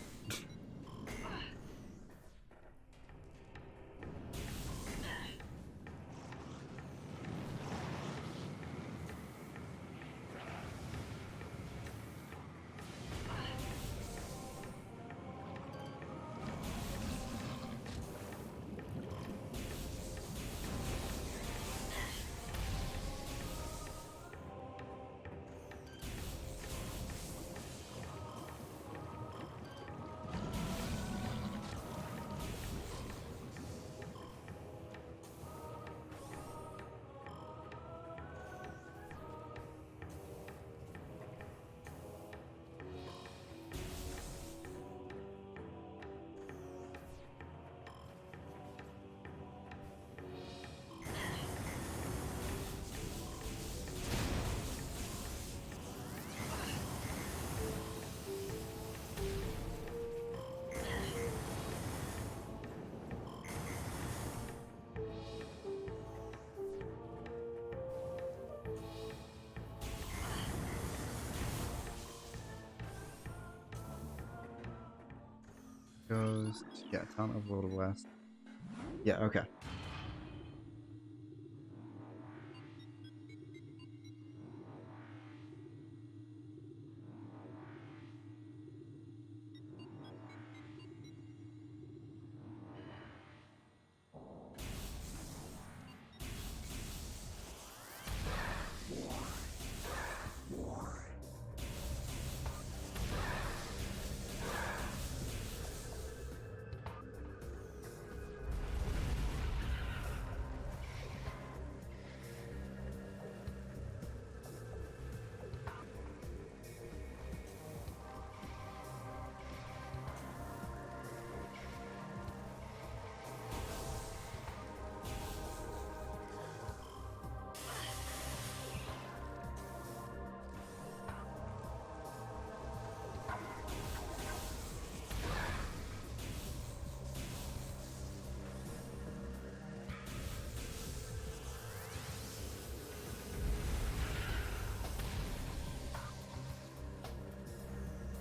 Goes, yeah, town of World West. Yeah, okay.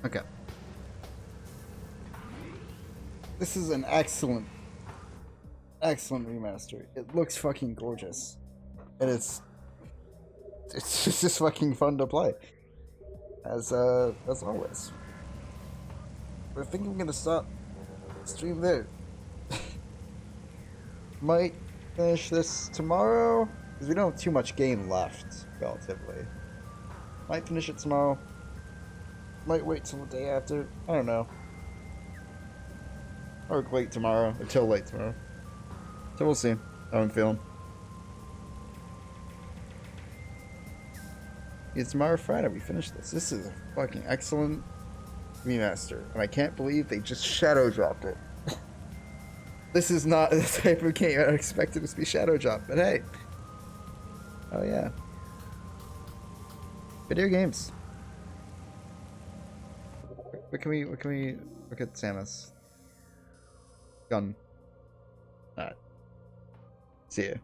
Okay. This is an excellent remaster. It looks fucking gorgeous. And it's just fucking fun to play. As always. I think I'm gonna stop stream there. Might finish this tomorrow, because we don't have too much game left, relatively. Might finish it tomorrow. Might wait till the day after. I don't know. Or late tomorrow, until late tomorrow. So we'll see how I'm feeling. It's tomorrow Friday, we finish this. This is a fucking excellent remaster. And I can't believe they just shadow dropped it. This is not the type of game I expected to be shadow dropped, but hey. Oh yeah. Video games. What can we look at Samus? Gun. Alright. See ya.